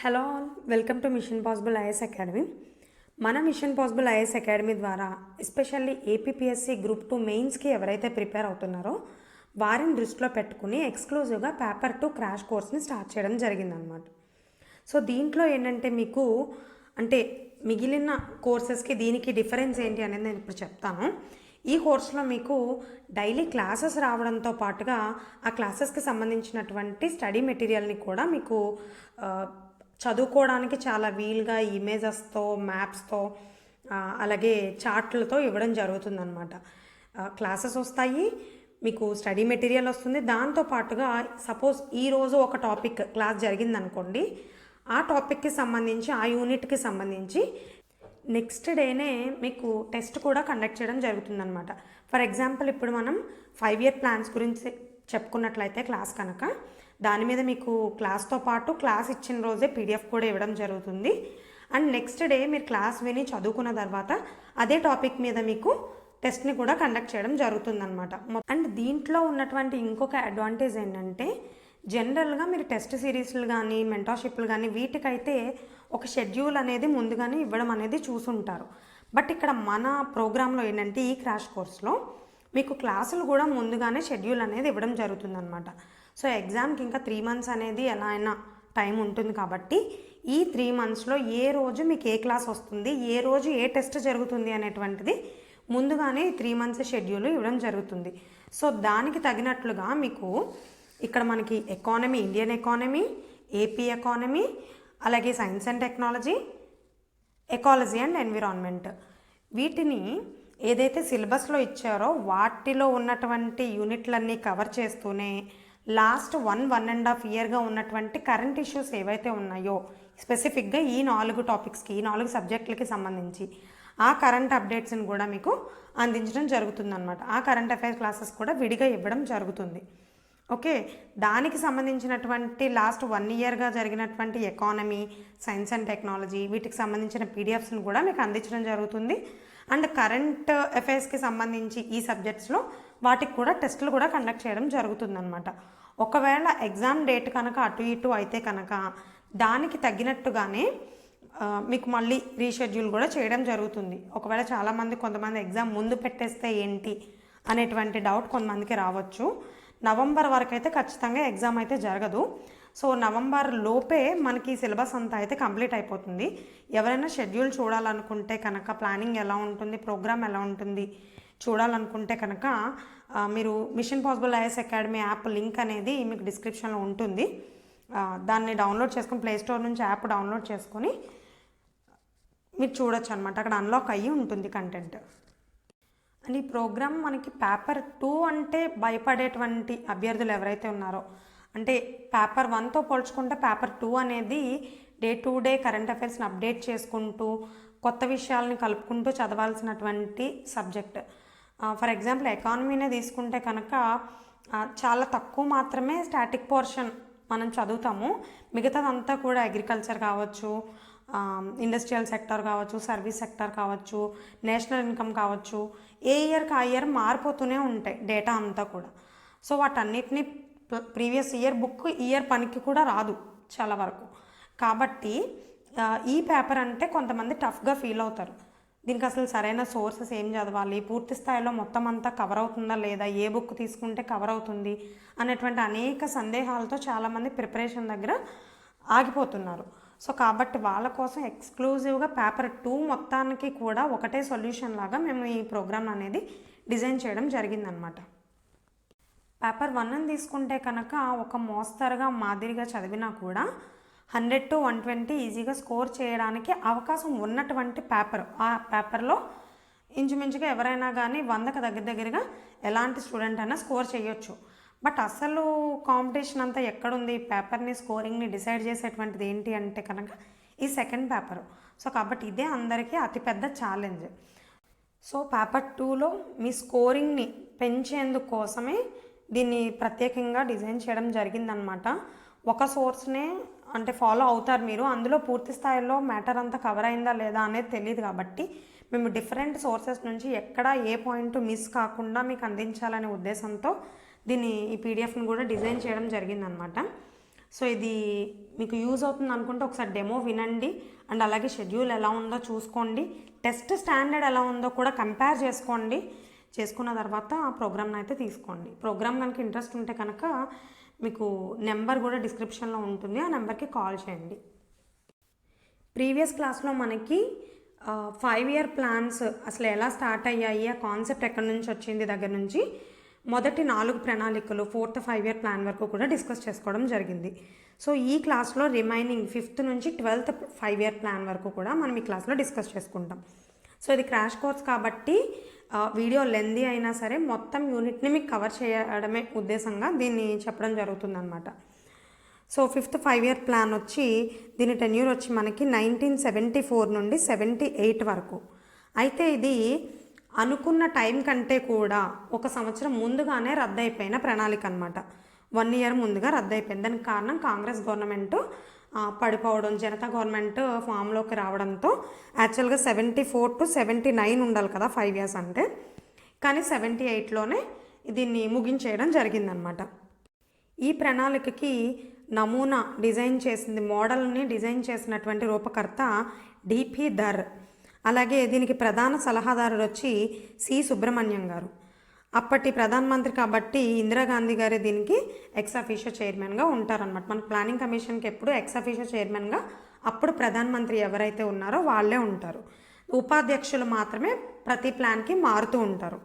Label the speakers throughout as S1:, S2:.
S1: Hello all, welcome to machine possible IAS academy. మన machine possible IAS academy ద్వారా especially APPSC group 2 మెయిన్స్కి ఎవరైతే prepare అవుతున్నారో వారిని దృష్టిలో పెట్టుకుని ఎక్స్క్లూజివ్గా పేపర్ 2 క్రాష్ కోర్స్ని స్టార్ట్ చేయడం జరిగిందనమాట. సో దీంట్లో ఏంటంటే మీకు అంటే మిగిలిన కోర్సెస్కి దీనికి డిఫరెన్స్ ఏంటి అనేది నేను ఇప్పుడు చెప్తాను. ఈ కోర్సులో మీకు డైలీ క్లాసెస్ రావడంతో పాటుగా ఆ క్లాసెస్కి సంబంధించినటువంటి స్టడీ మెటీరియల్ని కూడా మీకు చదువుకోవడానికి చాలా వీలుగా ఇమేజెస్తో, మ్యాప్స్తో, అలాగే చార్ట్లతో ఇవ్వడం జరుగుతుందన్నమాట. క్లాసెస్ వస్తాయి, మీకు స్టడీ మెటీరియల్ వస్తుంది. దాంతోపాటుగా సపోజ్ ఈరోజు ఒక టాపిక్ క్లాస్ జరిగిందనుకోండి, ఆ టాపిక్కి సంబంధించి ఆ యూనిట్కి సంబంధించి నెక్స్ట్ డేనే మీకు టెస్ట్ కూడా కండక్ట్ చేయడం జరుగుతుందన్నమాట. ఫర్ ఎగ్జాంపుల్ ఇప్పుడు మనం 5-year ప్లాన్స్ గురించి చెప్పుకున్నట్లయితే క్లాస్ కనుక దాని మీద మీకు క్లాస్తో పాటు క్లాస్ ఇచ్చిన రోజే పీడిఎఫ్ కూడా ఇవ్వడం జరుగుతుంది. అండ్ నెక్స్ట్ డే మీరు క్లాస్ విని చదువుకున్న తర్వాత అదే టాపిక్ మీద మీకు టెస్ట్ని కూడా కండక్ట్ చేయడం జరుగుతుందన్నమాట. అండ్ దీంట్లో ఉన్నటువంటి ఇంకొక అడ్వాంటేజ్ ఏంటంటే జనరల్గా మీరు టెస్ట్ సిరీస్లు కానీ మెంటర్షిప్లు కానీ వీటికైతే ఒక షెడ్యూల్ అనేది ముందుగానే ఇవ్వడం అనేది చూసుంటారు. బట్ ఇక్కడ మన ప్రోగ్రాంలో ఏంటంటే ఈ క్రాష్ కోర్స్లో మీకు క్లాసులు కూడా ముందుగానే షెడ్యూల్ అనేది ఇవ్వడం జరుగుతుందన్నమాట. సో ఎగ్జామ్కి ఇంకా 3 months అనేది ఎలా అయినా టైం ఉంటుంది కాబట్టి ఈ 3 monthsలో ఏ రోజు మీకు ఏ క్లాస్ వస్తుంది, ఏ రోజు ఏ టెస్ట్ జరుగుతుంది అనేటువంటిది ముందుగానే 3 months షెడ్యూల్ ఇవ్వడం జరుగుతుంది. సో దానికి తగినట్లుగా మీకు ఇక్కడ మనకి economy, Indian economy, AP economy, అలాగే science and technology, ecology and environment, వీటిని ఏదైతే సిలబస్లో ఇచ్చారో వాటిలో ఉన్నటువంటి యూనిట్లన్నీ కవర్ చేస్తూనే లాస్ట్ 1.5 yearగా ఉన్నటువంటి కరెంట్ ఇష్యూస్ ఏవైతే ఉన్నాయో స్పెసిఫిక్గా ఈ 4 టాపిక్స్కి, ఈ 4 సబ్జెక్టులకి సంబంధించి ఆ కరెంట్ అప్డేట్స్ని కూడా మీకు అందించడం జరుగుతుందన్నమాట. ఆ కరెంట్ అఫైర్స్ క్లాసెస్ కూడా విడిగా ఇవ్వడం జరుగుతుంది. ఓకే, దానికి సంబంధించినటువంటి లాస్ట్ 1 yearగా జరిగినటువంటి ఎకానమీ, సైన్స్ అండ్ టెక్నాలజీ వీటికి సంబంధించిన పీడిఎఫ్స్ని కూడా మీకు అందించడం జరుగుతుంది. అండ్ కరెంట్ అఫైర్స్కి సంబంధించి ఈ సబ్జెక్ట్స్లో వాటికి కూడా టెస్టులు కూడా కండక్ట్ చేయడం జరుగుతుందన్నమాట. ఒకవేళ ఎగ్జామ్ డేట్ కనుక అటు ఇటు అయితే కనుక దానికి తగ్గినట్టుగానే మీకు మళ్ళీ రీషెడ్యూల్ కూడా చేయడం జరుగుతుంది. ఒకవేళ కొంతమంది ఎగ్జామ్ ముందు పెట్టేస్తే ఏంటి అనేటువంటి డౌట్ కొంతమందికి రావచ్చు. నవంబర్ వరకు అయితే ఖచ్చితంగా ఎగ్జామ్ అయితే జరగదు. సో నవంబర్ లోపే మనకి సిలబస్ అంతా అయితే కంప్లీట్ అయిపోతుంది. ఎవరైనా షెడ్యూల్ చూడాలనుకుంటే కనుక, ప్లానింగ్ ఎలా ఉంటుంది, ప్రోగ్రామ్ ఎలా ఉంటుంది చూడాలనుకుంటే కనుక మీరు machine possible IAS academy app link అనేది మీకు డిస్క్రిప్షన్లో ఉంటుంది. దాన్ని డౌన్లోడ్ చేసుకొని ప్లేస్టోర్ నుంచి యాప్ డౌన్లోడ్ చేసుకొని మీరు చూడొచ్చు అనమాట. అక్కడ అన్లాక్ అయ్యి ఉంటుంది కంటెంట్. అండ్ ఈ ప్రోగ్రామ్ మనకి పేపర్ 2 అంటే భయపడేటువంటి అభ్యర్థులు ఎవరైతే ఉన్నారో, అంటే పేపర్ 1తో పోల్చుకుంటే పేపర్ 2 అనేది డే టు డే కరెంట్ అఫైర్స్ని అప్డేట్ చేసుకుంటూ కొత్త విషయాలని కలుపుకుంటూ చదవాల్సినటువంటి సబ్జెక్ట్. ఫర్ ఎగ్జాంపుల్ ఎకానమీనే తీసుకుంటే కనుక చాలా తక్కువ మాత్రమే స్టాటిక్ పోర్షన్ మనం చదువుతాము. మిగతాదంతా కూడా అగ్రికల్చర్ కావచ్చు, ఇండస్ట్రియల్ సెక్టర్ కావచ్చు, సర్వీస్ సెక్టర్ కావచ్చు, నేషనల్ ఇన్కమ్ కావచ్చు, ఏ ఇయర్కి ఆ ఇయర్ మారిపోతూనే ఉంటాయి డేటా అంతా కూడా. సో వాటన్నిటిని ప్రీవియస్ ఇయర్ బుక్ ఇయర్ పనికి కూడా రాదు చాలా వరకు. కాబట్టి ఈ పేపర్ అంటే కొంతమంది టఫ్గా ఫీల్ అవుతారు. దీనికి అసలు సరైన సోర్సెస్ ఏం చదవాలి, పూర్తి స్థాయిలో మొత్తం అంతా కవర్ అవుతుందా లేదా, ఏ బుక్ తీసుకుంటే కవర్ అవుతుంది అనేటువంటి అనేక సందేహాలతో చాలామంది ప్రిపరేషన్ దగ్గర ఆగిపోతున్నారు. సో కాబట్టి వాళ్ళ కోసం ఎక్స్క్లూజివ్గా పేపర్ 2 మొత్తానికి కూడా ఒకటే సొల్యూషన్ లాగా మేము ఈ ప్రోగ్రామ్ అనేది డిజైన్ చేయడం జరిగిందనమాట. పేపర్ 1 తీసుకుంటే కనుక ఒక మోస్తరుగా మాదిరిగా చదివినా కూడా 100 to 120 ఈజీగా స్కోర్ చేయడానికి అవకాశం ఉన్నటువంటి పేపర్. ఆ పేపర్లో ఇంచుమించుగా ఎవరైనా కానీ 100కి దగ్గరగా ఎలాంటి స్టూడెంట్ అయినా స్కోర్ చేయొచ్చు. బట్ అసలు కాంపిటీషన్ అంతా ఎక్కడుంది, పేపర్ని స్కోరింగ్ని డిసైడ్ చేసేటువంటిది ఏంటి అంటే కనుక ఈ సెకండ్ పేపరు. సో కాబట్టి ఇదే అందరికీ అతిపెద్ద ఛాలెంజ్. సో పేపర్ 2లో మీ స్కోరింగ్ని పెంచేందుకు కోసమే దీన్ని ప్రత్యేకంగా డిజైన్ చేయడం జరిగిందనమాట. ఒక సోర్స్నే అంటే ఫాలో అవుతారు మీరు, అందులో పూర్తి స్థాయిలో మ్యాటర్ అంతా కవర్ అయిందా లేదా అనేది తెలియదు. కాబట్టి మేము డిఫరెంట్ సోర్సెస్ నుంచి ఎక్కడ ఏ పాయింట్ మిస్ కాకుండా మీకు అందించాలనే ఉద్దేశంతో ఈ పీడిఎఫ్ని కూడా డిజైన్ చేయడం జరిగిందనమాట. సో ఇది మీకు యూజ్ అవుతుంది అనుకుంటే ఒకసారి డెమో వినండి, అండ్ అలాగే షెడ్యూల్ ఎలా ఉందో చూసుకోండి, టెస్ట్ స్టాండర్డ్ ఎలా ఉందో కూడా కంపేర్ చేసుకోండి. చేసుకున్న తర్వాత ఆ ప్రోగ్రామ్ని అయితే తీసుకోండి. ప్రోగ్రామ్ కనుక ఇంట్రెస్ట్ ఉంటే కనుక మీకు నెంబర్ కూడా డిస్క్రిప్షన్లో ఉంటుంది, ఆ నెంబర్కి కాల్ చేయండి. ప్రీవియస్ క్లాస్లో మనకి 5 ఇయర్ ప్లాన్స్ అసలు ఎలా స్టార్ట్ అయ్యాయి, ఆ కాన్సెప్ట్ ఎక్కడి నుంచి వచ్చింది దగ్గర నుంచి మొదటి 4 ప్రణాళికలు 4th 5 ఇయర్ ప్లాన్ వరకు కూడా డిస్కస్ చేసుకోవడం జరిగింది. సో ఈ క్లాస్లో రిమైనింగ్ 5th నుంచి 12th 5 ఇయర్ ప్లాన్ వరకు కూడా మనం ఈ క్లాస్లో డిస్కస్ చేసుకుంటాం. సో ఇది క్రాష్ కోర్స్ కాబట్టి వీడియో లెందీ అయినా సరే మొత్తం యూనిట్ని మీకు కవర్ చేయడమే ఉద్దేశంగా దీన్ని చెప్పడం జరుగుతుందన్నమాట. సో 5th 5 ఇయర్ ప్లాన్ వచ్చి దీని టెన్యూర్ వచ్చి మనకి 1974 నుండి 78 వరకు. అయితే ఇది అనుకున్న టైం కంటే కూడా 1 సంవత్సరం ముందుగానే రద్దయిపోయిన ప్రణాళిక అనమాట. 1 ఇయర్ ముందుగా రద్దయిపోయింది. దానికి కారణం కాంగ్రెస్ గవర్నమెంట్ పడిపోవడం, జనతా గవర్నమెంట్ ఫామ్లోకి రావడంతో యాక్చువల్గా 74 to 79 ఉండాలి కదా 5 ఇయర్స్ అంటే, కానీ 78లోనే దీన్ని ముగించేయడం జరిగిందనమాట. ఈ ప్రణాళికకి నమూనా డిజైన్ చేసింది, మోడల్ని డిజైన్ చేసినటువంటి రూపకర్త డిపి ధర్. అలాగే దీనికి ప్రధాన సలహాదారుడు వచ్చి సి సుబ్రహ్మణ్యం గారు. అప్పటి ప్రధానమంత్రి కాబట్టి ఇందిరాగాంధీ గారే దీనికి ఎక్స్ అఫీషియో చైర్మన్గా ఉంటారనమాట. మన ప్లానింగ్ కమిషన్కి ఎప్పుడు ఎక్స్ అఫీషియో చైర్మన్గా అప్పుడు ప్రధానమంత్రి ఎవరైతే ఉన్నారో వాళ్ళే ఉంటారు. ఉపాధ్యక్షులు మాత్రమే ప్రతి ప్లాన్కి మారుతూ ఉంటారు.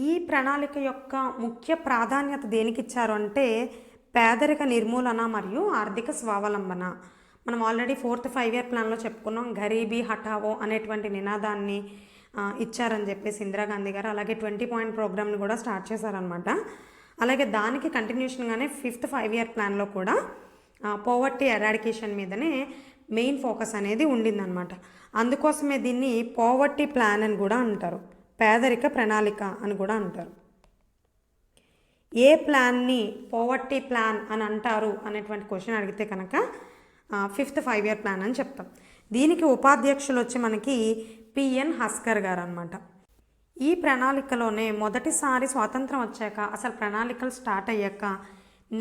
S1: ఈ ప్రణాళిక యొక్క ముఖ్య ప్రాధాన్యత దేనికి ఇచ్చారు అంటే పేదరిక నిర్మూలన మరియు ఆర్థిక స్వావలంబన. మనం ఆల్రెడీ 4th 5 ఇయర్ ప్లాన్లో చెప్పుకున్నాం, గరీబీ హఠావో అనేటువంటి నినాదాన్ని ఇచ్చారని చెప్పేసి ఇందిరాగాంధీ గారు. అలాగే 20 పాయింట్ ప్రోగ్రామ్ని కూడా స్టార్ట్ చేశారనమాట. అలాగే దానికి కంటిన్యూషన్గానే 5th 5 ఇయర్ ప్లాన్లో కూడా పోవర్టీ ఎరాడికేషన్ మీదనే మెయిన్ ఫోకస్ అనేది ఉండిందనమాట. అందుకోసమే దీన్ని పోవర్టీ ప్లాన్ అని కూడా అంటారు, పేదరిక ప్రణాళిక అని కూడా అంటారు. ఏ ప్లాన్ని పోవర్టీ ప్లాన్ అని అంటారు అనేటువంటి క్వశ్చన్ అడిగితే కనుక 5th 5 ఇయర్ ప్లాన్ అని చెప్తాం. దీనికి ఉపాధ్యక్షులు వచ్చి మనకి పిఎన్ హస్కర్ గారు అనమాట. ఈ ప్రణాళికలోనే మొదటిసారి స్వాతంత్రం వచ్చాక అసలు ప్రణాళికలు స్టార్ట్ అయ్యాక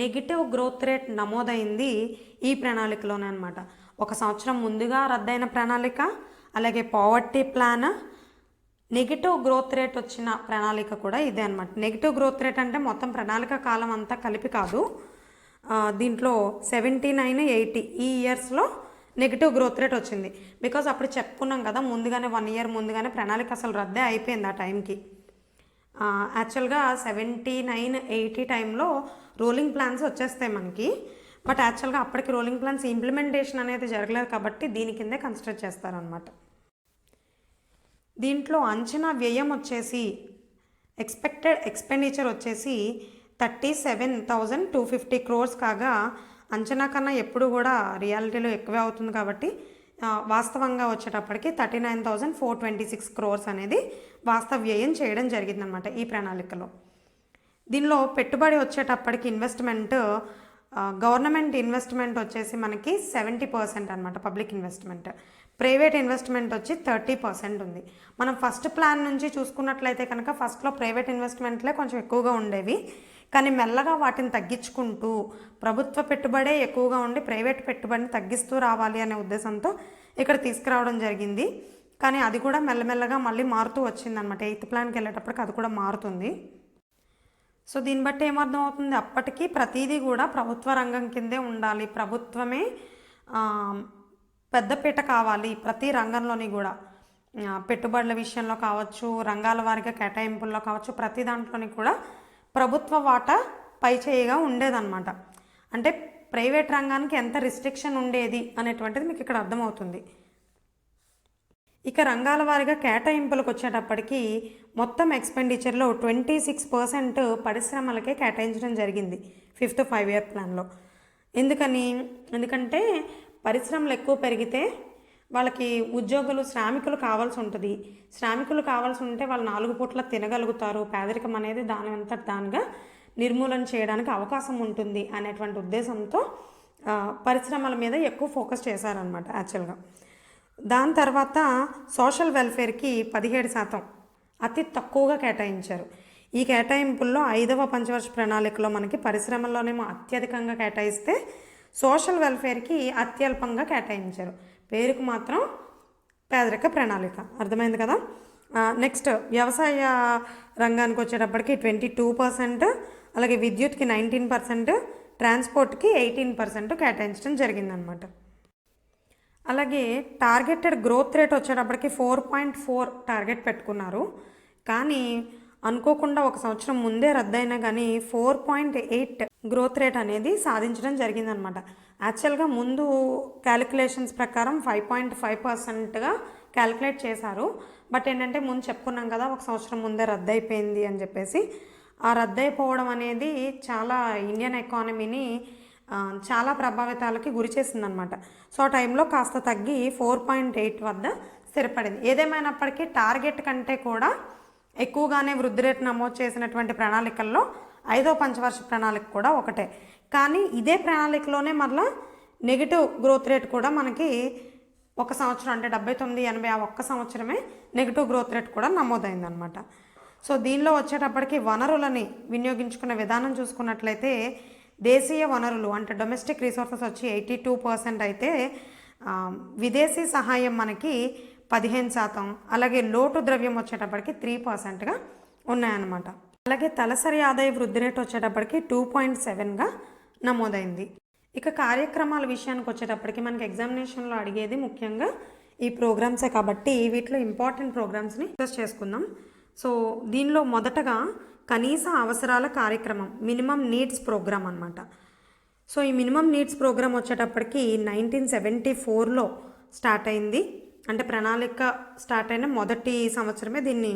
S1: నెగిటివ్ గ్రోత్ రేట్ నమోదైంది ఈ ప్రణాళికలోనే అనమాట. 1 సంవత్సరం ముందుగా రద్దయిన ప్రణాళిక, అలాగే poverty plan, negative growth rate వచ్చిన ప్రణాళిక కూడా ఇదే అనమాట. నెగిటివ్ గ్రోత్ రేట్ అంటే మొత్తం ప్రణాళిక కాలం అంతా కలిపి కాదు, దీంట్లో 79, 80 ఈ ఇయర్స్లో నెగిటివ్ గ్రోత్ రేట్ వచ్చింది. బికాజ్ అప్పుడు చెప్పుకున్నాం కదా ముందుగానే 1 ఇయర్ ముందుగానే ప్రణాళిక అసలు రద్దే అయిపోయింది ఆ టైంకి. యాక్చువల్గా 79, 80 టైంలో రోలింగ్ ప్లాన్స్ వచ్చేస్తాయి మనకి, బట్ యాక్చువల్గా అప్పటికి రోలింగ్ ప్లాన్స్ ఇంప్లిమెంటేషన్ అనేది జరగలేదు కాబట్టి దీని కిందే కన్సిడర్ చేస్తారనమాట. దీంట్లో అంచనా వ్యయం వచ్చేసి ఎక్స్పెక్టెడ్ ఎక్స్పెండిచర్ వచ్చేసి 37,250 crores కాగా అంచనా కన్నా ఎప్పుడు కూడా రియాలిటీలో ఎక్కువే అవుతుంది కాబట్టి వాస్తవంగా వచ్చేటప్పటికి 39,426 crores అనేది వాస్తవ వ్యయం చేయడం జరిగిందనమాట ఈ ప్రణాళికలో. దీనిలో పెట్టుబడి వచ్చేటప్పటికి ఇన్వెస్ట్మెంట్, గవర్నమెంట్ ఇన్వెస్ట్మెంట్ వచ్చేసి మనకి 70% అనమాట పబ్లిక్ ఇన్వెస్ట్మెంట్, ప్రైవేట్ ఇన్వెస్ట్మెంట్ వచ్చి 30% ఉంది. మనం ఫస్ట్ ప్లాన్ నుంచి చూసుకున్నట్లయితే కనుక ఫస్ట్లో ప్రైవేట్ ఇన్వెస్ట్మెంట్లే కొంచెం ఎక్కువగా ఉండేవి, కానీ మెల్లగా వాటిని తగ్గించుకుంటూ ప్రభుత్వ పెట్టుబడే ఎక్కువగా ఉండి ప్రైవేట్ పెట్టుబడిని తగ్గిస్తూ రావాలి అనే ఉద్దేశంతో ఇక్కడ తీసుకురావడం జరిగింది. కానీ అది కూడా మెల్లమెల్లగా మళ్ళీ మారుతూ వచ్చిందనమాట. 8th ప్లాన్కి వెళ్ళేటప్పటికి అది కూడా మారుతుంది. సో దీన్ని బట్టి ఏమర్థం అవుతుంది, అప్పటికి ప్రతిదీ కూడా ప్రభుత్వ రంగం కిందే ఉండాలి, ప్రభుత్వమే పెద్దపీట కావాలి ప్రతి రంగంలోని కూడా, పెట్టుబడుల విషయంలో కావచ్చు, రంగాల వారిగా కేటాయింపుల్లో కావచ్చు, ప్రతి దాంట్లోని కూడా ప్రభుత్వ వాటా పైచేయిగా ఉండేదన్నమాట. అంటే ప్రైవేట్ రంగానికి ఎంత రిస్ట్రిక్షన్ ఉండేది అనేటువంటిది మీకు ఇక్కడ అర్థమవుతుంది. ఇక రంగాల వారిగా కేటాయింపులకు వచ్చేటప్పటికి మొత్తం ఎక్స్పెండిచర్లో 26% పరిశ్రమలకే కేటాయించడం జరిగింది 5th 5 ఇయర్ ప్లాన్లో. ఎందుకంటే పరిశ్రమలు ఎక్కువ పెరిగితే వాళ్ళకి ఉద్యోగులు, శ్రామికులు కావాల్సి ఉంటుంది. శ్రామికులు కావాల్సి ఉంటే వాళ్ళు 4 పూట్ల తినగలుగుతారు, పేదరికం అనేది దానిగా నిర్మూలన చేయడానికి అవకాశం ఉంటుంది అనేటువంటి ఉద్దేశంతో పరిశ్రమల మీద ఎక్కువ ఫోకస్ చేశారనమాట యాక్చువల్గా. దాని తర్వాత సోషల్ వెల్ఫేర్కి 17% అతి తక్కువగా కేటాయించారు. ఈ కేటాయింపుల్లో 5వ పంచవర్ష ప్రణాళికలో మనకి పరిశ్రమల్లోనేమో అత్యధికంగా కేటాయిస్తే సోషల్ వెల్ఫేర్కి అత్యల్పంగా కేటాయించారు. పేరుకు మాత్రం పేదరిక ప్రణాళిక. అర్థమైంది కదా. నెక్స్ట్ వ్యవసాయ రంగానికి వచ్చేటప్పటికి 22%, అలాగే విద్యుత్కి 19%, ట్రాన్స్పోర్ట్కి 18% కేటాయించడం జరిగిందనమాట. అలాగే టార్గెటెడ్ గ్రోత్ రేట్ వచ్చేటప్పటికి 4.4 టార్గెట్ పెట్టుకున్నారు. కానీ అనుకోకుండా ఒక సంవత్సరం ముందే రద్దయినా కానీ 4.8 గ్రోత్ రేట్ అనేది సాధించడం జరిగిందనమాట. యాక్చువల్గా ముందు క్యాలిక్యులేషన్స్ ప్రకారం 5.5%గా క్యాలిక్యులేట్ చేశారు. బట్ ఏంటంటే ముందు చెప్పుకున్నాం కదా, ఒక సంవత్సరం ముందే రద్దయిపోయింది అని చెప్పేసి. ఆ రద్దయిపోవడం అనేది చాలా ఇండియన్ ఎకానమీని చాలా ప్రభావితాలకి గురి చేసిందనమాట. సో ఆ టైంలో కాస్త తగ్గి 4.8 వద్ద స్థిరపడింది. ఏదేమైనప్పటికీ టార్గెట్ కంటే కూడా ఎక్కువగానే వృద్ధి రేటు నమోదు చేసినటువంటి ప్రణాళికల్లో 5వ పంచవర్ష ప్రణాళిక కూడా ఒకటే. కానీ ఇదే ప్రణాళికలోనే మళ్ళీ నెగిటివ్ గ్రోత్ రేట్ కూడా మనకి ఒక సంవత్సరం అంటే 79, 80 ఆ ఒక్క సంవత్సరమే నెగిటివ్ గ్రోత్ రేట్ కూడా నమోదైందనమాట. సో దీనిలో వచ్చేటప్పటికి వనరులని వినియోగించుకునే విధానం చూసుకున్నట్లయితే దేశీయ వనరులు అంటే డొమెస్టిక్ రిసోర్సెస్ వచ్చి 82% అయితే విదేశీ సహాయం మనకి 15%, అలాగే లోటు ద్రవ్యం వచ్చేటప్పటికి 3%గా ఉన్నాయన్నమాట. అలాగే తలసరి ఆదాయ వృద్ధి రేటు వచ్చేటప్పటికి 2.7గా నమోదైంది. ఇక కార్యక్రమాల విషయానికి వచ్చేటప్పటికి మనకి ఎగ్జామినేషన్లో అడిగేది ముఖ్యంగా ఈ ప్రోగ్రామ్సే కాబట్టి వీటిలో ఇంపార్టెంట్ ప్రోగ్రామ్స్ని డిస్కస్ చేసుకుందాం. సో దీనిలో మొదటగా కనీస అవసరాల కార్యక్రమం మినిమం నీడ్స్ ప్రోగ్రామ్ అనమాట. సో ఈ మినిమం నీడ్స్ ప్రోగ్రామ్ వచ్చేటప్పటికి 1974లో స్టార్ట్ అయింది. అంటే ప్రణాళిక స్టార్ట్ అయిన మొదటి సంవత్సరమే దీన్ని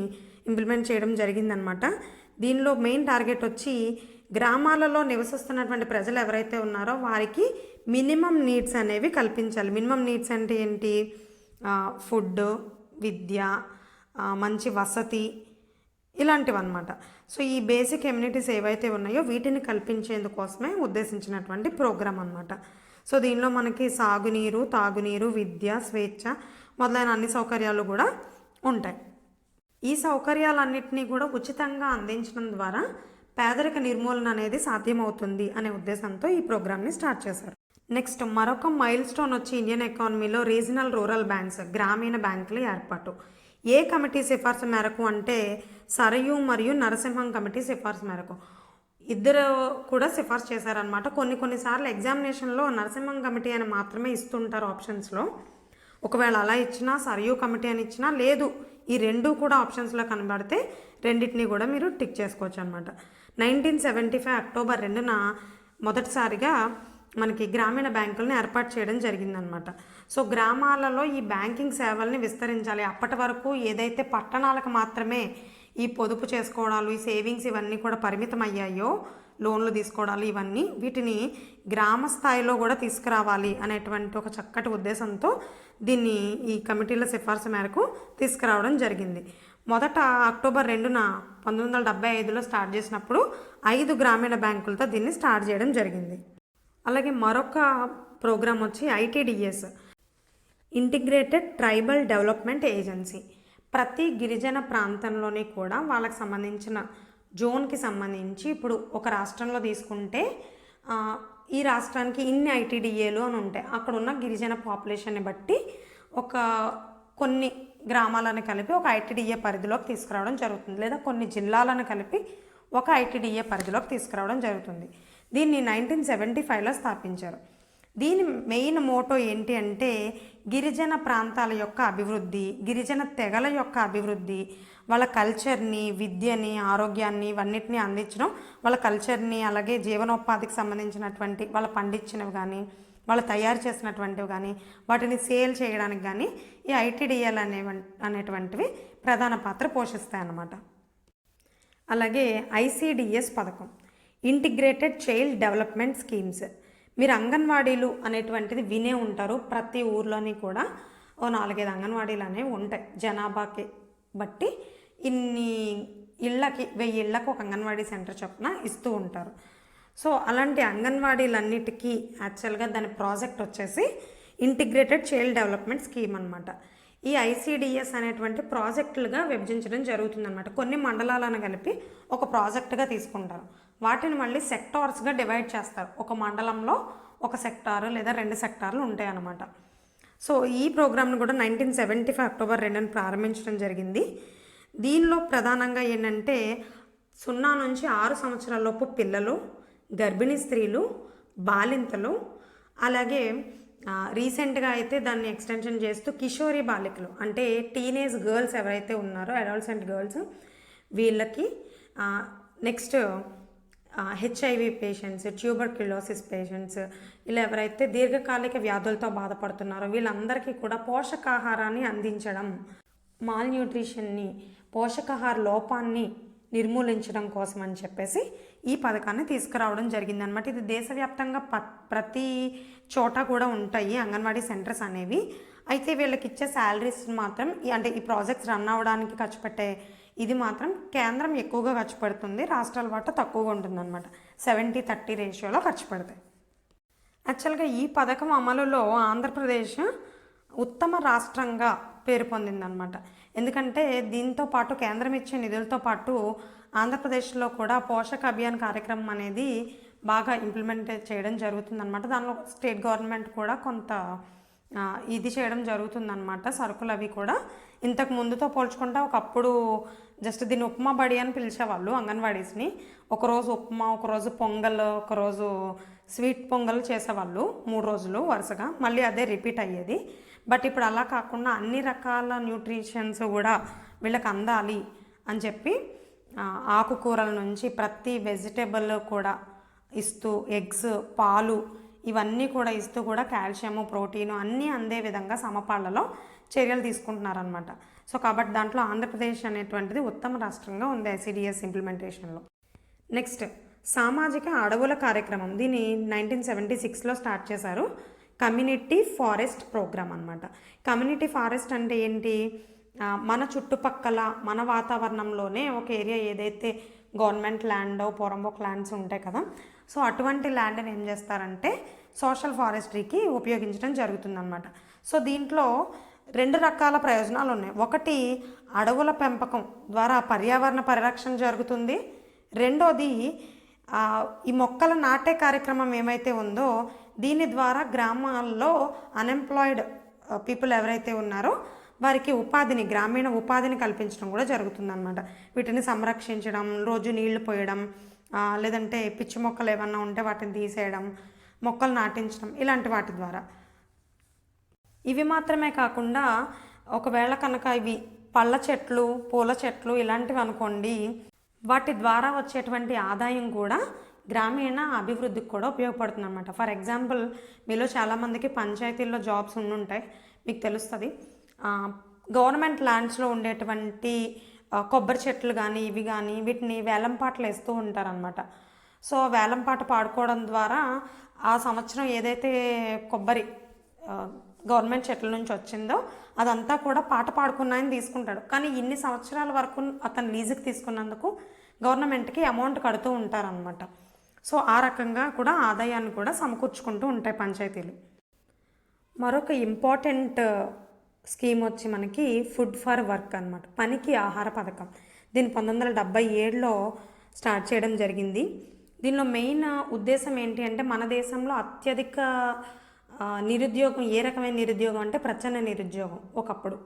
S1: ఇంప్లిమెంట్ చేయడం జరిగిందనమాట. దీనిలో మెయిన్ టార్గెట్ వచ్చి గ్రామాలలో నివసిస్తున్నటువంటి ప్రజలు ఎవరైతే ఉన్నారో వారికి మినిమం నీడ్స్ అనేవి కల్పించాలి. మినిమం నీడ్స్ అంటే ఏంటి? ఫుడ్, విద్య, మంచి వసతి, ఇలాంటివి అనమాట. సో ఈ బేసిక్ ఎమ్యూనిటీస్ ఏవైతే ఉన్నాయో వీటిని కల్పించేందుకోసమే ఉద్దేశించినటువంటి ప్రోగ్రామ్ అనమాట. సో దీనిలో మనకి సాగునీరు, తాగునీరు, విద్య, స్వేచ్ఛ మొదలైన అన్ని సౌకర్యాలు కూడా ఉంటాయి. ఈ సౌకర్యాలన్నింటినీ కూడా ఉచితంగా అందించడం ద్వారా పేదరిక నిర్మూలన అనేది సాధ్యమవుతుంది అనే ఉద్దేశంతో ఈ ప్రోగ్రామ్ని స్టార్ట్ చేశారు. నెక్స్ట్ మరొక మైల్ స్టోన్ వచ్చి ఇండియన్ ఎకానమీలో రీజనల్ రూరల్ బ్యాంక్స్, గ్రామీణ బ్యాంకుల ఏర్పాటు. ఏ కమిటీ సిఫార్సు మేరకు అంటే సరయు మరియు నరసింహం కమిటీ సిఫార్సు మేరకు. ఇద్దరు కూడా సిఫార్సు చేశారనమాట. కొన్నిసార్లు ఎగ్జామినేషన్లో నరసింహం కమిటీ అని మాత్రమే ఇస్తుంటారు ఆప్షన్స్లో. ఒకవేళ అలా ఇచ్చినా, సరయు కమిటీ అని ఇచ్చినా, లేదు ఈ రెండు కూడా ఆప్షన్స్లో కనబడితే రెండింటినీ కూడా మీరు టిక్ చేసుకోవచ్చు అనమాట. 1975 అక్టోబర్ 2న మొదటిసారిగా మనకి గ్రామీణ బ్యాంకులను ఏర్పాటు చేయడం జరిగిందనమాట. సో గ్రామాలలో ఈ బ్యాంకింగ్ సేవల్ని విస్తరించాలి. అప్పటి వరకు ఏదైతే పట్టణాలకు మాత్రమే ఈ పొదుపు చేసుకోవడాలు, ఈ సేవింగ్స్ ఇవన్నీ కూడా పరిమితం అయ్యాయో, లోన్లు తీసుకోవడాలు ఇవన్నీ, వీటిని గ్రామ స్థాయిలో కూడా తీసుకురావాలి అనేటువంటి ఒక చక్కటి ఉద్దేశంతో దీన్ని ఈ కమిటీల సిఫార్సు మేరకు తీసుకురావడం జరిగింది. మొదట అక్టోబర్ 2న 1975లో స్టార్ట్ చేసినప్పుడు 5 గ్రామీణ బ్యాంకులతో దీన్ని స్టార్ట్ చేయడం జరిగింది. అలాగే మరొక ప్రోగ్రాం వచ్చి ITDS, integrated tribal development agency. ప్రతి గిరిజన ప్రాంతంలోని కూడా వాళ్ళకి సంబంధించిన జోన్కి సంబంధించి ఇప్పుడు ఒక రాష్ట్రంలో తీసుకుంటే ఈ రాష్ట్రానికి ఇన్ని ITDAలు అని ఉంటాయి. అక్కడ ఉన్న గిరిజన పాపులేషన్ని బట్టి కొన్ని గ్రామాలను కలిపి ఒక ITDA పరిధిలోకి తీసుకురావడం జరుగుతుంది, లేదా కొన్ని జిల్లాలను కలిపి ఒక ITDA పరిధిలోకి తీసుకురావడం జరుగుతుంది. దీన్ని 1975లో స్థాపించారు. దీని మెయిన్ మోటో ఏంటి అంటే గిరిజన ప్రాంతాల యొక్క అభివృద్ధి, గిరిజన తెగల యొక్క అభివృద్ధి, వాళ్ళ కల్చర్ని, విద్యని, ఆరోగ్యాన్ని ఇవన్నిటిని అందించడం, వాళ్ళ కల్చర్ని, అలాగే జీవనోపాధికి సంబంధించినటువంటి వాళ్ళు పండించినవి కానీ, వాళ్ళు తయారు చేసినటువంటివి కానీ, వాటిని సేల్ చేయడానికి కానీ ఈ ITDAలు అనేటువంటివి ప్రధాన పాత్ర పోషిస్తాయి అన్నమాట. అలాగే ICDS పథకం, ఇంటిగ్రేటెడ్ చైల్డ్ డెవలప్మెంట్ స్కీమ్స్. మీరు అంగన్వాడీలు అనేటువంటిది వినే ఉంటారు. ప్రతి ఊర్లోని కూడా 4-5 అంగన్వాడీలు అనేవి ఉంటాయి. జనాభాకి బట్టి ఇన్ని ఇళ్ళకి 1000 ఇళ్ళకు ఒక అంగన్వాడీ సెంటర్ చొప్పున ఇస్తూ ఉంటారు. సో అలాంటి అంగన్వాడీలన్నిటికీ యాక్చువల్గా దాని ప్రాజెక్ట్ వచ్చేసి ఇంటిగ్రేటెడ్ చైల్డ్ డెవలప్మెంట్ స్కీమ్ అనమాట. ఈ ఐసిడిఎస్ అనేటువంటి ప్రాజెక్టులుగా విభజించడం జరుగుతుందన్నమాట. కొన్ని మండలాలను కలిపి ఒక ప్రాజెక్టుగా తీసుకుంటారు. వాటిని మళ్ళీ సెక్టార్స్గా డివైడ్ చేస్తారు. ఒక మండలంలో ఒక సెక్టారు లేదా 2 సెక్టార్లు ఉంటాయి అన్నమాట. సో ఈ ప్రోగ్రామ్ను కూడా 1975 అక్టోబర్ 2న ప్రారంభించడం జరిగింది. దీనిలో ప్రధానంగా ఏంటంటే 0 నుంచి 6 సంవత్సరాలలోపు పిల్లలు, గర్భిణీ స్త్రీలు, బాలింతలు, అలాగే రీసెంట్గా అయితే దాన్ని ఎక్స్టెన్షన్ చేస్తూ కిషోరి బాలికలు అంటే టీనేజ్ గర్ల్స్ ఎవరైతే ఉన్నారో అడాల్సెంట్ గర్ల్స్ వీళ్ళకి, next HIV patients, tuberculosis patients, ఇలా ఎవరైతే దీర్ఘకాలిక వ్యాధులతో బాధపడుతున్నారో వీళ్ళందరికీ కూడా పోషకాహారాన్ని అందించడం, మాల్ న్యూట్రిషన్ని, పోషకాహార లోపాన్ని నిర్మూలించడం కోసం అని చెప్పేసి ఈ పథకాన్ని తీసుకురావడం జరిగిందనమాట. ఇది దేశవ్యాప్తంగా ప్రతి చోట కూడా ఉంటాయి అంగన్వాడీ సెంటర్స్ అనేవి. అయితే వీళ్ళకి ఇచ్చే శాలరీస్ మాత్రం అంటే ఈ ప్రాజెక్ట్స్ రన్ అవ్వడానికి ఖర్చు పెట్టే ఇది మాత్రం కేంద్రం ఎక్కువగా ఖర్చు పెడుతుంది, రాష్ట్రాల వాటా తక్కువగా ఉంటుందన్నమాట. 70-30 రేషియోలో ఖర్చు పెడతాయి. యాక్చువల్గా ఈ పథకం అమలులో ఆంధ్రప్రదేశ్ ఉత్తమ రాష్ట్రంగా పేరు పొందిందనమాట. ఎందుకంటే దీంతో పాటు కేంద్రం ఇచ్చే నిధులతో పాటు ఆంధ్రప్రదేశ్లో కూడా పోషక అభియాన్ కార్యక్రమం అనేది బాగా ఇంప్లిమెంట్ చేయడం జరుగుతుందన్నమాట. దానిలో స్టేట్ గవర్నమెంట్ కూడా కొంత ఇది చేయడం జరుగుతుందన్నమాట. సరుకులు అవి కూడా ఇంతకు ముందుతో పోల్చుకుంటే ఒకప్పుడు జస్ట్ దీన్ని ఉప్మా బడి అని పిలిచేవాళ్ళు అంగన్వాడీస్ని. ఒకరోజు ఉప్మా, ఒకరోజు పొంగల్, ఒకరోజు స్వీట్ పొంగల్ చేసేవాళ్ళు 3 రోజులు వరుసగా, మళ్ళీ అదే రిపీట్ అయ్యేది. బట్ ఇప్పుడు అలా కాకుండా అన్ని రకాల న్యూట్రిషన్స్ కూడా వీళ్ళకి అందాలి అని చెప్పి ఆకుకూరల నుంచి ప్రతి వెజిటేబుల్ కూడా ఇస్తూ, ఎగ్స్, పాలు ఇవన్నీ కూడా ఇస్తూ కూడా కాల్షియము, ప్రోటీను అన్నీ అందే విధంగా సమపాళ్లలో చర్యలు తీసుకుంటున్నారనమాట. సో కాబట్టి దాంట్లో ఆంధ్రప్రదేశ్ అనేటువంటిది ఉత్తమ రాష్ట్రంగా ఉంది ఐసిడిఎస్ ఇంప్లిమెంటేషన్లో. నెక్స్ట్ సామాజిక అడవుల కార్యక్రమం. దీన్ని 1976లో స్టార్ట్ చేశారు. కమ్యూనిటీ ఫారెస్ట్ ప్రోగ్రామ్ అనమాట. కమ్యూనిటీ ఫారెస్ట్ అంటే ఏంటి? మన చుట్టుపక్కల మన వాతావరణంలోనే ఒక ఏరియా ఏదైతే గవర్నమెంట్ ల్యాండ్, పొరంబోక్ ల్యాండ్స్ ఉంటాయి కదా, సో అటువంటి ల్యాండ్ని ఏం చేస్తారంటే సోషల్ ఫారెస్ట్రీకి ఉపయోగించడం జరుగుతుందన్నమాట. సో దీంట్లో 2 రకాల ప్రయోజనాలు ఉన్నాయి. ఒకటి, అడవుల పెంపకం ద్వారా పర్యావరణ పరిరక్షణ జరుగుతుంది. రెండోది, ఈ మొక్కలు నాటే కార్యక్రమం ఏమైతే ఉందో దీని ద్వారా గ్రామాల్లో అన్ఎంప్లాయిడ్ పీపుల్ ఎవరైతే ఉన్నారో వారికి ఉపాధిని, గ్రామీణ ఉపాధిని కల్పించడం కూడా జరుగుతుందన్నమాట. వీటిని సంరక్షించడం, రోజు నీళ్లు పోయడం, లేదంటే పిచ్చి మొక్కలు ఏమన్నా ఉంటే వాటిని తీసేయడం, మొక్కలు నాటించడం, ఇలాంటి వాటి ద్వారా. ఇవి మాత్రమే కాకుండా ఒకవేళ కనుక ఇవి పళ్ళ చెట్లు, పూల చెట్లు ఇలాంటివి అనుకోండి, వాటి ద్వారా వచ్చేటువంటి ఆదాయం కూడా గ్రామీణ అభివృద్ధికి కూడా ఉపయోగపడుతుంది అనమాట. ఫర్ ఎగ్జాంపుల్, మీలో చాలామందికి పంచాయతీల్లో జాబ్స్ ఉండుంటాయి, మీకు తెలుస్తుంది. గవర్నమెంట్ ల్యాండ్స్లో ఉండేటువంటి కొబ్బరి చెట్లు కానీ ఇవి కానీ వీటిని వేలంపాటలు వేస్తూ ఉంటారనమాట. సో వేలంపాట పాడుకోవడం ద్వారా ఆ సంవత్సరం ఏదైతే కొబ్బరి గవర్నమెంట్ చెట్ల నుంచి వచ్చిందో అదంతా కూడా పాట పాడుకున్నాయని తీసుకుంటాడు. కానీ ఇన్ని సంవత్సరాల వరకు అతను లీజుకి తీసుకున్నందుకు గవర్నమెంట్కి అమౌంట్ కడుతూ ఉంటారనమాట. సో ఆ రకంగా కూడా ఆదాయాన్ని కూడా సమకూర్చుకుంటూ ఉంటాయి పంచాయతీలు. మరొక ఇంపార్టెంట్ స్కీమ్ వచ్చి మనకి ఫుడ్ ఫర్ వర్క్ అనమాట, పనికి ఆహార పథకం. దీన్ని 1977లో స్టార్ట్ చేయడం జరిగింది. దీనిలో మెయిన్ ఉద్దేశం ఏంటి అంటే మన దేశంలో అత్యధిక నిరుద్యోగం, ఏ రకమైన నిరుద్యోగం అంటే ప్రచ్ఛన్న నిరుద్యోగం ఒకప్పుడు.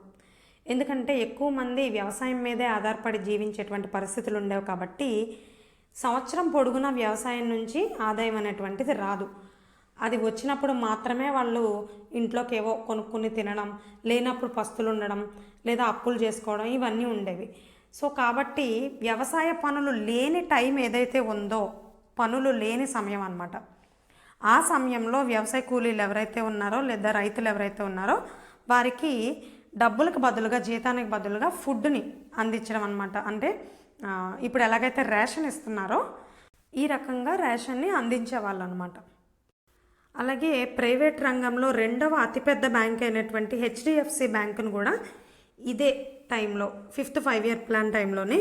S1: ఎందుకంటే ఎక్కువ మంది వ్యవసాయం మీదే ఆధారపడి జీవించేటువంటి పరిస్థితులు ఉండేవి కాబట్టి సంవత్సరం పొడుగునా వ్యవసాయం నుంచి ఆదాయం అనేటువంటిది రాదు. అది వచ్చినప్పుడు మాత్రమే వాళ్ళు ఇంట్లోకి ఏవో కొనుక్కుని తినడం, లేనప్పుడు పస్తులు ఉండడం, లేదా అప్పులు చేసుకోవడం, ఇవన్నీ ఉండేవి. సో కాబట్టి వ్యవసాయ పనులు లేని టైం ఏదైతే ఉందో, పనులు లేని సమయం అన్నమాట, ఆ సమయంలో వ్యవసాయ కూలీలు ఎవరైతే ఉన్నారో లేదా రైతులు ఎవరైతే ఉన్నారో వారికి డబ్బులకు బదులుగా, జీతానికి బదులుగా ఫుడ్ని అందించడం అనమాట. అంటే ఇప్పుడు ఎలాగైతే రేషన్ ఇస్తున్నారో ఈ రకంగా రేషన్ని అందించేవాళ్ళు అనమాట. అలాగే ప్రైవేట్ రంగంలో 2వ అతిపెద్ద బ్యాంక్ అయినటువంటి హెచ్డిఎఫ్సి బ్యాంకును కూడా ఇదే టైంలో 5th 5-year ప్లాన్ టైంలోనే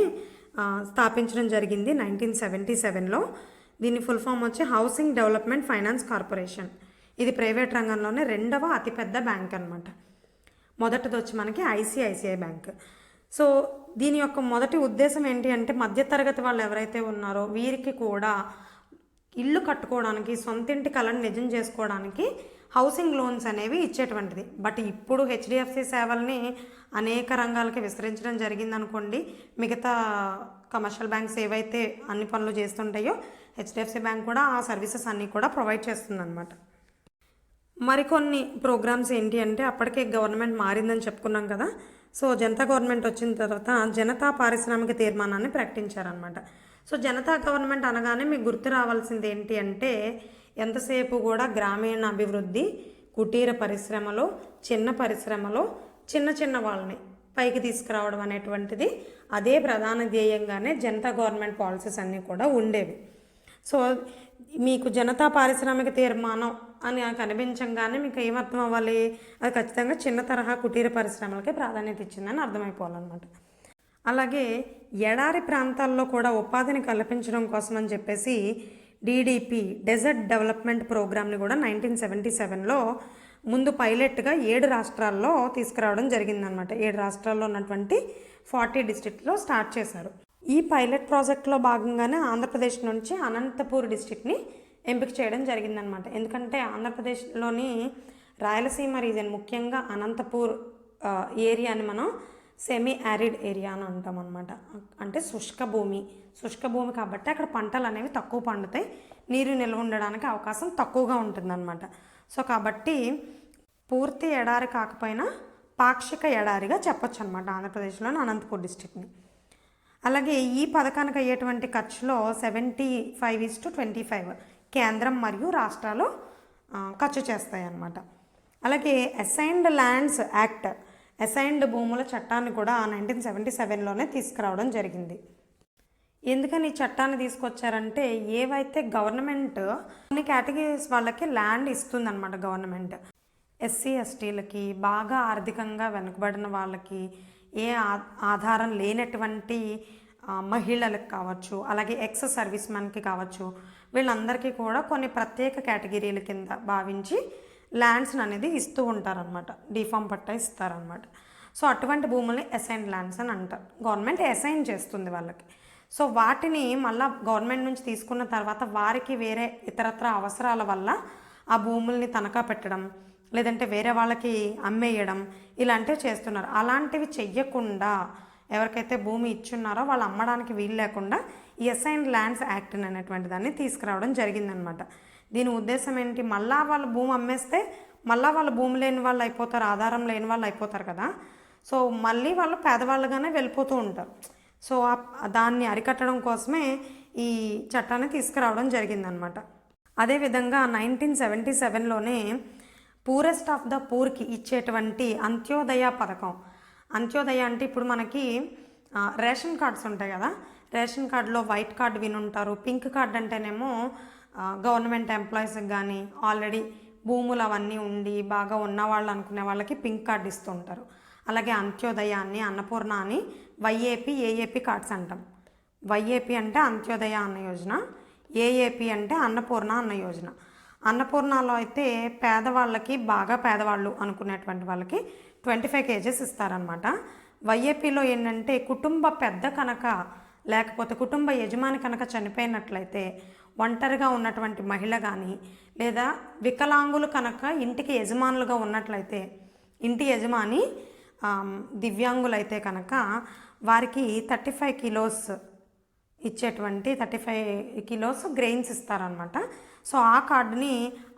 S1: స్థాపించడం జరిగింది 1977లో. దీని ఫుల్ ఫామ్ వచ్చి హౌసింగ్ డెవలప్మెంట్ ఫైనాన్స్ కార్పొరేషన్. ఇది ప్రైవేట్ రంగంలోనే 2వ అతిపెద్ద బ్యాంక్ అనమాట. మొదటిది వచ్చి మనకి ఐసిఐసిఐ బ్యాంక్. సో దీని యొక్క మొదటి ఉద్దేశం ఏంటి అంటే మధ్యతరగతి వాళ్ళు ఎవరైతే ఉన్నారో వీరికి కూడా ఇల్లు కట్టుకోవడానికి, సొంతింటి కలను నిజం చేసుకోవడానికి హౌసింగ్ లోన్స్ అనేవి ఇచ్చేటువంటిది. బట్ ఇప్పుడు హెచ్డిఎఫ్సి సేవల్ని అనేక రంగాలకి విస్తరించడం జరిగిందనుకోండి. మిగతా కమర్షియల్ బ్యాంక్స్ ఏవైతే అన్ని పనులు చేస్తుంటాయో హెచ్డిఎఫ్సి బ్యాంక్ కూడా ఆ సర్వీసెస్ అన్నీ కూడా ప్రొవైడ్ చేస్తుందన్నమాట. మరికొన్ని ప్రోగ్రామ్స్ ఏంటి అంటే అప్పటికే గవర్నమెంట్ మారిందని చెప్పుకున్నాం కదా. సో జనతా గవర్నమెంట్ వచ్చిన తర్వాత జనతా పారిశ్రామిక తీర్మానాన్ని ప్రకటించారనమాట. సో జనతా గవర్నమెంట్ అనగానే మీకు గుర్తు రావాల్సింది ఏంటి అంటే ఎంతసేపు కూడా గ్రామీణ అభివృద్ధి, కుటీర పరిశ్రమలో, చిన్న పరిశ్రమలో చిన్న చిన్న వాళ్ళని పైకి తీసుకురావడం అనేటువంటిది అదే ప్రధాన ధ్యేయంగానే జనతా గవర్నమెంట్ పాలసీస్ అన్నీ కూడా ఉండేవి. సో మీకు జనతా పారిశ్రామిక తీర్మానం అని కనిపించగానే మీకు ఏమర్థం అవ్వాలి, అది ఖచ్చితంగా చిన్న తరహా కుటీర పరిశ్రమలకే ప్రాధాన్యత ఇచ్చిందని అర్థమైపోవాలన్నమాట. అలాగే ఎడారి ప్రాంతాల్లో కూడా ఉపాధిని కల్పించడం కోసం అని చెప్పేసి డిడిపి డెజర్ట్ డెవలప్మెంట్ ప్రోగ్రామ్ని కూడా 1977లో ముందు పైలట్గా 7 రాష్ట్రాల్లో తీసుకురావడం జరిగిందనమాట. 7 రాష్ట్రాల్లో ఉన్నటువంటి 40 డిస్ట్రిక్ట్లో స్టార్ట్ చేశారు. ఈ పైలట్ ప్రాజెక్ట్లో భాగంగానే ఆంధ్రప్రదేశ్ నుంచి అనంతపూర్ డిస్ట్రిక్ట్ని ఎంపిక చేయడం జరిగిందనమాట. ఎందుకంటే ఆంధ్రప్రదేశ్లోని రాయలసీమ రీజన్, ముఖ్యంగా అనంతపూర్ ఏరియాని మనం సెమీ యారిడ్ ఏరియా అని అంటాం అనమాట. అంటే శుష్క భూమి కాబట్టి అక్కడ పంటలు అనేవి తక్కువ పండుతాయి, నీరు నిల్వ ఉండడానికి అవకాశం తక్కువగా ఉంటుందన్నమాట. సో కాబట్టి పూర్తి ఎడారి కాకపోయినా పాక్షిక ఎడారిగా చెప్పొచ్చు అనమాట ఆంధ్రప్రదేశ్లోని అనంతపూర్ డిస్ట్రిక్ట్ని. అలాగే ఈ పథకానికి అయ్యేటువంటి ఖర్చులో 75:25 కేంద్రం మరియు రాష్ట్రాలు ఖర్చు చేస్తాయి అన్నమాట. అలాగే అసైన్డ్ ల్యాండ్స్ యాక్ట్, అసైన్డ్ భూముల చట్టాన్ని కూడా 1977లోనే తీసుకురావడం జరిగింది. ఎందుకని ఈ చట్టాన్ని తీసుకొచ్చారంటే ఏవైతే గవర్నమెంట్ కొన్ని కేటగిరీస్ వాళ్ళకి ల్యాండ్ ఇస్తుందన్నమాట. గవర్నమెంట్ ఎస్సీ ఎస్టీలకి, బాగా ఆర్థికంగా వెనుకబడిన వాళ్ళకి, ఏ ఆధారం లేనటువంటి మహిళలకు కావచ్చు, అలాగే ఎక్స్ సర్వీస్ మ్యాన్కి కావచ్చు, వీళ్ళందరికీ కూడా కొన్ని ప్రత్యేక కేటగిరీల కింద భావించి ల్యాండ్స్ని అనేది ఇస్తూ ఉంటారనమాట. డిఫామ్ పట్టా ఇస్తారనమాట. సో అటువంటి భూముల్ని అసైన్ ల్యాండ్స్ అని అంటారు. గవర్నమెంట్ అసైన్ చేస్తుంది వాళ్ళకి. సో వాటిని మళ్ళీ గవర్నమెంట్ నుంచి తీసుకున్న తర్వాత వారికి వేరే ఇతరత్ర అవసరాల వల్ల ఆ భూముల్ని తనఖా పెట్టడం, లేదంటే వేరే వాళ్ళకి అమ్మేయడం, ఇలాంటివి చేస్తున్నారు. అలాంటివి చెయ్యకుండా ఎవరికైతే భూమి ఇచ్చున్నారో వాళ్ళు అమ్మడానికి వీలు లేకుండా ఈ అసైన్డ్ ల్యాండ్స్ యాక్ట్ అనేటువంటి దాన్ని తీసుకురావడం జరిగిందనమాట. దీని ఉద్దేశం ఏంటి, మళ్ళా వాళ్ళు భూమి అమ్మేస్తే మళ్ళీ వాళ్ళు భూమి లేని వాళ్ళు అయిపోతారు, ఆధారం లేని వాళ్ళు అయిపోతారు కదా. సో మళ్ళీ వాళ్ళు పేదవాళ్ళుగానే వెళ్ళిపోతూ ఉంటారు. సో దాన్ని అరికట్టడం కోసమే ఈ చట్టాన్ని తీసుకురావడం జరిగిందనమాట. అదేవిధంగా 1977లోనే పూరెస్ట్ ఆఫ్ ద పూర్కి ఇచ్చేటువంటి అంత్యోదయ పథకం. అంత్యోదయ అంటే ఇప్పుడు మనకి రేషన్ కార్డ్స్ ఉంటాయి కదా, రేషన్ కార్డులో వైట్ కార్డ్ వినుంటారు. పింక్ కార్డ్ అంటేనేమో గవర్నమెంట్ ఎంప్లాయీస్కి కానీ ఆల్రెడీ భూములు అవన్నీ ఉండి బాగా ఉన్నవాళ్ళు అనుకునే వాళ్ళకి పింక్ కార్డు ఇస్తూ ఉంటారు. అలాగే అంత్యోదయాన్ని, అన్నపూర్ణ అని వైఏపీ, ఏఏపీ కార్డ్స్ అంటాం. వైఏపీ అంటే అంత్యోదయ అన్న యోజన, ఏఏపీ అంటే అన్నపూర్ణ అన్న యోజన. అన్నపూర్ణలో అయితే పేదవాళ్ళకి, బాగా పేదవాళ్ళు అనుకునేటువంటి వాళ్ళకి 25 kgs ఇస్తారనమాట. వైఏపీలో ఏంటంటే కుటుంబ పెద్ద కనుక లేకపోతే కుటుంబ యజమాని కనుక చనిపోయినట్లయితే ఒంటరిగా ఉన్నటువంటి మహిళ కానీ లేదా వికలాంగులు కనుక ఇంటికి యజమానులుగా ఉన్నట్లయితే, ఇంటి యజమాని దివ్యాంగులైతే కనుక వారికి 35 kilos ఇచ్చేటువంటి 35 kilos గ్రెయిన్స్ ఇస్తారనమాట. సో ఆ కార్డుని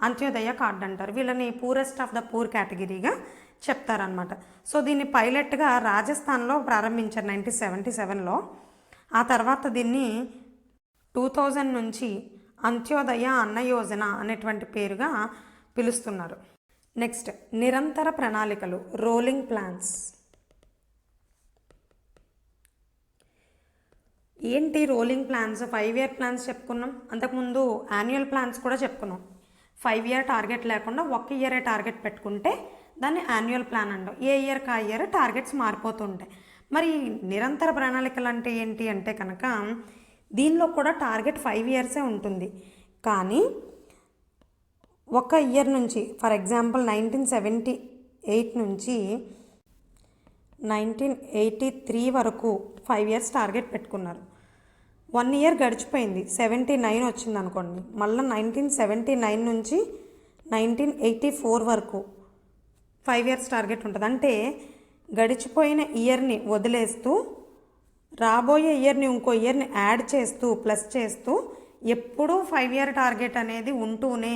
S1: అంత్యోదయ కార్డు అంటారు. వీళ్ళని పూరెస్ట్ ఆఫ్ ద పూర్ కేటగిరీగా చెప్తారనమాట. సో దీన్ని పైలట్గా రాజస్థాన్లో ప్రారంభించారు 1977లో. ఆ తర్వాత దీన్ని 2000 నుంచి అంత్యోదయ అన్న యోజన అనేటువంటి పేరుగా పిలుస్తున్నారు. నెక్స్ట్ నిరంతర ప్రణాళికలు, రోలింగ్ ప్లాన్స్. ఏంటి రోలింగ్ ప్లాన్స్? 5 year ప్లాన్స్ చెప్పుకున్నాం, అంతకుముందు యాన్యువల్ ప్లాన్స్ కూడా చెప్పుకున్నాం. 5 year టార్గెట్ లేకుండా 1 year టార్గెట్ పెట్టుకుంటే దాన్ని యాన్యువల్ ప్లాన్ అంటాం. ఏ ఇయర్కి ఆ ఇయర్ టార్గెట్స్ మారిపోతుంటాయి. మరి నిరంతర ప్రణాళికలు అంటే ఏంటి అంటే కనుక దీనిలో కూడా టార్గెట్ 5 years ఉంటుంది. కానీ 1 year నుంచి, ఫర్ ఎగ్జాంపుల్ 1978 నుంచి 1983 వరకు 5 ఇయర్స్ టార్గెట్ పెట్టుకున్నారు. 1 ఇయర్ గడిచిపోయింది, 79 వచ్చింది అనుకోండి. మళ్ళీ 1979 నుంచి 1984 వరకు 5 ఇయర్స్ టార్గెట్ ఉంటుంది. అంటే గడిచిపోయిన ఇయర్ని వదిలేస్తూ రాబోయే ఇయర్ని ఇంకో ఇయర్ని యాడ్ చేస్తూ ప్లస్ చేస్తూ ఎప్పుడూ 5 ఇయర్ టార్గెట్ అనేది ఉంటూనే,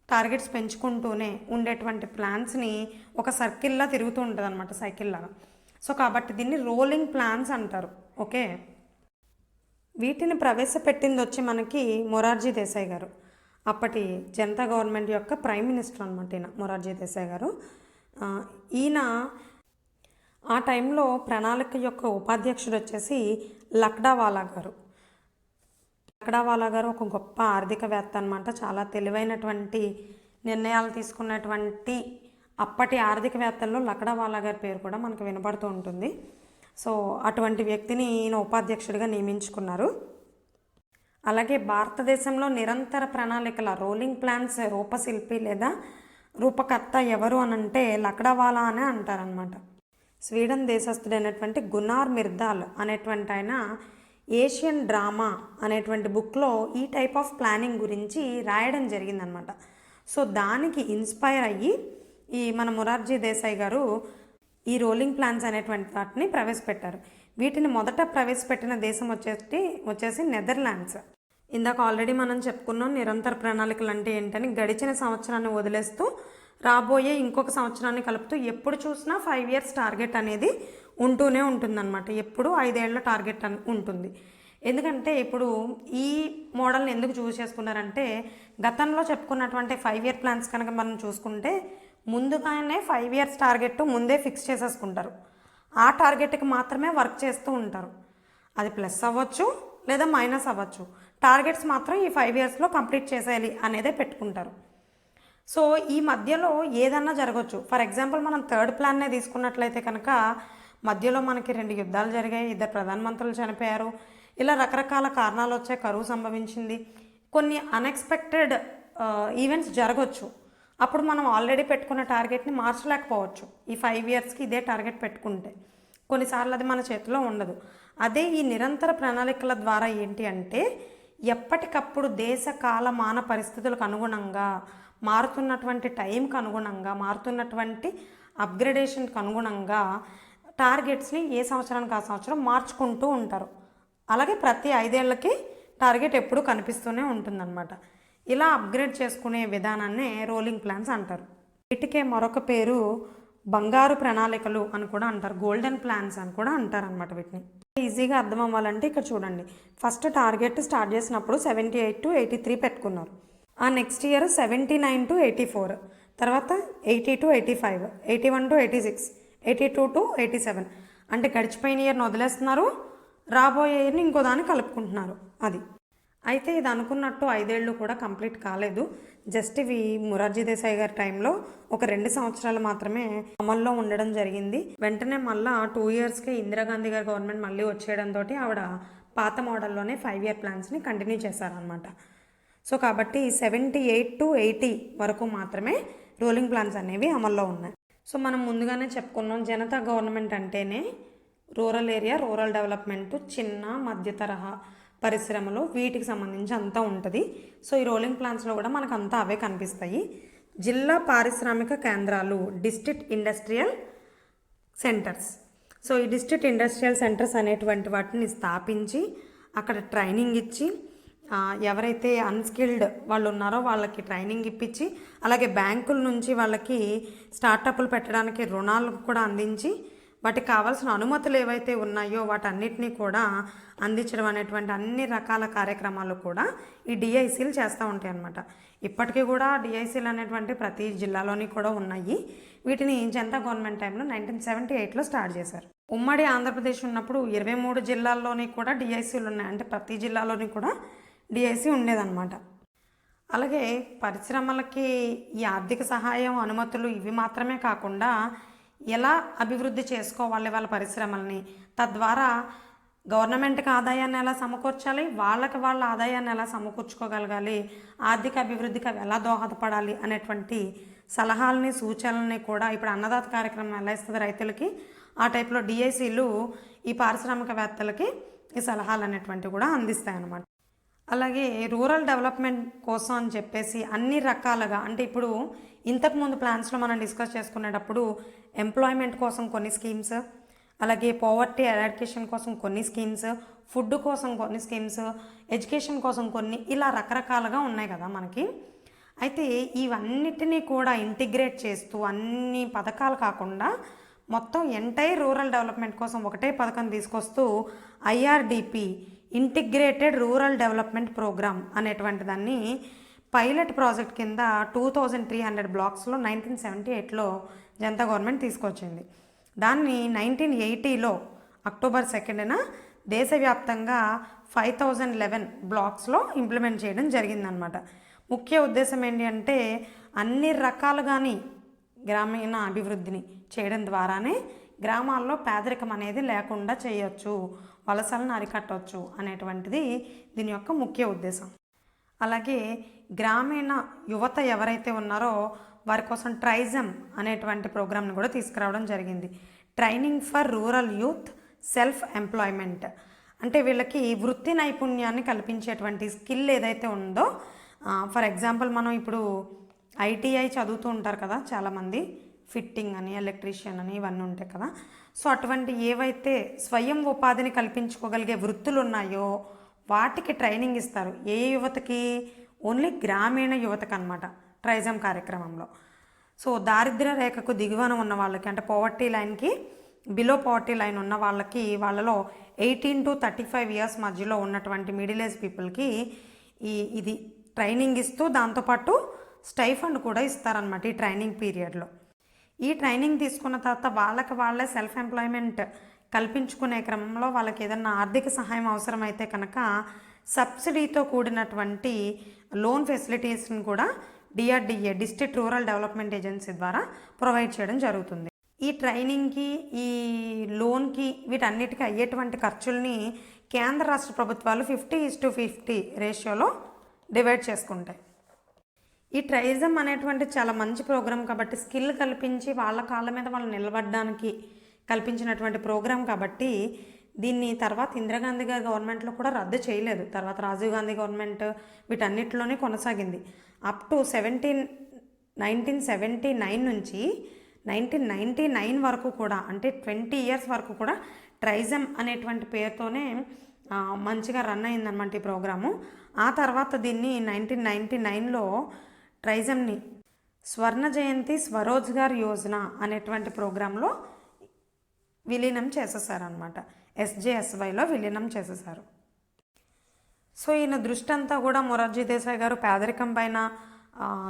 S1: టార్గెట్స్ పెంచుకుంటూనే ఉండేటువంటి ప్లాన్స్ని ఒక సర్కిల్లా తిరుగుతూ ఉంటుంది అనమాట, సైకిల్లాగా. సో కాబట్టి దీన్ని రోలింగ్ ప్లాన్స్ అంటారు. ఓకే, వీటిని ప్రవేశపెట్టింది వచ్చి మనకి మొరార్జీ దేశాయ్ గారు, అప్పటి జనతా గవర్నమెంట్ యొక్క ప్రైమ్ మినిస్టర్ అనమాట ఈయన మొరార్జీ దేశాయ్ గారు. ఈయన ఆ టైంలో ప్రణాళిక యొక్క ఉపాధ్యక్షుడు వచ్చేసి లక్డావాలా గారు. లక్డావాలా గారు ఒక గొప్ప ఆర్థికవేత్త అనమాట, చాలా తెలివైనటువంటి నిర్ణయాలు తీసుకున్నటువంటి అప్పటి ఆర్థికవేత్తల్లో లక్డావాలా గారి పేరు కూడా మనకు వినపడుతూ ఉంటుంది. సో అటువంటి వ్యక్తిని ఈయన ఉపాధ్యక్షుడిగా నియమించుకున్నారు. అలాగే భారతదేశంలో నిరంతర ప్రణాళికల రోలింగ్ ప్లాన్స్ రూపశిల్పి లేదా రూపకర్త ఎవరు అనంటే లక్డావాలా అనే అంటారనమాట. స్వీడన్ దేశస్థుడైనటువంటి గున్నార్ మిర్దాల్ అనేటువంటి ఆయన ఏషియన్ డ్రామా అనేటువంటి బుక్లో ఈ టైప్ ఆఫ్ ప్లానింగ్ గురించి రాయడం జరిగిందనమాట. సో దానికి ఇన్స్పైర్ అయ్యి ఈ మన మొరార్జీ దేశాయ్ గారు ఈ రోలింగ్ ప్లాన్స్ అనేటువంటి వాటిని ప్రవేశపెట్టారు. వీటిని మొదట ప్రవేశపెట్టిన దేశం వచ్చేసి నెదర్లాండ్స్. ఇందాక ఆల్రెడీ మనం చెప్పుకున్నాం నిరంతర ప్రణాళికలు అంటే ఏంటని. గడిచిన సంవత్సరాన్ని వదిలేస్తూ రాబోయే ఇంకొక సంవత్సరాన్ని కలుపుతూ ఎప్పుడు చూసినా 5 ఇయర్స్ టార్గెట్ అనేది ఉంటూనే ఉంటుందన్నమాట. ఎప్పుడు 5 ఏళ్ల టార్గెట్ ఉంటుంది. ఎందుకంటే ఇప్పుడు ఈ మోడల్ని ఎందుకు చూస్ చేసుకున్నారంటే గతంలో చెప్పుకున్నటువంటి 5 ఇయర్ ప్లాన్స్ కనుక మనం చూసుకుంటే ముందుగానే 5 ఇయర్స్ టార్గెట్ ముందే ఫిక్స్ చేసేసుకుంటారు. ఆ టార్గెట్కి మాత్రమే వర్క్ చేస్తూ ఉంటారు. అది ప్లస్ అవ్వచ్చు లేదా మైనస్ అవ్వచ్చు, టార్గెట్స్ మాత్రం ఈ 5 ఇయర్స్లో కంప్లీట్ చేసేయాలి అనేదే పెట్టుకుంటారు. సో ఈ మధ్యలో ఏదన్నా జరగవచ్చు. ఫర్ ఎగ్జాంపుల్ మనం థర్డ్ ప్లాన్నే తీసుకున్నట్లయితే కనుక మధ్యలో మనకి 2 యుద్ధాలు జరిగాయి, 2 ప్రధానమంత్రులు చనిపోయారు, ఇలా రకరకాల కారణాలు వచ్చాయి, కరువు సంభవించింది, కొన్ని అన్ఎక్స్పెక్టెడ్ ఈవెంట్స్ జరగవచ్చు. అప్పుడు మనం ఆల్రెడీ పెట్టుకున్న టార్గెట్ని మార్చలేకపోవచ్చు. ఈ 5 ఇయర్స్కి ఇదే టార్గెట్ పెట్టుకుంటే కొన్నిసార్లు అది మన చేతిలో ఉండదు. అదే ఈ నిరంతర ప్రణాళికల ద్వారా ఏంటి అంటే ఎప్పటికప్పుడు దేశ కాలమాన పరిస్థితులకు అనుగుణంగా, మారుతున్నటువంటి టైంకి అనుగుణంగా, మారుతున్నటువంటి అప్గ్రేడేషన్కి అనుగుణంగా టార్గెట్స్ని ఏ సంవత్సరానికి ఆ సంవత్సరం మార్చుకుంటూ ఉంటారు. అలాగే ప్రతి 5 ఏళ్లకి టార్గెట్ ఎప్పుడూ కనిపిస్తూనే ఉంటుందన్నమాట. ఇలా అప్గ్రేడ్ చేసుకునే విధానాన్నే రోలింగ్ ప్లాన్స్ అంటారు. వీటికే మరొక పేరు బంగారు ప్రణాళికలు అని కూడా అంటారు, గోల్డెన్ ప్లాన్స్ అని కూడా అంటారనమాట. వీటిని ఈజీగా అర్థం అవ్వాలంటే ఇక్కడ చూడండి. ఫస్ట్ టార్గెట్ స్టార్ట్ చేసినప్పుడు 78 to 83 పెట్టుకున్నారు. ఆ నెక్స్ట్ ఇయర్ 79 to 84, తర్వాత 80 to 85, 81 to 86, 82 to 87. అంటే గడిచిపోయిన ఇయర్ని వదిలేస్తున్నారు, రాబోయే ఇయర్ని ఇంకో దాన్ని కలుపుకుంటున్నారు. అది అయితే ఇది అనుకున్నట్టు 5 ఏళ్ళు కూడా కంప్లీట్ కాలేదు. జస్ట్ ఇవి మొరార్జీ దేశాయ్ గారి టైంలో ఒక 2 సంవత్సరాలు మాత్రమే అమల్లో ఉండడం జరిగింది. వెంటనే మళ్ళీ 2 ఇయర్స్కే ఇందిరాగాంధీ గారి గవర్నమెంట్ మళ్ళీ వచ్చేయడంతో ఆవిడ పాత మోడల్లోనే 5 ఇయర్ ప్లాన్స్ని కంటిన్యూ చేశారనమాట. సో కాబట్టి 78 to 80 వరకు మాత్రమే రోలింగ్ ప్లాన్స్ అనేవి అమల్లో ఉన్నాయి. సో మనం ముందుగానే చెప్పుకున్నాం, జనతా గవర్నమెంట్ అంటేనే రూరల్ ఏరియా, రూరల్ డెవలప్మెంట్, చిన్న మధ్య తరహా పరిశ్రమలు, వీటికి సంబంధించి అంతా ఉంటుంది. సో ఈ రోలింగ్ ప్లాన్స్లో కూడా మనకు అంతా అవే కనిపిస్తాయి. జిల్లా పారిశ్రామిక కేంద్రాలు, డిస్ట్రిక్ట్ ఇండస్ట్రియల్ సెంటర్స్. సో ఈ డిస్ట్రిక్ట్ ఇండస్ట్రియల్ సెంటర్స్ అనేటువంటి వాటిని స్థాపించి అక్కడ ట్రైనింగ్ ఇచ్చి, ఎవరైతే అన్స్కిల్డ్ వాళ్ళు ఉన్నారో వాళ్ళకి ట్రైనింగ్ ఇప్పించి, అలాగే బ్యాంకుల నుంచి వాళ్ళకి స్టార్టప్లు పెట్టడానికి రుణాలు కూడా అందించి, వాటికి కావాల్సిన అనుమతులు ఏవైతే ఉన్నాయో వాటన్నిటినీ కూడా అందించడం అనేటువంటి అన్ని రకాల కార్యక్రమాలు కూడా ఈ డిఐసీలు చేస్తూ ఉంటాయి అన్నమాట. ఇప్పటికీ కూడా డిఐసీలు అనేటువంటి ప్రతి జిల్లాలోని కూడా ఉన్నాయి. వీటిని జనతా గవర్నమెంట్ టైంలో 1978లో స్టార్ట్ చేశారు. ఉమ్మడి ఆంధ్రప్రదేశ్ ఉన్నప్పుడు 23 జిల్లాల్లోని కూడా డిఐసీలు ఉన్నాయి. అంటే ప్రతి జిల్లాలోని కూడా డిఐసీ ఉండేదన్నమాట. అలాగే పరిశ్రమలకి ఈ ఆర్థిక సహాయం, అనుమతులు ఇవి మాత్రమే కాకుండా ఎలా అభివృద్ధి చేసుకోవాలి వాళ్ళ పరిశ్రమల్ని, తద్వారా గవర్నమెంట్కి ఆదాయాన్ని ఎలా సమకూర్చాలి, వాళ్ళకి వాళ్ళ ఆదాయాన్ని ఎలా సమకూర్చుకోగలగాలి, ఆర్థిక అభివృద్ధికి అవి ఎలా దోహదపడాలి అనేటువంటి సలహాలని సూచనలని కూడా ఇప్పుడు అన్నదాత కార్యక్రమం ఎలా ఇస్తుంది రైతులకి, ఆ టైప్లో డిఐసీలు ఈ పారిశ్రామికవేత్తలకి ఈ సలహాలు అనేటువంటివి కూడా అందిస్తాయి అన్నమాట. అలాగే రూరల్ డెవలప్మెంట్ కోసం అని చెప్పేసి అన్ని రకాలుగా, అంటే ఇప్పుడు ఇంతకుముందు ప్లాన్స్లో మనం డిస్కస్ చేసుకునేటప్పుడు ఎంప్లాయ్మెంట్ కోసం కొన్ని స్కీమ్స్, అలాగే పోవర్టీ ఎరాడికేషన్ కోసం కొన్ని స్కీమ్స్, ఫుడ్ కోసం కొన్ని స్కీమ్స్, ఎడ్యుకేషన్ కోసం కొన్ని, ఇలా రకరకాలుగా ఉన్నాయి కదా మనకి. అయితే ఇవన్నిటినీ కూడా ఇంటిగ్రేట్ చేస్తూ అన్ని పథకాలు కాకుండా మొత్తం ఎంటైర్ రూరల్ డెవలప్మెంట్ కోసం ఒకటే పథకం తీసుకొస్తూ IRDP integrated rural development programme అనేటువంటి దాన్ని పైలట్ ప్రాజెక్ట్ కింద 2300 బ్లాక్స్లో 1978లో జనతా గవర్నమెంట్ తీసుకొచ్చింది. దాన్ని 1980లో అక్టోబర్ 2న దేశవ్యాప్తంగా 5011 బ్లాక్స్లో ఇంప్లిమెంట్ చేయడం జరిగిందనమాట. ముఖ్య ఉద్దేశం ఏంటి అంటే అన్ని రకాలుగాని గ్రామీణ అభివృద్ధిని చేయడం ద్వారానే గ్రామాల్లో పేదరికం అనేది లేకుండా చేయొచ్చు, వలసలను అరికట్టవచ్చు అనేటువంటిది దీని యొక్క ముఖ్య ఉద్దేశం. అలాగే గ్రామీణ యువత ఎవరైతే ఉన్నారో వారి కోసం ట్రైజమ్ అనేటువంటి ప్రోగ్రామ్ని కూడా తీసుకురావడం జరిగింది. Training for rural youth self employment, అంటే వీళ్ళకి వృత్తి నైపుణ్యాన్ని కల్పించేటువంటి స్కిల్ ఏదైతే ఉందో, ఫర్ ఎగ్జాంపుల్ మనం ఇప్పుడు ఐటీఐ చదువుతూ ఉంటారు కదా చాలామంది, ఫిట్టింగ్ అని, ఎలక్ట్రీషియన్ అని, ఇవన్నీ ఉంటాయి కదా. సో అటువంటి ఏవైతే స్వయం ఉపాధిని కల్పించుకోగలిగే వృత్తులు ఉన్నాయో వాటికి ట్రైనింగ్ ఇస్తారు. ఏ యువతకి? ఓన్లీ గ్రామీణ యువతకు అనమాట ట్రైజమ్ కార్యక్రమంలో. సో దారిద్ర్య రేఖకు దిగువన ఉన్న వాళ్ళకి, అంటే పోవర్టీ లైన్కి బిలో పోవర్టీ లైన్ ఉన్న వాళ్ళకి, వాళ్ళలో 18 to 35 ఇయర్స్ మధ్యలో ఉన్నటువంటి మిడిల్ ఏజ్ పీపుల్కి ఇది ట్రైనింగ్ ఇస్తూ దాంతోపాటు స్టైఫండ్ కూడా ఇస్తారనమాట ఈ ట్రైనింగ్ పీరియడ్లో. ఈ ట్రైనింగ్ తీసుకున్న తర్వాత వాళ్ళే సెల్ఫ్ ఎంప్లాయ్మెంట్ కల్పించుకునే క్రమంలో వాళ్ళకి ఏదన్నా ఆర్థిక సహాయం అవసరమైతే కనుక సబ్సిడీతో కూడినటువంటి లోన్ ఫెసిలిటీస్ని కూడా DRDA, district rural development agency ద్వారా ప్రొవైడ్ చేయడం జరుగుతుంది. ఈ ట్రైనింగ్కి, ఈ లోన్కి, వీటన్నిటికీ అయ్యేటువంటి ఖర్చుల్ని కేంద్ర రాష్ట్ర ప్రభుత్వాలు 50:50 రేషియోలో డివైడ్ చేసుకుంటాయి. ఈ ట్రైజమ్ అనేటువంటి చాలా మంచి ప్రోగ్రాం కాబట్టి, స్కిల్ కల్పించి వాళ్ళ కాళ్ళ మీద వాళ్ళు నిలబడడానికి కల్పించినటువంటి ప్రోగ్రాం కాబట్టి దీన్ని తర్వాత ఇందిరాగాంధీ గారి గవర్నమెంట్లో కూడా రద్దు చేయలేదు. తర్వాత రాజీవ్ గాంధీ గవర్నమెంట్ వీటన్నిటిలోనే కొనసాగింది. అప్ టు 1979 నుంచి 1999 వరకు కూడా, అంటే 20 ఇయర్స్ వరకు కూడా ట్రైజమ్ అనేటువంటి పేరుతోనే మంచిగా రన్ అయిందన్నమాట ఈ ప్రోగ్రాము. ఆ తర్వాత దీన్ని 1999లో ట్రైజమ్ని స్వర్ణ జయంతి స్వరోజ్గార్ యోజన అనేటువంటి ప్రోగ్రాంలో విలీనం చేసేసారనమాట. SJSYలో విలీనం చేసేసారు. సో ఈయన దృష్టి అంతా కూడా మొరార్జీ దేశాయ్ గారు పేదరికం పైన,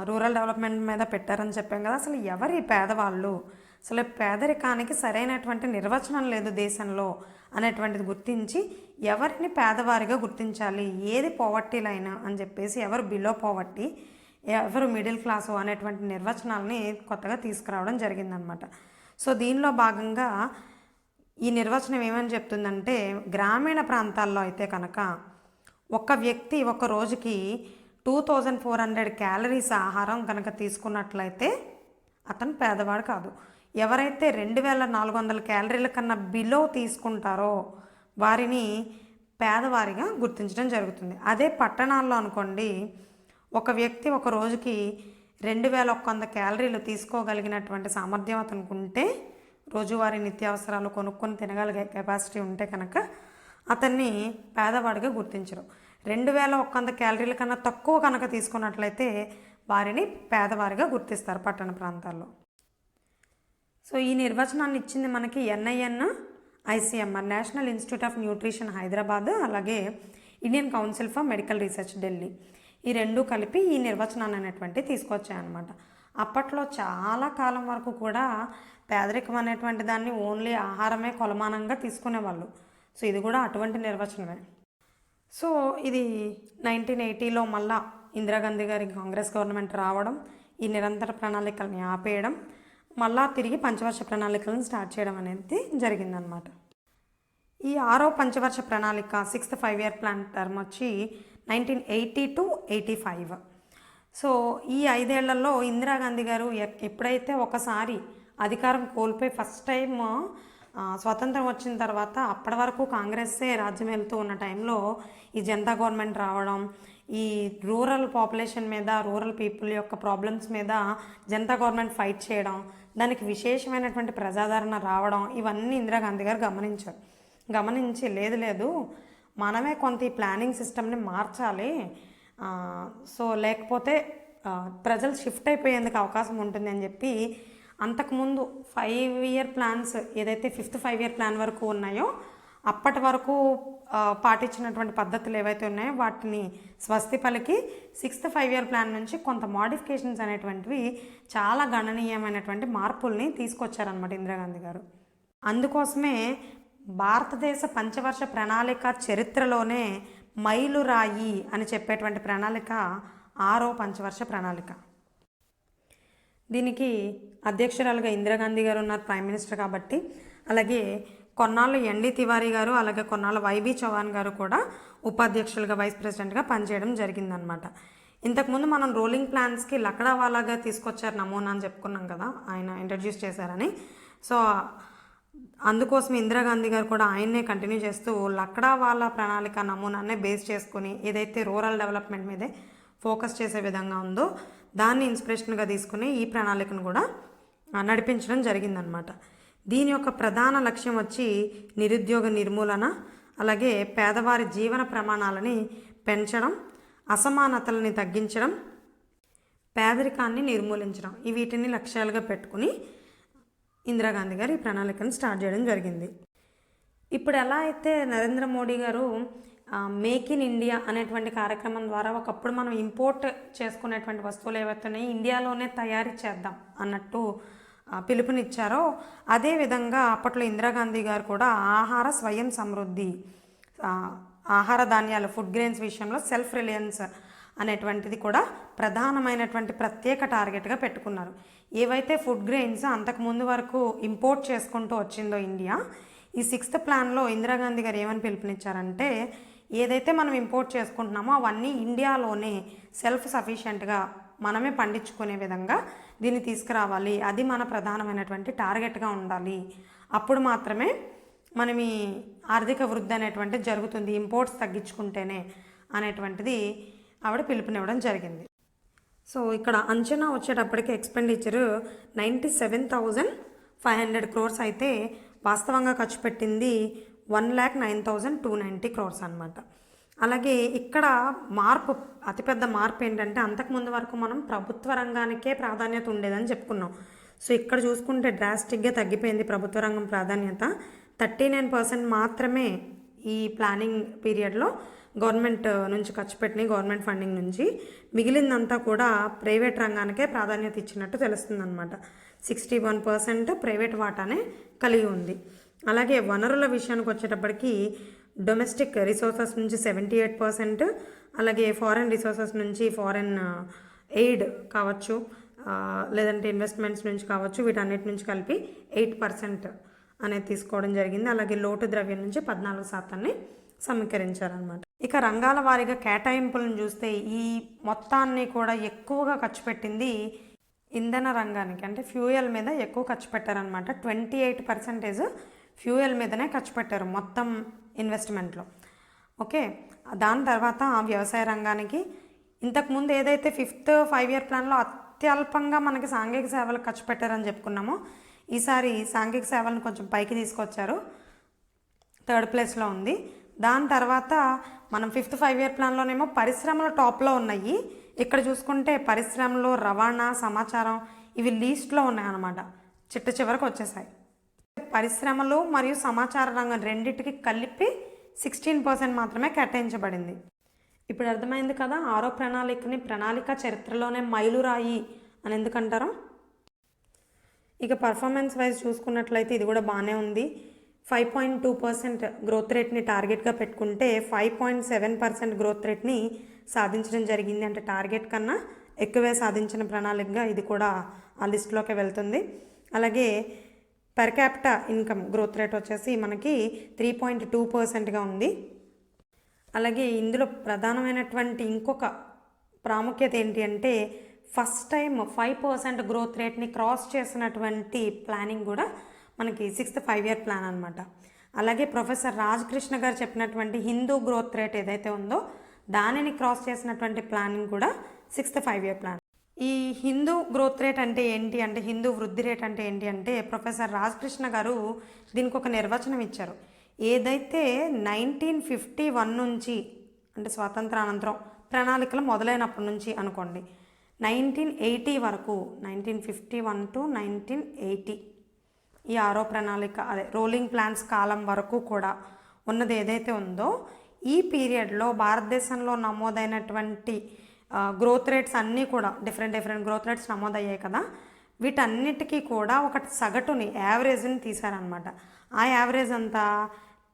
S1: రూరల్ డెవలప్మెంట్ మీద పెట్టారని చెప్పాం కదా. అసలు ఎవరి పేదవాళ్ళు, అసలు పేదరికానికి సరైనటువంటి నిర్వచనం లేదు దేశంలో అనేటువంటిది గుర్తించి ఎవరిని పేదవారిగా గుర్తించాలి, ఏది పోవర్టీ లైన్ అని చెప్పేసి, ఎవరు బిలో పోవర్టీ, ఎవరు మిడిల్ క్లాసు అనేటువంటి నిర్వచనాలని కొత్తగా తీసుకురావడం జరిగిందనమాట. సో దీనిలో భాగంగా ఈ నిర్వచనం ఏమని చెప్తుందంటే, గ్రామీణ ప్రాంతాల్లో అయితే కనుక ఒక వ్యక్తి ఒక రోజుకి 2400 క్యాలరీస్ ఆహారం కనుక తీసుకున్నట్లయితే అతను పేదవాడు కాదు. ఎవరైతే 2400 క్యాలరీల కన్నా బిలో తీసుకుంటారో వారిని పేదవారిగా గుర్తించడం జరుగుతుంది. అదే పట్టణాల్లో అనుకోండి, ఒక వ్యక్తి ఒక రోజుకి 2100 క్యాలరీలు తీసుకోగలిగినటువంటి సామర్థ్యం అతనికి ఉంటే, రోజువారీ నిత్యావసరాలు కొనుక్కొని తినగలిగే కెపాసిటీ ఉంటే కనుక అతన్ని పేదవాడిగా గుర్తించరు. 2100 క్యాలరీల కన్నా తక్కువ కనుక తీసుకున్నట్లయితే వారిని పేదవారిగా గుర్తిస్తారు పట్టణ ప్రాంతాల్లో. సో ఈ నిర్వచనాన్ని ఇచ్చింది మనకి NINICMR, national institute of nutrition Hyderabad, అలాగే Indian council for medical research Delhi. ఈ రెండు కలిపి ఈ నిర్వచనాన్ని అనేటువంటి తీసుకొచ్చాయన్నమాట. అప్పట్లో చాలా కాలం వరకు కూడా పేదరికం అనేటువంటి దాన్ని ఓన్లీ ఆహారమే కొలమానంగా తీసుకునేవాళ్ళు. సో ఇది కూడా అటువంటి నిర్వచనమే. సో ఇది 1980లో మళ్ళా ఇందిరాగాంధీ గారి కాంగ్రెస్ గవర్నమెంట్ రావడం, ఈ నిరంతర ప్రణాళికల్ని ఆపేయడం, మళ్ళా తిరిగి పంచవర్ష ప్రణాళికలను స్టార్ట్ చేయడం అనేది జరిగిందనమాట. ఈ 6వ పంచవర్ష ప్రణాళిక 6th 5-year ప్లాన్ టర్మ్ వచ్చి 1980 to 85. సో ఈ 5 ఏళ్లలో ఇందిరాగాంధీ గారు ఎప్పుడైతే ఒకసారి అధికారం కోల్పోయి ఫస్ట్ టైం స్వతంత్రం వచ్చిన తర్వాత అప్పటి వరకు కాంగ్రెస్సే రాజ్యం వెళ్తూ ఉన్న టైంలో ఈ జనతా గవర్నమెంట్ రావడం, ఈ రూరల్ పాపులేషన్ మీద, రూరల్ పీపుల్ యొక్క ప్రాబ్లమ్స్ మీద జనతా గవర్నమెంట్ ఫైట్ చేయడం, దానికి విశేషమైనటువంటి ప్రజాదరణ రావడం, ఇవన్నీ ఇందిరాగాంధీ గారు గమనించి లేదు మనమే కొంత ఈ ప్లానింగ్ సిస్టమ్ని మార్చాలి, సో లేకపోతే ప్రజలు షిఫ్ట్ అయిపోయేందుకు అవకాశం ఉంటుంది అని చెప్పి అంతకుముందు 5-year ప్లాన్స్ ఏదైతే 5th 5-year ప్లాన్ వరకు ఉన్నాయో అప్పటి వరకు పాటించినటువంటి పద్ధతులు ఏవైతే ఉన్నాయో వాటిని స్వస్తి పలికి 6th 5-year ప్లాన్ నుంచి కొంత మోడిఫికేషన్స్ అనేటువంటివి చాలా గణనీయమైనటువంటి మార్పుల్ని తీసుకొచ్చారనమాట ఇందిరాగాంధీ గారు. అందుకోసమే భారతదేశ పంచవర్ష ప్రణాళిక చరిత్రలోనే మైలురాయి అని చెప్పేటువంటి ప్రణాళిక 6వ పంచవర్ష ప్రణాళిక. దీనికి అధ్యక్షురాలుగా ఇందిరాగాంధీ గారు ఉన్నారు, ప్రైమ్ మినిస్టర్ కాబట్టి. అలాగే కొన్నాళ్ళు ఎన్డీ తివారీ గారు, అలాగే కొన్నాళ్ళు వైబీ చౌహాన్ గారు కూడా ఉపాధ్యక్షులుగా, వైస్ ప్రెసిడెంట్గా పనిచేయడం జరిగిందనమాట. ఇంతకుముందు మనం రోలింగ్ ప్లాన్స్కి లక్డావాలాగా తీసుకొచ్చారు నమూనా అని చెప్పుకున్నాం కదా, ఆయన ఇంట్రడ్యూస్ చేశారని. సో అందుకోసం ఇందిరాగాంధీ గారు కూడా ఆయన్నే కంటిన్యూ చేస్తూ లక్డావాలా ప్రణాళిక నమూనానే బేస్ చేసుకుని ఏదైతే రూరల్ డెవలప్మెంట్ మీదే ఫోకస్ చేసే విధంగా ఉందో దాన్ని ఇన్స్పిరేషన్గా తీసుకుని ఈ ప్రణాళికను కూడా నడిపించడం జరిగిందనమాట. దీని యొక్క ప్రధాన లక్ష్యం వచ్చి నిరుద్యోగ నిర్మూలన, అలాగే పేదవారి జీవన ప్రమాణాలని పెంచడం, అసమానతలని తగ్గించడం, పేదరికాన్ని నిర్మూలించడం, వీటిని లక్ష్యాలుగా పెట్టుకుని ఇందిరాగాంధీ గారు ఈ ప్రణాళికను స్టార్ట్ చేయడం జరిగింది. ఇప్పుడు ఎలా అయితే నరేంద్ర మోడీ గారు మేక్ ఇన్ ఇండియా అనేటువంటి కార్యక్రమం ద్వారా ఒకప్పుడు మనం ఇంపోర్ట్ చేసుకునేటువంటి వస్తువులు ఏవైతున్నాయి ఇండియాలోనే తయారీ చేద్దాం అన్నట్టు పిలుపునిచ్చారో, అదేవిధంగా అప్పట్లో ఇందిరాగాంధీ గారు కూడా ఆహార స్వయం సమృద్ధి, ఆహార ధాన్యాలు, ఫుడ్ గ్రెయిన్స్ విషయంలో సెల్ఫ్ రిలయన్స్ అనేటువంటిది కూడా ప్రధానమైనటువంటి ప్రత్యేక టార్గెట్గా పెట్టుకున్నారు. ఏవైతే ఫుడ్ గ్రెయిన్స్ అంతకుముందు వరకు ఇంపోర్ట్ చేసుకుంటూ వచ్చిందో ఇండియా, ఈ 6th ప్లాన్లో ఇందిరాగాంధీ గారు ఏమని పిలుపునిచ్చారంటే ఏదైతే మనం ఇంపోర్ట్ చేసుకుంటున్నామో అవన్నీ ఇండియాలోనే సెల్ఫ్ సఫిషియెంట్గా మనమే పండించుకునే విధంగా దీన్ని తీసుకురావాలి, అది మన ప్రధానమైనటువంటి టార్గెట్గా ఉండాలి, అప్పుడు మాత్రమే మనం ఈ ఆర్థిక వృద్ధి అనేటువంటిది జరుగుతుంది, ఇంపోర్ట్స్ తగ్గించుకుంటేనే అనేటువంటిది ఆవిడ పిలుపునివ్వడం జరిగింది. సో ఇక్కడ అంచనా వచ్చేటప్పటికి ఎక్స్పెండిచర్ 97,500 crores అయితే వాస్తవంగా ఖర్చు పెట్టింది 1,09,290 crores అనమాట. అలాగే ఇక్కడ అతిపెద్ద మార్పు ఏంటంటే అంతకుముందు వరకు మనం ప్రభుత్వ రంగానికే ప్రాధాన్యత ఉండేదని చెప్పుకున్నాం. సో ఇక్కడ చూసుకుంటే డ్రాస్టిక్గా తగ్గిపోయింది ప్రభుత్వ రంగం ప్రాధాన్యత. 39% మాత్రమే ఈ ప్లానింగ్ పీరియడ్లో గవర్నమెంట్ నుంచి ఖర్చు పెట్టిన గవర్నమెంట్ ఫండింగ్ నుంచి, మిగిలిందంతా కూడా ప్రైవేట్ రంగానికే ప్రాధాన్యత ఇచ్చినట్టు తెలుస్తుంది అనమాట. 61% ప్రైవేట్ వాటానే కలిగి ఉంది. అలాగే వనరుల విషయానికి వచ్చేటప్పటికి డొమెస్టిక్ రిసోర్సెస్ నుంచి 78%, అలాగే ఫారెన్ రిసోర్సెస్ నుంచి ఫారెన్ ఎయిడ్ కావచ్చు, లేదంటే ఇన్వెస్ట్మెంట్స్ నుంచి కావచ్చు, వీటన్నిటి నుంచి కలిపి 8% అనేది తీసుకోవడం జరిగింది. అలాగే లోటు ద్రవ్యం నుంచి 14% సమీకరించారనమాట. ఇక రంగాల వారీగా కేటాయింపులను చూస్తే ఈ మొత్తాన్ని కూడా ఎక్కువగా ఖర్చు పెట్టింది ఇంధన రంగానికి, అంటే ఫ్యూయల్ మీద ఎక్కువ ఖర్చు పెట్టారనమాట. 28% ఫ్యూయల్ మీదనే ఖర్చు పెట్టారు మొత్తం ఇన్వెస్ట్మెంట్లో. ఓకే, దాని తర్వాత వ్యవసాయ రంగానికి ఇంతకుముందు ఏదైతే 5th 5-year ప్లాన్లో అత్యల్పంగా మనకి సాంఘిక సేవలకు ఖర్చు పెట్టారని చెప్పుకున్నామో, ఈసారి సాంఘిక సేవలను కొంచెం పైకి తీసుకొచ్చారు, 3rd ప్లేస్లో ఉంది. దాని తర్వాత మనం 5th 5-year ప్లాన్లోనేమో పరిశ్రమలు టాప్లో ఉన్నాయి. ఇక్కడ చూసుకుంటే పరిశ్రమలు, రవాణా, సమాచారం ఇవి లీస్ట్లో ఉన్నాయన్నమాట, చివరికి వచ్చేసాయి. పరిశ్రమలు మరియు సమాచార రంగం రెండింటికి కలిపి 16% మాత్రమే కేటాయించబడింది. ఇప్పుడు అర్థమైంది కదా 6వ ప్రణాళికని ప్రణాళిక చరిత్రలోనే మైలురాయి అని ఎందుకంటారో. ఇక పర్ఫార్మెన్స్ వైజ్ చూసుకున్నట్లయితే ఇది కూడా బాగానే ఉంది. 5.2% గ్రోత్ రేట్ని టార్గెట్గా పెట్టుకుంటే 5.7% గ్రోత్ రేట్ని సాధించడం జరిగింది. అంటే టార్గెట్ కన్నా ఎక్కువే సాధించిన ప్రణాళికగా ఇది కూడా ఆ లిస్టులోకి వెళ్తుంది. అలాగే per capita income growth rate వచ్చేసి మనకి 3.2%గా ఉంది. అలాగే ఇందులో ప్రధానమైనటువంటి ఇంకొక ప్రాముఖ్యత ఏంటి అంటే ఫస్ట్ టైం 5% గ్రోత్ రేట్ని క్రాస్ చేసినటువంటి ప్లానింగ్ కూడా మనకి 6th 5-year ప్లాన్ అనమాట. అలాగే ప్రొఫెసర్ రాజకృష్ణ గారు చెప్పినటువంటి హిందూ గ్రోత్ రేట్ ఏదైతే ఉందో దానిని క్రాస్ చేసినటువంటి ప్లానింగ్ కూడా 6th 5-year ప్లాన్. ఈ హిందూ గ్రోత్ రేట్ అంటే ఏంటి అంటే, హిందూ వృద్ధి రేట్ అంటే ఏంటి అంటే, ప్రొఫెసర్ రాజకృష్ణ గారు దీనికి ఒక నిర్వచనం ఇచ్చారు. ఏదైతే 1951 నుంచి అంటే స్వాతంత్రానంతరం ప్రణాళికలు మొదలైనప్పటి నుంచి అనుకోండి 1980 వరకు, 1951 to 1980 ఈ 6వ ప్రణాళిక అదే రోలింగ్ ప్లాన్స్ కాలం వరకు కూడా ఉన్నది ఏదైతే ఉందో ఈ పీరియడ్లో భారతదేశంలో నమోదైనటువంటి గ్రోత్ రేట్స్ అన్నీ కూడా డిఫరెంట్ గ్రోత్ రేట్స్ నమోదయ్యాయి కదా, వీటన్నిటికీ కూడా ఒక సగటుని యావరేజ్ని తీశారనమాట. ఆ యావరేజ్ అంతా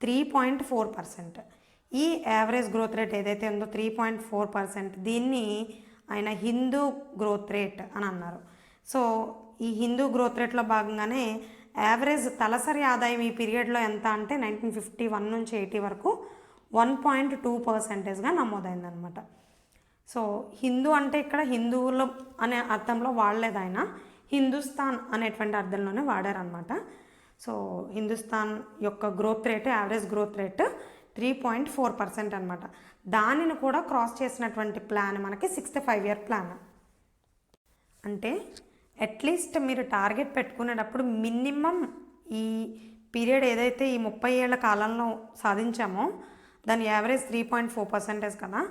S1: 3.4%. ఈ యావరేజ్ గ్రోత్ రేట్ ఏదైతే ఉందో 3.4%, దీన్ని ఆయన హిందూ గ్రోత్ రేట్ అని అన్నారు. సో ఈ హిందూ గ్రోత్ రేట్లో భాగంగానే యావరేజ్ తలసరి ఆదాయం ఈ పీరియడ్లో ఎంత అంటే 1951 నుంచి 80 వరకు 1.2%గా నమోదైందనమాట. సో హిందూ అంటే ఇక్కడ హిందువులు అనే అర్థంలో వాడలేదు ఆయన, హిందుస్థాన్ అనేటువంటి అర్థంలోనే వాడారనమాట. సో హిందుస్థాన్ యొక్క growth rate, average growth rate 3.4% అనమాట. దానిని కూడా క్రాస్ చేసినటువంటి ప్లాన్ మనకి 6th 5-year ప్లాన్. అంటే అట్లీస్ట్ మీరు టార్గెట్ పెట్టుకునేటప్పుడు మినిమం ఈ పీరియడ్ ఏదైతే ఈ 30 ఏళ్ల కాలంలో సాధించామో దాని యావరేజ్ 3.4% కదా,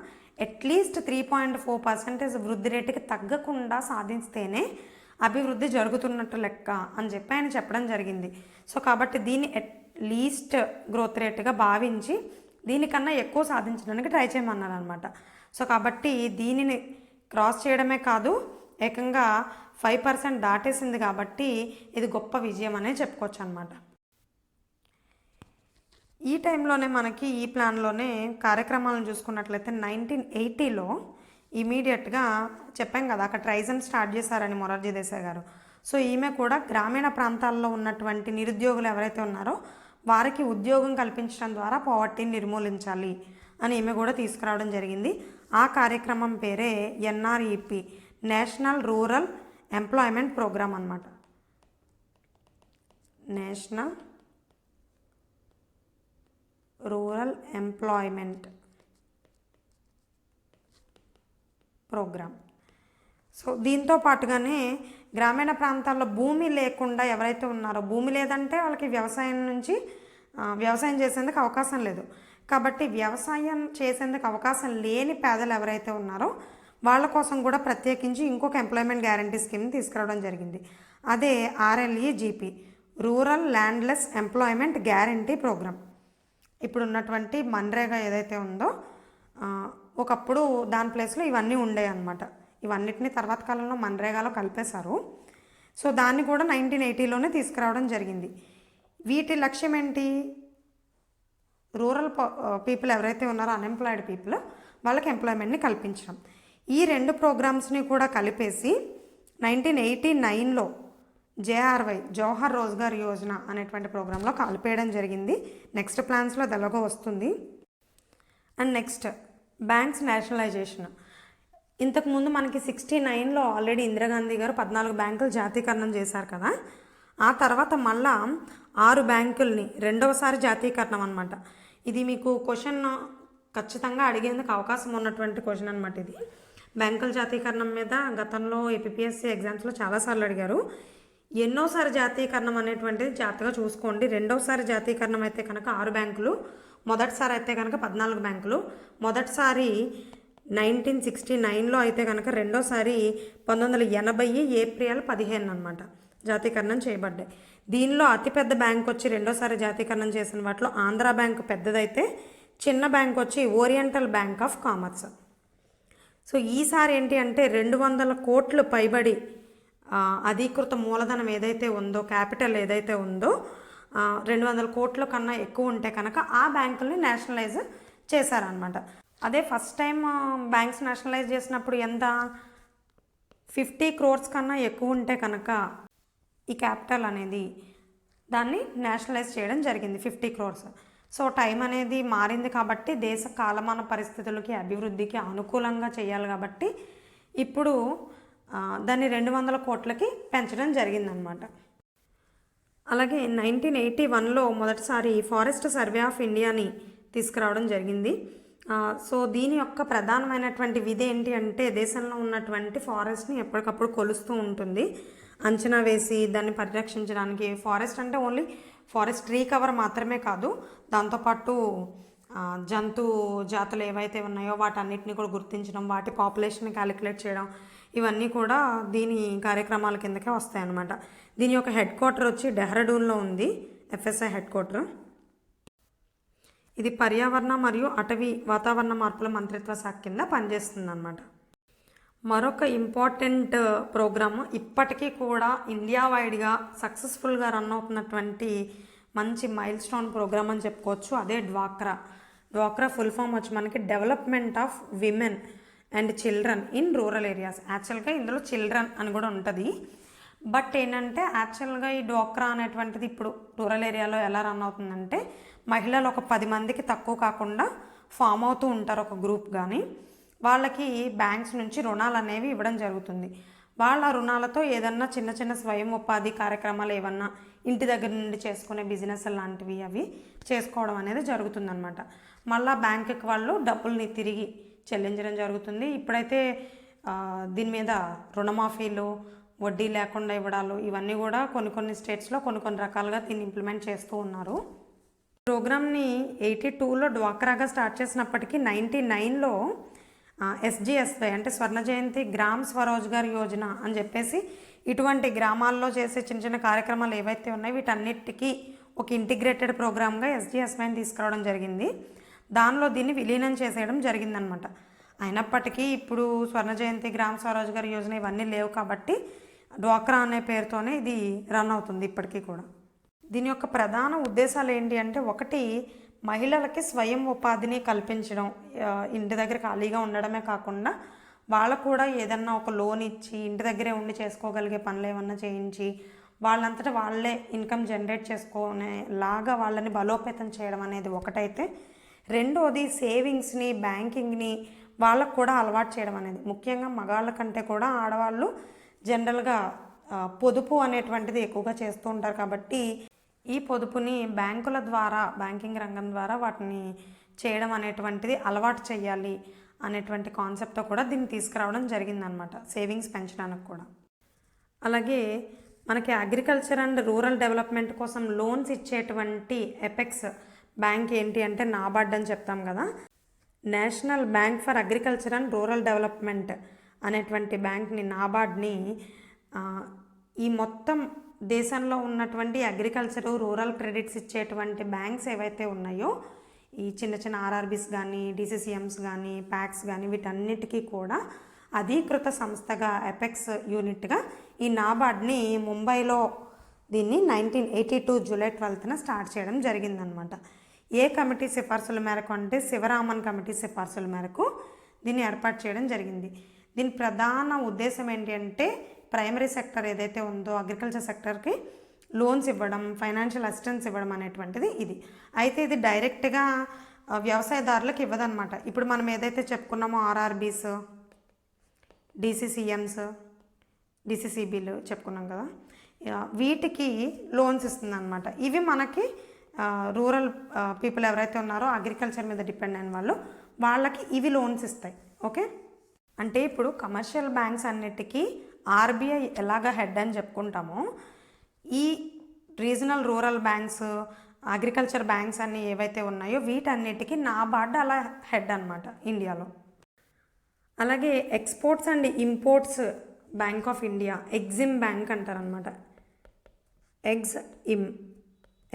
S1: అట్లీస్ట్ 3.4% వృద్ధి రేటుకి తగ్గకుండా సాధిస్తేనే అభివృద్ధి జరుగుతున్నట్టు లెక్క అని చెప్పి ఆయన చెప్పడం జరిగింది. సో కాబట్టి దీన్ని అట్లీస్ట్ గ్రోత్ రేట్గా భావించి దీనికన్నా ఎక్కువ సాధించడానికి ట్రై చేయమన్నారు అనమాట. సో కాబట్టి దీనిని క్రాస్ చేయడమే కాదు, ఏకంగా 5% దాటేసింది కాబట్టి ఇది గొప్ప విజయం అనే చెప్పుకోవచ్చు అనమాట. ఈ టైంలోనే మనకి ఈ ప్లాన్లోనే కార్యక్రమాలను చూసుకున్నట్లయితే 1980లో ఇమీడియట్గా చెప్పాం కదా అక్కడ ట్రైజన్ స్టార్ట్ చేశారని మొరార్జీ దేశాయ్ గారు. సో ఈమె కూడా గ్రామీణ ప్రాంతాల్లో ఉన్నటువంటి నిరుద్యోగులు ఎవరైతే ఉన్నారో వారికి ఉద్యోగం కల్పించడం ద్వారా పావర్టీని నిర్మూలించాలి అని ఈమె కూడా తీసుకురావడం జరిగింది. ఆ కార్యక్రమం పేరే NREP, national rural employment programme అనమాట. National rural employment programme. So దీంతో పాటుగానే గ్రామీణ ప్రాంతాల్లో భూమి లేకుండా ఎవరైతే ఉన్నారో, భూమి లేదంటే వాళ్ళకి వ్యవసాయం చేసేందుకు అవకాశం లేదు కాబట్టి వ్యవసాయం చేసేందుకు అవకాశం లేని పేదలు ఎవరైతే ఉన్నారో వాళ్ళ కోసం కూడా ప్రత్యేకించి ఇంకొక ఎంప్లాయ్మెంట్ గ్యారంటీ స్కీమ్ని తీసుకురావడం జరిగింది. అదే RLEGP, rural landless employment guarantee programme. ఇప్పుడు ఉన్నటువంటి మన్రేగా ఏదైతే ఉందో ఒకప్పుడు దాని ప్లేస్లో ఇవన్నీ ఉండేవి అనమాట. ఇవన్నిటిని తర్వాత కాలంలో మన్రేగాలో కలిపేశారు. సో దాన్ని కూడా 1980లోనే తీసుకురావడం జరిగింది. వీటి లక్ష్యం ఏంటి? రూరల్ పీపుల్ ఎవరైతే ఉన్నారో అన్ఎంప్లాయిడ్ పీపుల్ వాళ్ళకి ఎంప్లాయ్మెంట్ని కల్పించడం. ఈ 2 ప్రోగ్రామ్స్ని కూడా కలిపేసి 1989లో JRY, జవహర్ రోజ్గార్ యోజన అనేటువంటి ప్రోగ్రాంలో కలిపేయడం జరిగింది. నెక్స్ట్ ప్లాన్స్లో తెలగ వస్తుంది. And next banks nationalisation. ఇంతకుముందు మనకి 69లో ఆల్రెడీ ఇందిరాగాంధీ గారు 14 బ్యాంకులు జాతీకరణం చేశారు కదా, ఆ తర్వాత మళ్ళా 6 బ్యాంకుల్ని రెండవసారి జాతీకరణం అనమాట. ఇది మీకు క్వశ్చన్ ఖచ్చితంగా అడిగేందుకు అవకాశం ఉన్నటువంటి క్వశ్చన్ అనమాట. ఇది బ్యాంకుల జాతీకరణం మీద గతంలో APPSC ఎగ్జామ్స్లో చాలాసార్లు అడిగారు. ఎన్నోసారి జాతీకరణం అనేటువంటిది జాగ్రత్తగా చూసుకోండి. రెండవసారి జాతీకరణం అయితే కనుక 6 బ్యాంకులు, మొదటిసారి అయితే కనుక 14 బ్యాంకులు. మొదటిసారి 1969లో అయితే కనుక, రెండోసారి 1980 ఏప్రిల్ 15 అనమాట జాతీకరణం చేయబడ్డాయి. దీనిలో అతిపెద్ద బ్యాంక్ వచ్చి రెండోసారి జాతీకరణం చేసిన వాటిలో ఆంధ్రా బ్యాంక్ పెద్దదైతే, చిన్న బ్యాంక్ వచ్చి oriental bank of commerce. So ఈసారి ఏంటి అంటే 200 కోట్లు పైబడి అధీకృత మూలధనం ఏదైతే ఉందో, క్యాపిటల్ ఏదైతే ఉందో 200 కోట్ల కన్నా ఎక్కువ ఉంటే కనుక ఆ బ్యాంకుల్ని నేషనలైజ్ చేశారనమాట. అదే ఫస్ట్ టైం బ్యాంక్స్ నేషనలైజ్ చేసినప్పుడు ఎంత, 50 crores కన్నా ఎక్కువ ఉంటే కనుక ఈ క్యాపిటల్ అనేది దాన్ని నేషనలైజ్ చేయడం జరిగింది 50 crores. సో టైం అనేది మారింది కాబట్టి దేశ కాలమాన పరిస్థితులకి అభివృద్ధికి అనుకూలంగా చేయాలి కాబట్టి ఇప్పుడు దాన్ని 200 కోట్లకి పెంచడం జరిగిందనమాట. అలాగే 1981లో మొదటిసారి ఫారెస్ట్ సర్వే ఆఫ్ ఇండియాని తీసుకురావడం జరిగింది. సో దీని యొక్క ప్రధానమైనటువంటి విధి ఏంటి అంటే దేశంలో ఉన్నటువంటి ఫారెస్ట్ని ఎప్పటికప్పుడు కొలుస్తూ ఉంటుంది, అంచనా వేసి దాన్ని పరిరక్షించడానికి. ఫారెస్ట్ అంటే ఓన్లీ ఫారెస్ట్ ట్రీ కవర్ మాత్రమే కాదు, దాంతోపాటు జంతు జాతులు ఏవైతే ఉన్నాయో వాటన్నిటిని కూడా గుర్తించడం, వాటి పాపులేషన్ క్యాలిక్యులేట్ చేయడం, ఇవన్నీ కూడా దీని కార్యక్రమాల కిందకే వస్తాయన్నమాట. దీని యొక్క హెడ్ క్వార్టర్ వచ్చి డెహ్రాడూన్లో ఉంది, ఎఫ్ఎస్ఐ హెడ్ క్వార్టర్. ఇది పర్యావరణ మరియు అటవీ వాతావరణ మార్పుల మంత్రిత్వ శాఖ కింద పనిచేస్తుంది అన్నమాట. మరొక ఇంపార్టెంట్ ప్రోగ్రాము ఇప్పటికీ కూడా ఇండియా వైడ్గా సక్సెస్ఫుల్గా రన్ అవుతున్నటువంటి మంచి మైల్ స్టోన్ ప్రోగ్రామ్ అని చెప్పుకోవచ్చు. అదే డ్వాక్రా. డ్వాక్రా ఫుల్ ఫామ్ వచ్చి మనకి development of women and children in rural areas. యాక్చువల్గా ఇందులో చిల్డ్రన్ అని కూడా ఉంటుంది, బట్ ఏంటంటే యాక్చువల్గా ఈ డ్వాక్రా అనేటువంటిది ఇప్పుడు రూరల్ ఏరియాలో ఎలా రన్ అవుతుందంటే మహిళలు ఒక 10 మందికి తక్కువ కాకుండా ఫామ్ అవుతూ ఉంటారు ఒక గ్రూప్. కానీ వాళ్ళకి బ్యాంక్స్ నుంచి రుణాలు అనేవి ఇవ్వడం జరుగుతుంది. వాళ్ళ రుణాలతో ఏదన్నా చిన్న చిన్న స్వయం ఉపాధి కార్యక్రమాలు ఏమన్నా ఇంటి దగ్గర నుండి చేసుకునే బిజినెస్ లాంటివి అవి చేసుకోవడం అనేది జరుగుతుందన్నమాట. మళ్ళీ బ్యాంకుకి వాళ్ళు డబ్బుల్ని తిరిగి చెల్లించడం జరుగుతుంది. ఇప్పుడైతే దీని మీద రుణమాఫీలు, వడ్డీ లేకుండా ఇవ్వడాలు, ఇవన్నీ కూడా కొన్ని స్టేట్స్లో కొన్ని రకాలుగా దీన్ని ఇంప్లిమెంట్ చేస్తూ ఉన్నారు. ప్రోగ్రామ్ని 82లో డ్వాక్రాగా స్టార్ట్ చేసినప్పటికీ 99లో SGSY అంటే స్వర్ణ జయంతి గ్రామ్ స్వరోజ్గార్ యోజన అని చెప్పేసి ఇటువంటి గ్రామాల్లో చేసే చిన్న చిన్న కార్యక్రమాలు ఏవైతే ఉన్నాయో వీటన్నిటికీ ఒక ఇంటిగ్రేటెడ్ ప్రోగ్రామ్గా SGSYని తీసుకురావడం జరిగింది. దానిలో దీన్ని విలీనం చేసేయడం జరిగిందనమాట. అయినప్పటికీ ఇప్పుడు స్వర్ణ జయంతి గ్రామ్ స్వరోజ్గార్ యోజన ఇవన్నీ లేవు కాబట్టి డ్వాక్రా అనే పేరుతోనే ఇది రన్ అవుతుంది ఇప్పటికీ కూడా. దీని యొక్క ప్రధాన ఉద్దేశాలు ఏంటి అంటే, ఒకటి మహిళలకి స్వయం ఉపాధిని కల్పించడం, ఇంటి దగ్గర ఖాళీగా ఉండడమే కాకుండా వాళ్ళకు కూడా ఏదన్నా ఒక లోన్ ఇచ్చి ఇంటి దగ్గరే ఉండి చేసుకోగలిగే పనులు ఏమన్నా చేయించి వాళ్ళంతటా వాళ్ళే ఇన్కమ్ జనరేట్ చేసుకునేలాగా వాళ్ళని బలోపేతం చేయడం అనేది ఒకటైతే, రెండోది సేవింగ్స్ని బ్యాంకింగ్ని వాళ్ళకు కూడా అలవాటు చేయడం అనేది. ముఖ్యంగా మగాళ్ళ కంటే కూడా ఆడవాళ్ళు జనరల్గా పొదుపు అనేటువంటిది ఎక్కువగా చేస్తూ ఉంటారు కాబట్టి ఈ పొదుపుని బ్యాంకుల ద్వారా, బ్యాంకింగ్ రంగం ద్వారా వాటిని చేయడం అనేటువంటిది అలవాటు చేయాలి అనేటువంటి కాన్సెప్ట్తో కూడా దీన్ని తీసుకురావడం జరిగిందనమాట, సేవింగ్స్ పెంచడానికి కూడా. అలాగే మనకి అగ్రికల్చర్ అండ్ రూరల్ డెవలప్మెంట్ కోసం లోన్స్ ఇచ్చేటువంటి ఎపెక్స్ బ్యాంక్ ఏంటి అంటే నాబార్డ్ అని చెప్తాం కదా. National bank for agriculture and rural development అనేటువంటి బ్యాంక్ని, నాబార్డ్ని ఈ మొత్తం దేశంలో ఉన్నటువంటి అగ్రికల్చరు రూరల్ క్రెడిట్స్ ఇచ్చేటువంటి బ్యాంక్స్ ఏవైతే ఉన్నాయో ఈ చిన్న చిన్న ఆర్ఆర్బీస్ కానీ, DCCMs కానీ, ప్యాక్స్ కానీ వీటన్నిటికీ కూడా అధీకృత సంస్థగా ఎపెక్స్ యూనిట్గా ఈ నాబార్డ్ని ముంబైలో దీన్ని 1982 జూలై 12న స్టార్ట్ చేయడం జరిగిందనమాట. ఏ కమిటీ సిఫార్సుల మేరకు అంటే శివరామన్ కమిటీ సిఫార్సుల మేరకు దీన్ని ఏర్పాటు చేయడం జరిగింది. దీని ప్రధాన ఉద్దేశం ఏంటి అంటే ప్రైమరీ సెక్టర్ ఏదైతే ఉందో అగ్రికల్చర్ సెక్టర్కి లోన్స్ ఇవ్వడం, ఫైనాన్షియల్ అసిస్టెన్స్ ఇవ్వడం అనేటువంటిది ఇది. అయితే ఇది డైరెక్ట్గా వ్యవసాయదారులకు ఇవ్వదన్నమాట. ఇప్పుడు మనం ఏదైతే చెప్పుకున్నామో ఆర్ఆర్బీస్, DCCMs, DCCBలు చెప్పుకున్నాం కదా, వీటికి లోన్స్ ఇస్తుంది అనమాట. ఇవి మనకి రూరల్ పీపుల్ ఎవరైతే ఉన్నారో అగ్రికల్చర్ మీద డిపెండ్ అయిన వాళ్ళకి ఇవి లోన్స్ ఇస్తాయి. ఓకే, అంటే ఇప్పుడు కమర్షియల్ బ్యాంక్స్ అన్నిటికీ RBI ఎలాగ హెడ్ అని చెప్పుకుంటామో ఈ regional rural banks, agriculture banks అన్నీ ఏవైతే ఉన్నాయో వీటన్నిటికీ నాబార్డ్ అలా హెడ్ అనమాట ఇండియాలో. అలాగే exports and imports bank of India, EXIM bank అంటారనమాట.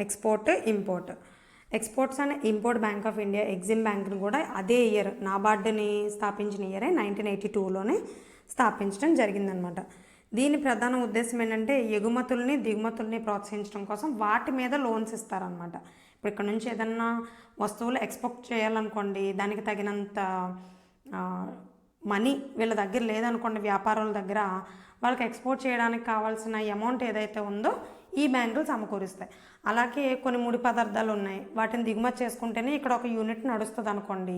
S1: Export import, exports and import bank of India, EXIM బ్యాంక్ని కూడా అదే ఇయర్ నాబార్డ్ని స్థాపించిన ఇయరే 1982లోనే స్థాపించడం జరిగిందనమాట. దీని ప్రధాన ఉద్దేశం ఏంటంటే ఎగుమతుల్ని దిగుమతుల్ని ప్రోత్సహించడం కోసం వాటి మీద లోన్స్ ఇస్తారనమాట. ఇప్పుడు ఇక్కడ నుంచి ఏదన్నా వస్తువులు ఎక్స్పోర్ట్ చేయాలనుకోండి, దానికి తగినంత మనీ వీళ్ళ దగ్గర లేదనుకోండి, వ్యాపారుల దగ్గర వాళ్ళకి ఎక్స్పోర్ట్ చేయడానికి కావాల్సిన అమౌంట్ ఏదైతే ఉందో ఈ బ్యాంకులు సమకూరుస్తాయి. అలాగే కొన్ని ముడి పదార్థాలు ఉన్నాయి, వాటిని దిగుమతి చేసుకుంటేనే ఇక్కడ ఒక యూనిట్ నడుస్తుంది అనుకోండి.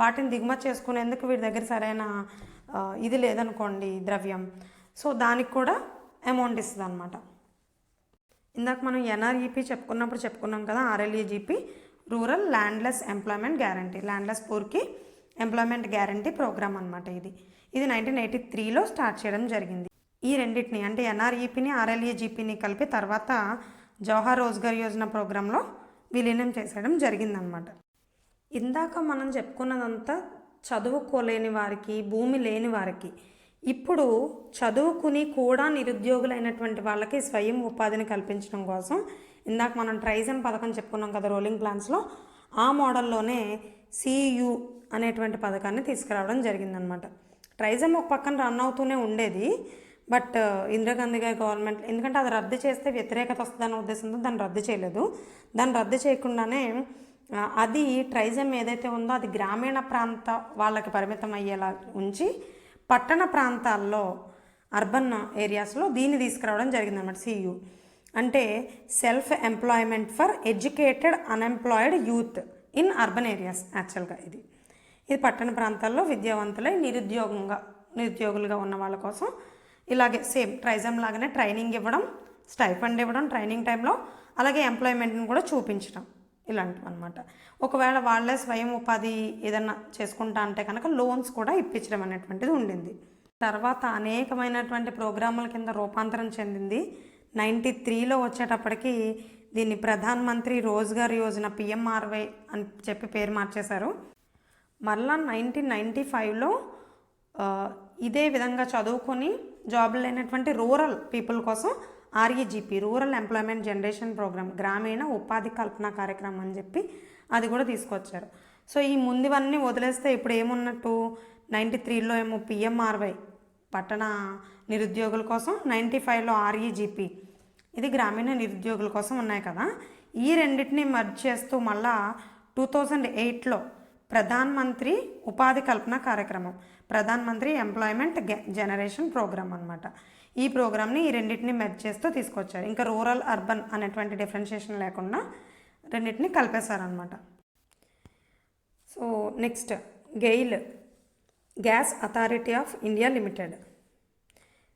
S1: వాటిని దిగుమతి చేసుకునేందుకు వీటి దగ్గర సరైన ఇది లేదనుకోండి, ద్రవ్యం, సో దానికి కూడా అమౌంట్ ఇస్తుంది అనమాట. ఇందాక మనం ఎన్ఆర్ఈపీ చెప్పుకున్నాం కదా, RLAGP, rural landless employment guarantee, landless పూర్కి ఎంప్లాయ్మెంట్ గ్యారంటీ ప్రోగ్రామ్ అనమాట. ఇది 1983లో స్టార్ట్ చేయడం జరిగింది. ఈ రెండింటిని అంటే ఎన్ఆర్ఈపీని ఆర్ఎల్ఏజీపీని కలిపి తర్వాత జవహర్ రోజ్గార్ యోజన ప్రోగ్రాంలో విలీనం చేసేయడం జరిగిందనమాట. ఇందాక మనం చెప్పుకున్నదంతా చదువుకోలేని వారికి, భూమి లేని వారికి. ఇప్పుడు చదువుకుని కూడా నిరుద్యోగులైనటువంటి వాళ్ళకి స్వయం ఉపాధిని కల్పించడం కోసం ఇందాక మనం ట్రైజన్ పథకం చెప్పుకున్నాం కదా రోలింగ్ ప్లాన్స్లో, ఆ మోడల్లోనే సియు అనేటువంటి పథకాన్ని తీసుకురావడం జరిగిందనమాట. ట్రైజన్ ఒక పక్కన రన్ అవుతూనే ఉండేది, బట్ ఇందిరాగాంధీ గారి గవర్నమెంట్ ఎందుకంటే అది రద్దు చేస్తే వ్యతిరేకత వస్తుందన్న ఉద్దేశంతో దాన్ని రద్దు చేయలేదు. దాన్ని రద్దు చేయకుండానే అది ట్రైజన్ ఏదైతే ఉందో అది గ్రామీణ ప్రాంత వాళ్ళకి పరిమితం అయ్యేలా ఉంచి పట్టణ ప్రాంతాల్లో అర్బన్ ఏరియాస్లో దీన్ని తీసుకురావడం జరిగిందన్నమాట. సియు అంటే self employment for educated unemployed youth in urban areas. యాక్చువల్గా ఇది పట్టణ ప్రాంతాల్లో విద్యావంతులై నిరుద్యోగులుగా ఉన్న వాళ్ళ కోసం ఇలాగే సేమ్ ట్రైజమ్ లాగానే ట్రైనింగ్ ఇవ్వడం, స్టైఫండ్ ఇవ్వడం ట్రైనింగ్ టైంలో, అలాగే ఎంప్లాయ్మెంట్ని కూడా చూపించడం, ఇలాంటివి అనమాట. ఒకవేళ వాళ్ళే స్వయం ఉపాధి ఏదన్నా చేసుకుంటా అంటే కనుక లోన్స్ కూడా ఇప్పించడం అనేటువంటిది ఉండింది. తర్వాత అనేకమైనటువంటి ప్రోగ్రాముల కింద రూపాంతరం చెందింది. 93లో వచ్చేటప్పటికి దీన్ని ప్రధాన్ మంత్రి రోజ్గార్ యోజన పిఎంఆర్వై అని చెప్పి పేరు మార్చేశారు. మళ్ళా 1995లో ఇదే విధంగా చదువుకొని జాబులు లేనటువంటి రూరల్ పీపుల్ కోసం REGP, rural employment generation programme, గ్రామీణ ఉపాధి కల్పన కార్యక్రమం అని చెప్పి అది కూడా తీసుకొచ్చారు. సో ఈ ముందువన్నీ వదిలేస్తే ఇప్పుడు ఏమున్నట్టు 93లో ఏమో పిఎంఆర్వై పట్టణ నిరుద్యోగుల కోసం, 95లో ఆర్ఈజీపీ ఇది గ్రామీణ నిరుద్యోగుల కోసం ఉన్నాయి కదా. ఈ రెండింటిని మర్జ్ చేస్తూ మళ్ళా 2008లో ప్రధాన్ మంత్రి ఉపాధి కల్పన కార్యక్రమం, Pradhan Mantri employment generation programme అనమాట. ఈ ప్రోగ్రామ్ని ఈ రెండింటిని మెర్జ్ చేస్తూ తీసుకొచ్చారు. ఇంకా రూరల్ అర్బన్ అనేటువంటి డిఫరెన్షియేషన్ లేకుండా రెండింటిని కలిపేశారనమాట. So next GAIL, gas authority of India limited.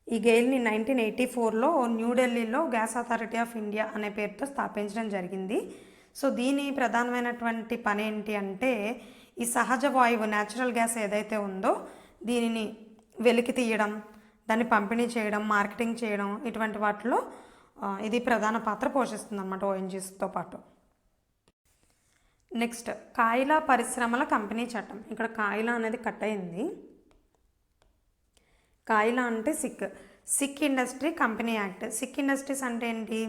S1: ఈ గెయిల్ని 1984లో న్యూఢిల్లీలో గ్యాస్ అథారిటీ ఆఫ్ ఇండియా అనే పేరుతో స్థాపించడం జరిగింది. సో దీని ప్రధానమైనటువంటి పని ఏంటి అంటే ఈ సహజ వాయువు న్యాచురల్ గ్యాస్ ఏదైతే ఉందో దీనిని వెలికి తీయడం, దాన్ని పంపిణీ చేయడం, మార్కెటింగ్ చేయడం, ఇటువంటి వాటిలో ఇది ప్రధాన పాత్ర పోషిస్తుంది అన్నమాట ఓఎన్జీసీతో పాటు. నెక్స్ట్ కాయిలా పరిశ్రమల కంపెనీ చట్టం. ఇక్కడ కాయిలా అనేది కట్ అయింది. కాయిలా అంటే sick industry company act. Sick industries అంటే ఏంటి?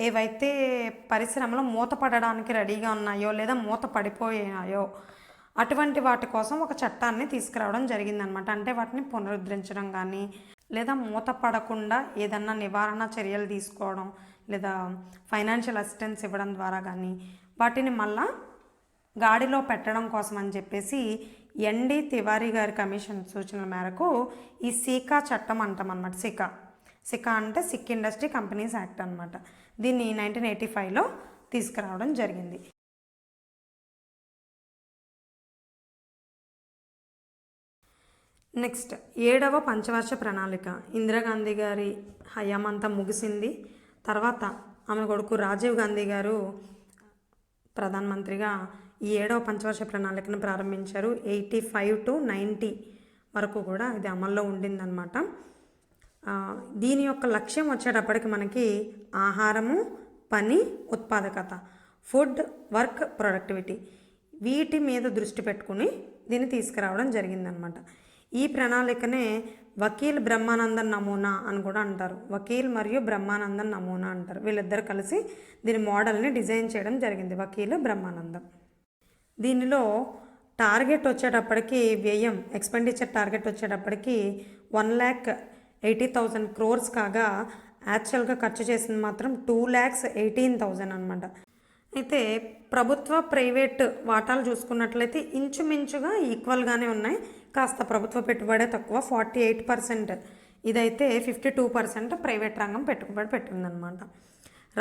S1: ఏవైతే పరిశ్రమలు మూతపడడానికి రెడీగా ఉన్నాయో లేదా మూత పడిపోయాయో అటువంటి వాటి కోసం ఒక చట్టాన్ని తీసుకురావడం జరిగిందనమాట. అంటే వాటిని పునరుద్ధరించడం కానీ లేదా మూత పడకుండా ఏదన్నా నివారణ చర్యలు తీసుకోవడం లేదా ఫైనాన్షియల్ అసిస్టెన్స్ ఇవ్వడం ద్వారా కానీ వాటిని మళ్ళా గాడిలో పెట్టడం కోసం అని చెప్పేసి ఎన్డి తివారీ గారి కమిషన్ సూచనల మేరకు ఈ సీకా చట్టం అంటామన్నమాట. సికా అంటే సిక్ ఇండస్ట్రీ కంపెనీస్ యాక్ట్ అనమాట. దీన్ని 1985లో తీసుకురావడం జరిగింది. నెక్స్ట్ 7వ పంచవర్ష ప్రణాళిక. ఇందిరాగాంధీ గారి హయాం అంతా ముగిసింది. తర్వాత ఆమె కొడుకు రాజీవ్ గాంధీ గారు ప్రధానమంత్రిగా ఈ 7వ పంచవర్ష ప్రణాళికను ప్రారంభించారు. 85 to 90 వరకు కూడా ఇది అమల్లో ఉండిందనమాట. దీని యొక్క లక్ష్యం వచ్చేటప్పటికి మనకి ఆహారము, పని, ఉత్పాదకత, ఫుడ్, వర్క్, ప్రొడక్టివిటీ వీటి మీద దృష్టి పెట్టుకుని దీన్ని తీసుకురావడం జరిగిందనమాట. ఈ ప్రణాళికనే వకీల్ బ్రహ్మానందన్ నమూనా అని కూడా అంటారు. వకీల్ మరియు బ్రహ్మానందన్ నమూనా అంటారు. వీళ్ళిద్దరు కలిసి దీని మోడల్ని డిజైన్ చేయడం జరిగింది, వకీల్ బ్రహ్మానందం. దీనిలో టార్గెట్ వచ్చేటప్పటికి వ్యయం ఎక్స్పెండిచర్ టార్గెట్ వచ్చేటప్పటికి 1,80,000 crores కాగా యాక్చువల్గా ఖర్చు చేసింది మాత్రం 2,18,000 అనమాట. అయితే ప్రభుత్వ ప్రైవేట్ వాటాలు చూసుకున్నట్లయితే ఇంచుమించుగా ఈక్వల్గానే ఉన్నాయి. కాస్త ప్రభుత్వ పెట్టుబడే తక్కువ 48%. ఇదైతే 52% ప్రైవేట్ రంగం పెట్టుబడి పెట్టిందనమాట.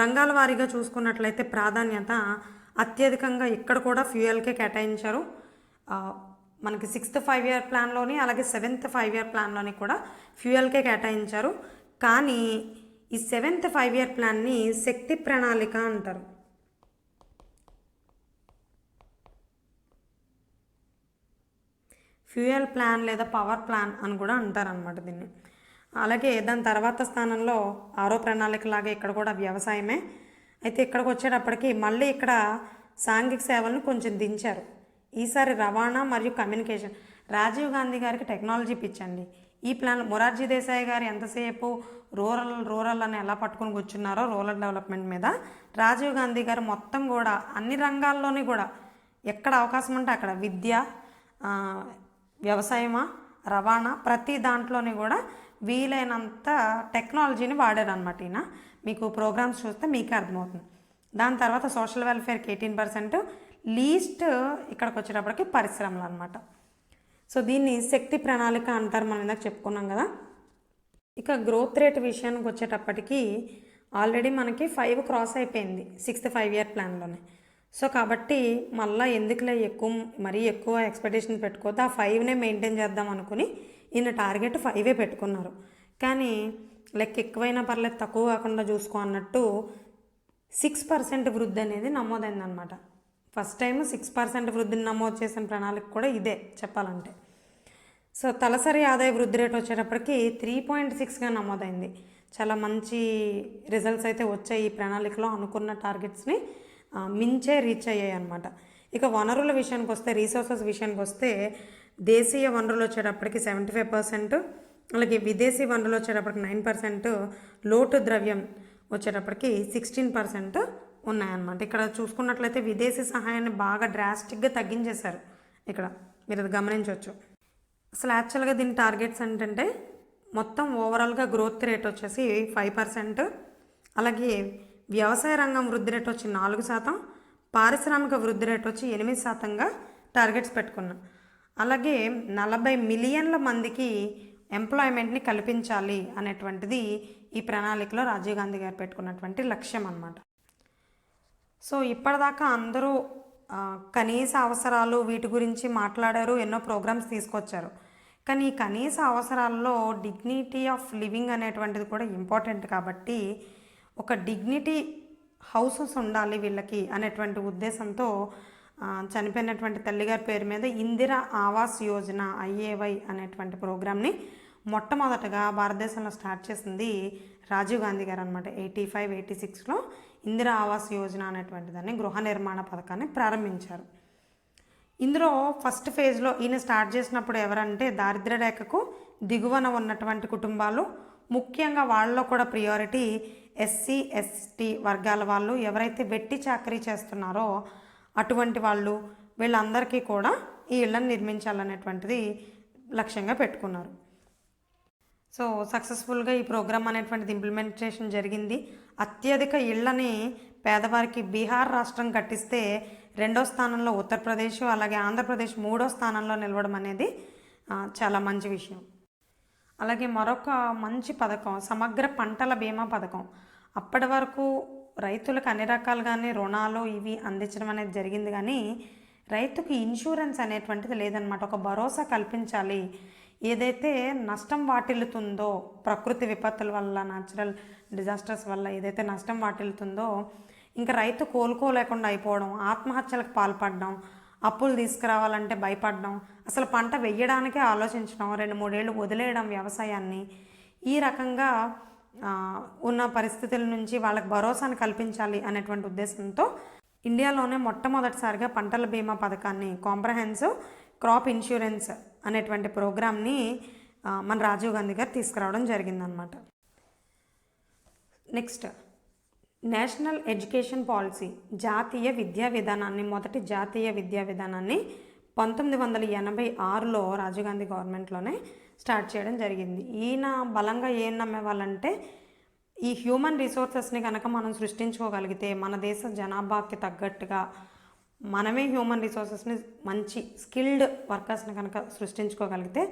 S1: రంగాల వారీగా చూసుకున్నట్లయితే ప్రాధాన్యత అత్యధికంగా ఇక్కడ కూడా ఫ్యూయల్కే కేటాయించారు. మనకి 6th 5-year ప్లాన్లోని అలాగే 7th 5-year ప్లాన్లోని కూడా ఫ్యూయల్కే కేటాయించారు. కానీ ఈ 7th 5-year ప్లాన్ని శక్తి ప్రణాళిక అంటారు. ఫ్యూయల్ ప్లాన్ లేదా పవర్ ప్లాన్ అని కూడా అంటారనమాట దీన్ని. అలాగే దాని తర్వాత స్థానంలో 6వ ప్రణాళిక లాగా ఇక్కడ కూడా వ్యవసాయమే. అయితే ఇక్కడికి వచ్చేటప్పటికి మళ్ళీ ఇక్కడ సాంఘిక సేవలను కొంచెం దించారు. ఈసారి రవాణా మరియు కమ్యూనికేషన్. రాజీవ్ గాంధీ గారికి టెక్నాలజీ పిచ్చండి. ఈ ప్లాన్ మొరార్జీ దేశాయ్ గారు ఎంతసేపు రూరల్ అని ఎలా పట్టుకొని కూర్చున్నారో రూరల్ డెవలప్మెంట్ మీద, రాజీవ్ గాంధీ గారు మొత్తం కూడా అన్ని రంగాల్లోని కూడా ఎక్కడ అవకాశం ఉంటే అక్కడ విద్య, వ్యవసాయమా, రవాణా, ప్రతి దాంట్లోని కూడా వీలైనంత టెక్నాలజీని వాడారనమాట ఈయన. మీకు ప్రోగ్రామ్స్ చూస్తే మీకే అర్థమవుతుంది. దాని తర్వాత సోషల్ వెల్ఫేర్కి 18%, లీస్ట్ ఇక్కడికి వచ్చేటప్పటికి పరిశ్రమలు అనమాట. సో దీన్ని శక్తి ప్రణాళిక అంటారు, మనం ఇందాక చెప్పుకున్నాం కదా. ఇక గ్రోత్ రేట్ విషయానికి వచ్చేటప్పటికి ఆల్రెడీ మనకి 5 క్రాస్ అయిపోయింది 6th 5-year ప్లాన్లోనే. సో కాబట్టి మళ్ళీ ఎందుకులే మరీ ఎక్కువ ఎక్స్పెక్టేషన్స్ పెట్టుకోవద్దు, ఆ 5నే మెయింటైన్ చేద్దాం అనుకుని ఈయన టార్గెట్ 5 పెట్టుకున్నారు. కానీ లెక్క ఎక్కువైనా పర్లేదు తక్కువ కాకుండా చూసుకో అన్నట్టు 6% వృద్ధి అనేది నమోదైందనమాట. ఫస్ట్ టైం 6% వృద్ధిని నమోదు చేసిన ప్రణాళిక కూడా ఇదే చెప్పాలంటే. సో తలసరి ఆదాయ వృద్ధి రేటు వచ్చేటప్పటికి 3.6గా నమోదైంది. చాలా మంచి రిజల్ట్స్ అయితే వచ్చాయి ఈ ప్రణాళికలో. అనుకున్న టార్గెట్స్ని మించే రీచ్ అయ్యాయి అనమాట. ఇక వనరుల విషయానికి వస్తే, రీసోర్సెస్ విషయానికి వస్తే, దేశీయ వనరులు వచ్చేటప్పటికి 75%, అలాగే విదేశీ వనరులు వచ్చేటప్పటికి 9%, లోటు ద్రవ్యం వచ్చేటప్పటికి 16% ఉన్నాయన్నమాట. ఇక్కడ చూసుకున్నట్లయితే విదేశీ సహాయాన్ని బాగా డ్రాస్టిక్గా తగ్గించేశారు. ఇక్కడ మీరు అది గమనించవచ్చు. అసలు యాక్చువల్గా దీని టార్గెట్స్ ఏంటంటే మొత్తం ఓవరాల్గా గ్రోత్ రేట్ వచ్చేసి 5%, అలాగే వ్యవసాయ రంగం వృద్ధి రేట్ వచ్చి 4%, పారిశ్రామిక వృద్ధి రేట్ వచ్చి 8%గా టార్గెట్స్ పెట్టుకున్నాం. అలాగే 40 మిలియన్ల మందికి ఎంప్లాయ్మెంట్ని కల్పించాలి అనేటువంటిది ఈ ప్రణాళికలో రాజీవ్ గాంధీ గారు పెట్టుకున్నటువంటి లక్ష్యం అన్నమాట. సో ఇప్పటిదాకా అందరూ కనీస అవసరాలు వీటి గురించి మాట్లాడారు, ఎన్నో ప్రోగ్రామ్స్ తీసుకొచ్చారు. కానీ ఈ కనీస అవసరాల్లో డిగ్నిటీ ఆఫ్ లివింగ్ అనేటువంటిది కూడా ఇంపార్టెంట్. కాబట్టి ఒక డిగ్నిటీ హౌసెస్ ఉండాలి వీళ్ళకి అనేటువంటి ఉద్దేశంతో చనిపోయినటువంటి తల్లిగారి పేరు మీద ఇందిరా ఆవాస్ యోజన IAY అనేటువంటి ప్రోగ్రామ్ని మొట్టమొదటగా భారతదేశంలో స్టార్ట్ చేసింది రాజీవ్ గాంధీ గారు అనమాట. 85-86లో ఇందిరా ఆవాస్ యోజన అనేటువంటి దాన్ని, గృహ నిర్మాణ పథకాన్ని ప్రారంభించారు. ఇందులో ఫస్ట్ ఫేజ్లో ఈయన స్టార్ట్ చేసినప్పుడు ఎవరంటే దారిద్ర్య రేఖకు దిగువన ఉన్నటువంటి కుటుంబాలు, ముఖ్యంగా వాళ్ళలో కూడా ప్రియారిటీ SC ST వర్గాల వాళ్ళు, ఎవరైతే వెట్టి చాకరీ చేస్తున్నారో అటువంటి వాళ్ళు, వీళ్ళందరికీ కూడా ఈ ఇళ్లను నిర్మించాలనేటువంటిది లక్ష్యంగా పెట్టుకున్నారు. సో సక్సెస్ఫుల్గా ఈ ప్రోగ్రామ్ అనేటువంటిది ఇంప్లిమెంటేషన్ జరిగింది. అత్యధిక ఇళ్లని పేదవారికి బీహార్ రాష్ట్రం కట్టిస్తే 2వ స్థానంలో ఉత్తరప్రదేశ్, అలాగే ఆంధ్రప్రదేశ్ 3వ స్థానంలో నిలవడం అనేది చాలా మంచి విషయం. అలాగే మరొక మంచి పథకం సమగ్ర పంటల బీమా పథకం. అప్పటి వరకు రైతులకు అన్ని రకాలుగానే రుణాలు ఇవి అందించడం అనేది జరిగింది, కానీ రైతుకు ఇన్సూరెన్స్ అనేటువంటిది లేదనమాట. ఒక భరోసా కల్పించాలి. ఏదైతే నష్టం వాటిల్లుతుందో, ప్రకృతి విపత్తుల వల్ల, న్యాచురల్ డిజాస్టర్స్ వల్ల ఏదైతే నష్టం వాటిల్లుతుందో, ఇంకా రైతు కోలుకోలేకుండా అయిపోవడం, ఆత్మహత్యలకు పాల్పడడం, అప్పులు తీసుకురావాలంటే భయపడడం, అసలు పంట వెయ్యడానికే ఆలోచించడం, 2-3 ఏళ్ళు వదిలేయడం వ్యవసాయాన్ని, ఈ రకంగా ఉన్న పరిస్థితుల నుంచి వాళ్ళకి భరోసాను కల్పించాలి అనేటువంటి ఉద్దేశంతో ఇండియాలోనే మొట్టమొదటిసారిగా పంటల బీమా పథకాన్ని, కాంప్రహెన్సివ్ క్రాప్ ఇన్సూరెన్స్ అనేటువంటి ప్రోగ్రామ్ని మన రాజీవ్ గాంధీ గారు తీసుకురావడం జరిగిందనమాట. నెక్స్ట్ నేషనల్ ఎడ్యుకేషన్ పాలసీ, జాతీయ విద్యా విధానాన్ని, మొదటి జాతీయ విద్యా విధానాన్ని 1986లో రాజీవ్ గాంధీ గవర్నమెంట్లోనే స్టార్ట్ చేయడం జరిగింది. ఈయన బలంగా ఏం నమ్మేవాళ్ళంటే ఈ హ్యూమన్ రిసోర్సెస్ని కనుక మనం సృష్టించుకోగలిగితే, మన దేశ జనాభాకి తగ్గట్టుగా మనమే హ్యూమన్ రిసోర్సెస్ని, మంచి స్కిల్డ్ వర్కర్స్ని కనుక సృష్టించుకోగలిగితే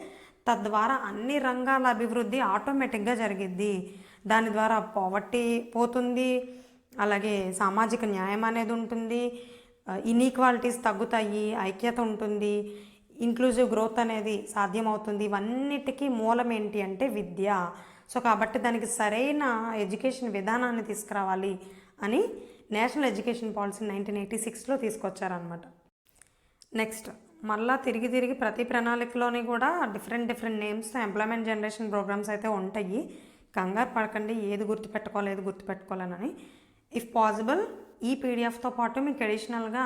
S1: తద్వారా అన్ని రంగాల అభివృద్ధి ఆటోమేటిక్గా జరిగిద్ది. దాని ద్వారా పావర్టీ పోతుంది, అలాగే సామాజిక న్యాయం అనేది ఉంటుంది, ఇన్ఈక్వాలిటీస్ తగ్గుతాయి, ఐక్యత ఉంటుంది, ఇంక్లూజివ్ గ్రోత్ అనేది సాధ్యమవుతుంది. ఇవన్నిటికీ మూలం ఏంటి అంటే విద్య. సో కాబట్టి దానికి సరైన ఎడ్యుకేషన్ విధానాన్ని తీసుకురావాలి అని నేషనల్ ఎడ్యుకేషన్ పాలసీ 1986లో తీసుకొచ్చారనమాట. నెక్స్ట్ మళ్ళా తిరిగి ప్రతి ప్రణాళికలోని కూడా డిఫరెంట్ నేమ్స్తో ఎంప్లాయ్మెంట్ జనరేషన్ ప్రోగ్రామ్స్ అయితే ఉంటాయి. కంగారు పడకండి ఏది గుర్తుపెట్టుకోవాలని. ఇఫ్ పాసిబుల్ ఈ పీడిఎఫ్తో పాటు మీకు అడిషనల్గా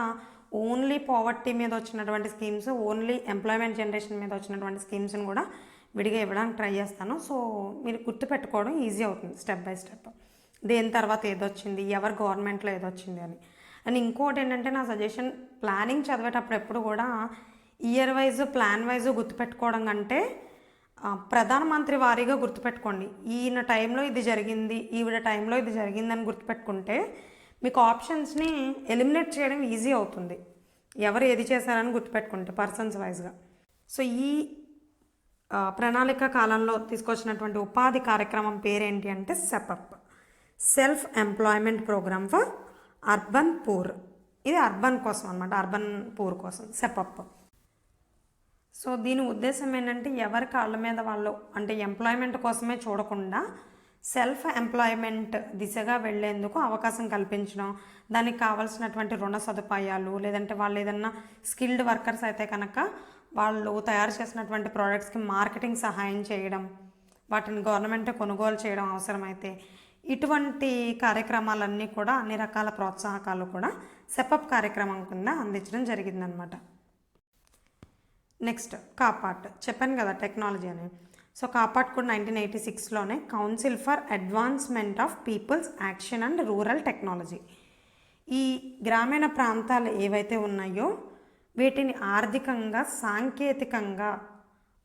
S1: ఓన్లీ పావర్టీ మీద వచ్చినటువంటి స్కీమ్స్, ఓన్లీ ఎంప్లాయ్మెంట్ జనరేషన్ మీద వచ్చినటువంటి స్కీమ్స్ని కూడా విడిగా ఇవ్వడానికి ట్రై చేస్తాను. సో మీరు గుర్తుపెట్టుకోవడం ఈజీ అవుతుంది స్టెప్ బై స్టెప్, దేని తర్వాత ఏదొచ్చింది, ఎవరు గవర్నమెంట్లో ఏదొచ్చింది అని. అండ్ ఇంకోటి ఏంటంటే నా సజెషన్, ప్లానింగ్ చదివేటప్పుడు ఎప్పుడు కూడా ఇయర్ వైజ్ ప్లాన్ వైజ్ గుర్తుపెట్టుకోవడం కంటే ప్రధానమంత్రి వారీగా గుర్తుపెట్టుకోండి. ఈయన టైంలో ఇది జరిగింది, ఈవిడ టైంలో ఇది జరిగిందని గుర్తుపెట్టుకుంటే మీకు ఆప్షన్స్ని ఎలిమినేట్ చేయడం ఈజీ అవుతుంది, ఎవరు ఏది చేశారని గుర్తుపెట్టుకుంటే పర్సన్స్ వైజ్గా. సో ఈ ప్రణాళిక కాలంలో తీసుకొచ్చినటువంటి ఉపాధి కార్యక్రమం పేరేంటి అంటే SEPUP, self employment programme for urban poor. ఇది అర్బన్ కోసం అనమాట, అర్బన్ పూర్ కోసం సెపప్. సో దీని ఉద్దేశం ఏంటంటే ఎవరి కాళ్ళ మీద వాళ్ళు అంటే ఎంప్లాయ్మెంట్ కోసమే చూడకుండా సెల్ఫ్ ఎంప్లాయ్మెంట్ దిశగా వెళ్లేందుకు అవకాశం కల్పించడం, దానికి కావాల్సినటువంటి రుణ సదుపాయాలు, లేదంటే వాళ్ళు ఏదన్నా స్కిల్డ్ వర్కర్స్ అయితే కనుక వాళ్ళు తయారు చేసినటువంటి ప్రోడక్ట్స్కి మార్కెటింగ్ సహాయం చేయడం, వాటిని గవర్నమెంట్ కొనుగోలు చేయడం అవసరమైతే, ఇటువంటి కార్యక్రమాలన్నీ కూడా అన్ని రకాల ప్రోత్సాహకాలు కూడా సెపప్ కార్యక్రమం కింద అందించడం జరిగిందనమాట. నెక్స్ట్ కాపాట్, చెప్పాను కదా టెక్నాలజీ అని. సో కాపాట్ కూడా 1986లోనే council for advancement of people's action and rural technology. ఈ గ్రామీణ ప్రాంతాలు ఏవైతే ఉన్నాయో వీటిని ఆర్థికంగా సాంకేతికంగా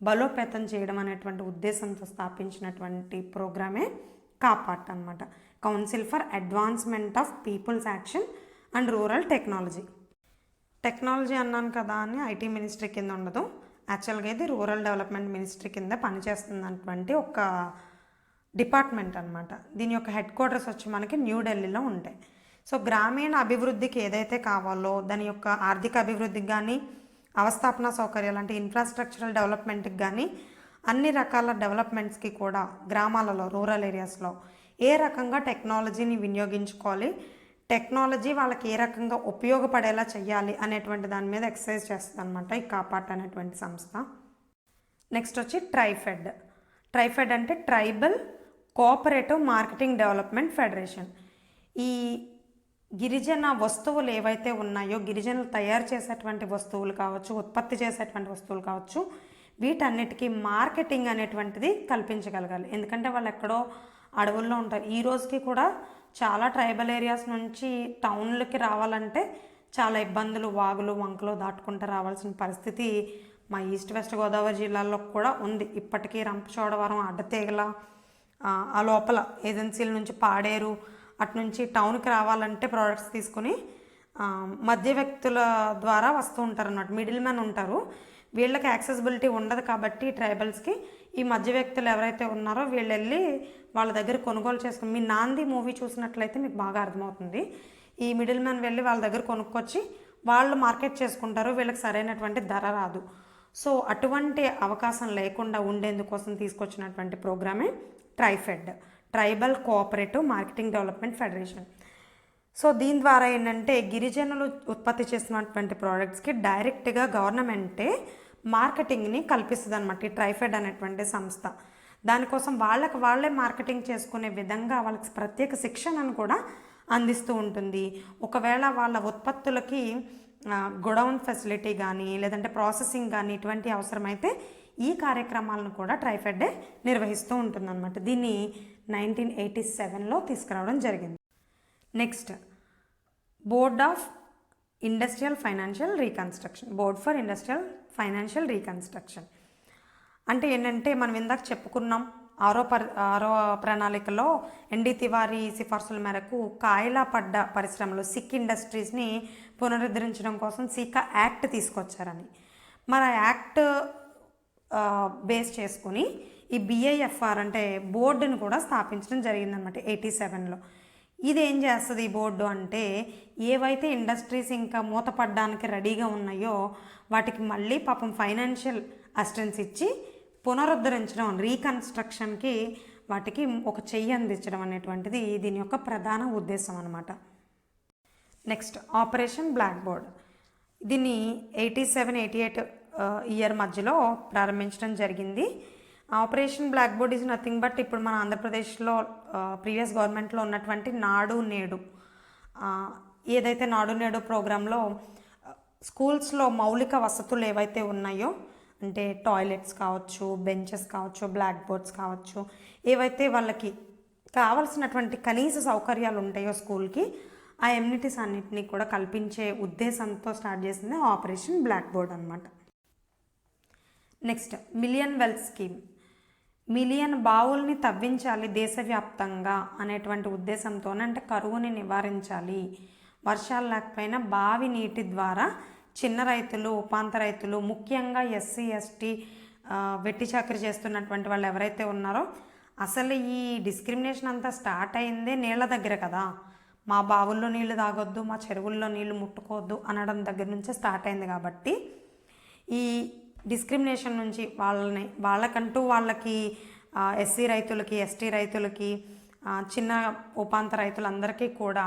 S1: బలోపేతం చేయడం అనేటువంటి ఉద్దేశంతో స్థాపించినటువంటి ప్రోగ్రామే కాపాట్ అనమాట, council for advancement of people's action and rural technology. Technology అన్నాను కదా అని ఐటీ మినిస్ట్రీ కింద ఉండదు, యాక్చువల్గా ఇది రూరల్ డెవలప్మెంట్ మినిస్ట్రీ కింద పనిచేస్తున్నటువంటి ఒక డిపార్ట్మెంట్ అనమాట. దీని యొక్క హెడ్ క్వార్టర్స్ వచ్చి మనకి న్యూఢిల్లీలో ఉంటాయి. సో గ్రామీణ అభివృద్ధికి ఏదైతే కావాలో దాని యొక్క ఆర్థిక అభివృద్ధికి కానీ, అవస్థాపన సౌకర్యాలు అంటే ఇన్ఫ్రాస్ట్రక్చరల్ డెవలప్మెంట్కి కానీ, అన్ని రకాల డెవలప్మెంట్స్కి కూడా గ్రామాలలో రూరల్ ఏరియాస్లో ఏ రకంగా టెక్నాలజీని వినియోగించుకోవాలి, టెక్నాలజీ వాళ్ళకి ఏ రకంగా ఉపయోగపడేలా చేయాలి అనేటువంటి దాని మీద ఎక్సర్సైజ్ చేస్తుంది అనమాట ఈ కాపాట్ అనేటువంటి సంస్థ. నెక్స్ట్ వచ్చి ట్రైఫెడ్ అంటే tribal cooperative marketing development federation. ఈ గిరిజన వస్తువులు ఏవైతే ఉన్నాయో, గిరిజనులు తయారు చేసేటువంటి వస్తువులు కావచ్చు, ఉత్పత్తి చేసేటువంటి వస్తువులు కావచ్చు, వీటన్నిటికీ మార్కెటింగ్ అనేటువంటిది కల్పించగలగాలి. ఎందుకంటే వాళ్ళు ఎక్కడో అడవుల్లో ఉంటారు. ఈ రోజుకి కూడా చాలా ట్రైబల్ ఏరియాస్ నుంచి టౌన్లకి రావాలంటే చాలా ఇబ్బందులు, వాగులు వంకలు దాటుకుంటూ రావాల్సిన పరిస్థితి మా ఈస్ట్ వెస్ట్ గోదావరి జిల్లాల్లో కూడా ఉంది ఇప్పటికీ. రంపచోడవరం, అడ్డతీగల, ఆ లోపల ఏజెన్సీల నుంచి పాడేరు అటు నుంచి టౌన్కి రావాలంటే ప్రోడక్ట్స్ తీసుకుని మధ్య వ్యక్తుల ద్వారా వస్తూ ఉంటారు అన్నమాట, మిడిల్ మ్యాన్ ఉంటారు. వీళ్ళకి యాక్సెసిబిలిటీ ఉండదు కాబట్టి ట్రైబల్స్కి ఈ మధ్య వ్యక్తులు ఎవరైతే ఉన్నారో వీళ్ళు వెళ్ళి వాళ్ళ దగ్గర కొనుగోలు చేసుకుని, మీ నాంది మూవీ చూసినట్లయితే మీకు బాగా అర్థమవుతుంది. ఈ మిడిల్ మ్యాన్ వెళ్ళి వాళ్ళ దగ్గర కొనుక్కొచ్చి వాళ్ళు మార్కెట్ చేసుకుంటారు, వీళ్ళకి సరైనటువంటి ధర రాదు. సో అటువంటి అవకాశం లేకుండా ఉండేందుకోసం తీసుకొచ్చినటువంటి ప్రోగ్రామే TRIFED, tribal cooperative marketing development federation. So దీని ద్వారా ఏంటంటే గిరిజనులు ఉత్పత్తి చేసినటువంటి ప్రోడక్ట్స్కి డైరెక్ట్గా గవర్నమెంటే మార్కెటింగ్ని కల్పిస్తుంది అనమాట ఈ ట్రైఫెడ్ అనేటువంటి సంస్థ. దానికోసం వాళ్ళే మార్కెటింగ్ చేసుకునే విధంగా వాళ్ళకి ప్రత్యేక శిక్షణను కూడా అందిస్తూ ఉంటుంది. ఒకవేళ వాళ్ళ ఉత్పత్తులకి గొడౌన్ ఫెసిలిటీ కానీ లేదంటే ప్రాసెసింగ్ కానీ ఇటువంటి అవసరమైతే ఈ కార్యక్రమాలను కూడా ట్రైఫెడ్ నిర్వహిస్తూ ఉంటుందన్నమాట. దీన్ని 1987లో తీసుకురావడం జరిగింది. Next board for industrial financial reconstruction అంటే ఏంటంటే మనం ఇందాక చెప్పుకున్నాం ఆరో ప్రణాళికలో ఎన్డి తివారీ సిఫార్సుల మేరకు కాయలా పడ్డ పరిశ్రమలు సిక్ ఇండస్ట్రీస్ని పునరుద్ధరించడం కోసం సికా యాక్ట్ తీసుకొచ్చారని. మరి ఆ యాక్ట్ బేస్ చేసుకుని ఈ బిఐఎఫ్ఆర్ అంటే బోర్డును కూడా స్థాపించడం జరిగిందనమాట 87లో. ఇది ఏం చేస్తుంది ఈ బోర్డు అంటే, ఏవైతే ఇండస్ట్రీస్ ఇంకా మూతపడడానికి రెడీగా ఉన్నాయో వాటికి మళ్ళీ పాపం ఫైనాన్షియల్ అసిస్టెన్స్ ఇచ్చి పునరుద్ధరించడం, రీకన్స్ట్రక్షన్కి వాటికి ఒక చెయ్యి అందించడం అనేటువంటిది దీని యొక్క ప్రధాన ఉద్దేశం అన్నమాట. Next operation black board. దీన్ని 87-88 ఇయర్ మధ్యలో ప్రారంభించడం జరిగింది. Operation black board is nothing but ఇప్పుడు మన ఆంధ్రప్రదేశ్లో ప్రీవియస్ గవర్నమెంట్లో ఉన్నటువంటి నాడు నేడు, ఏదైతే నాడు నేడు ప్రోగ్రాంలో స్కూల్స్లో మౌలిక వసతులు ఏవైతే ఉన్నాయో, అంటే టాయిలెట్స్ కావచ్చు, బెంచెస్ కావచ్చు, బ్లాక్ బోర్డ్స్ కావచ్చు, ఏవైతే వాళ్ళకి కావాల్సినటువంటి కనీస సౌకర్యాలు ఉంటాయో స్కూల్కి, ఆ ఎమ్యూనిటీస్ అన్నింటినీ కూడా కల్పించే ఉద్దేశంతో స్టార్ట్ చేసింది ఆపరేషన్ బ్లాక్ బోర్డ్ అనమాట. Next million well scheme. Million బావుల్ని తవ్వించాలి దేశవ్యాప్తంగా అనేటువంటి ఉద్దేశంతోనే, అంటే కరువుని నివారించాలి, వర్షాలు లేకపోయినా బావి నీటి ద్వారా చిన్న రైతులు, ఉపాంత రైతులు, ముఖ్యంగా ఎస్సీ ఎస్టీ వెట్టి చాకరీ చేస్తున్నటువంటి వాళ్ళు ఎవరైతే ఉన్నారో, అసలు ఈ డిస్క్రిమినేషన్ అంతా స్టార్ట్ అయిందే నీళ్ళ దగ్గర కదా. మా బావుల్లో నీళ్లు తాగొద్దు, మా చెరువుల్లో నీళ్లు ముట్టుకోవద్దు అనడం దగ్గర నుంచే స్టార్ట్ అయింది. కాబట్టి ఈ డిస్క్రిమినేషన్ నుంచి వాళ్ళకంటూ వాళ్ళకి ఎస్సీ రైతులకి, ఎస్టీ రైతులకి, చిన్న ఉపాంత రైతులందరికీ కూడా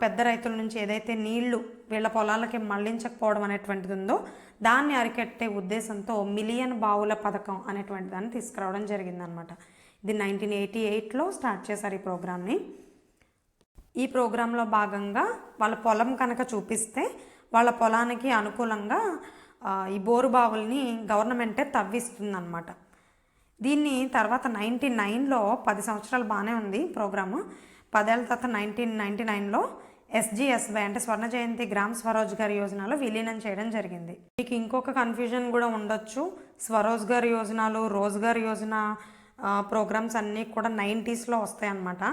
S1: పెద్ద రైతుల నుంచి ఏదైతే నీళ్లు వీళ్ళ పొలాలకి మళ్లించకపోవడం అనేటువంటిది ఉందో దాన్ని అరికట్టే ఉద్దేశంతో మిలియన్ బావుల పథకం అనేటువంటి దాన్ని తీసుకురావడం జరిగిందనమాట. ఇది 1988లో స్టార్ట్ చేశారు ఈ ప్రోగ్రామ్ని. ఈ ప్రోగ్రాంలో భాగంగా వాళ్ళ పొలం కనుక చూపిస్తే వాళ్ళ పొలానికి అనుకూలంగా ఈ బోరు బావుల్ని గవర్నమెంటే తవ్విస్తుందన్నమాట. దీన్ని తర్వాత 1999లో 10 సంవత్సరాలు బాగానే ఉంది ప్రోగ్రాము. 10 ఏళ్ళ తర్వాత 1999లో SGSY అంటే స్వర్ణ జయంతి గ్రామ స్వరోజ్గార్ యోజనలో విలీనం చేయడం జరిగింది. మీకు ఇంకొక కన్ఫ్యూజన్ కూడా ఉండొచ్చు, స్వరోజ్గార్ యోజనలు, రోజ్గార్ యోజన ప్రోగ్రామ్స్ అన్నీ కూడా 90sలో వస్తాయి అన్నమాట.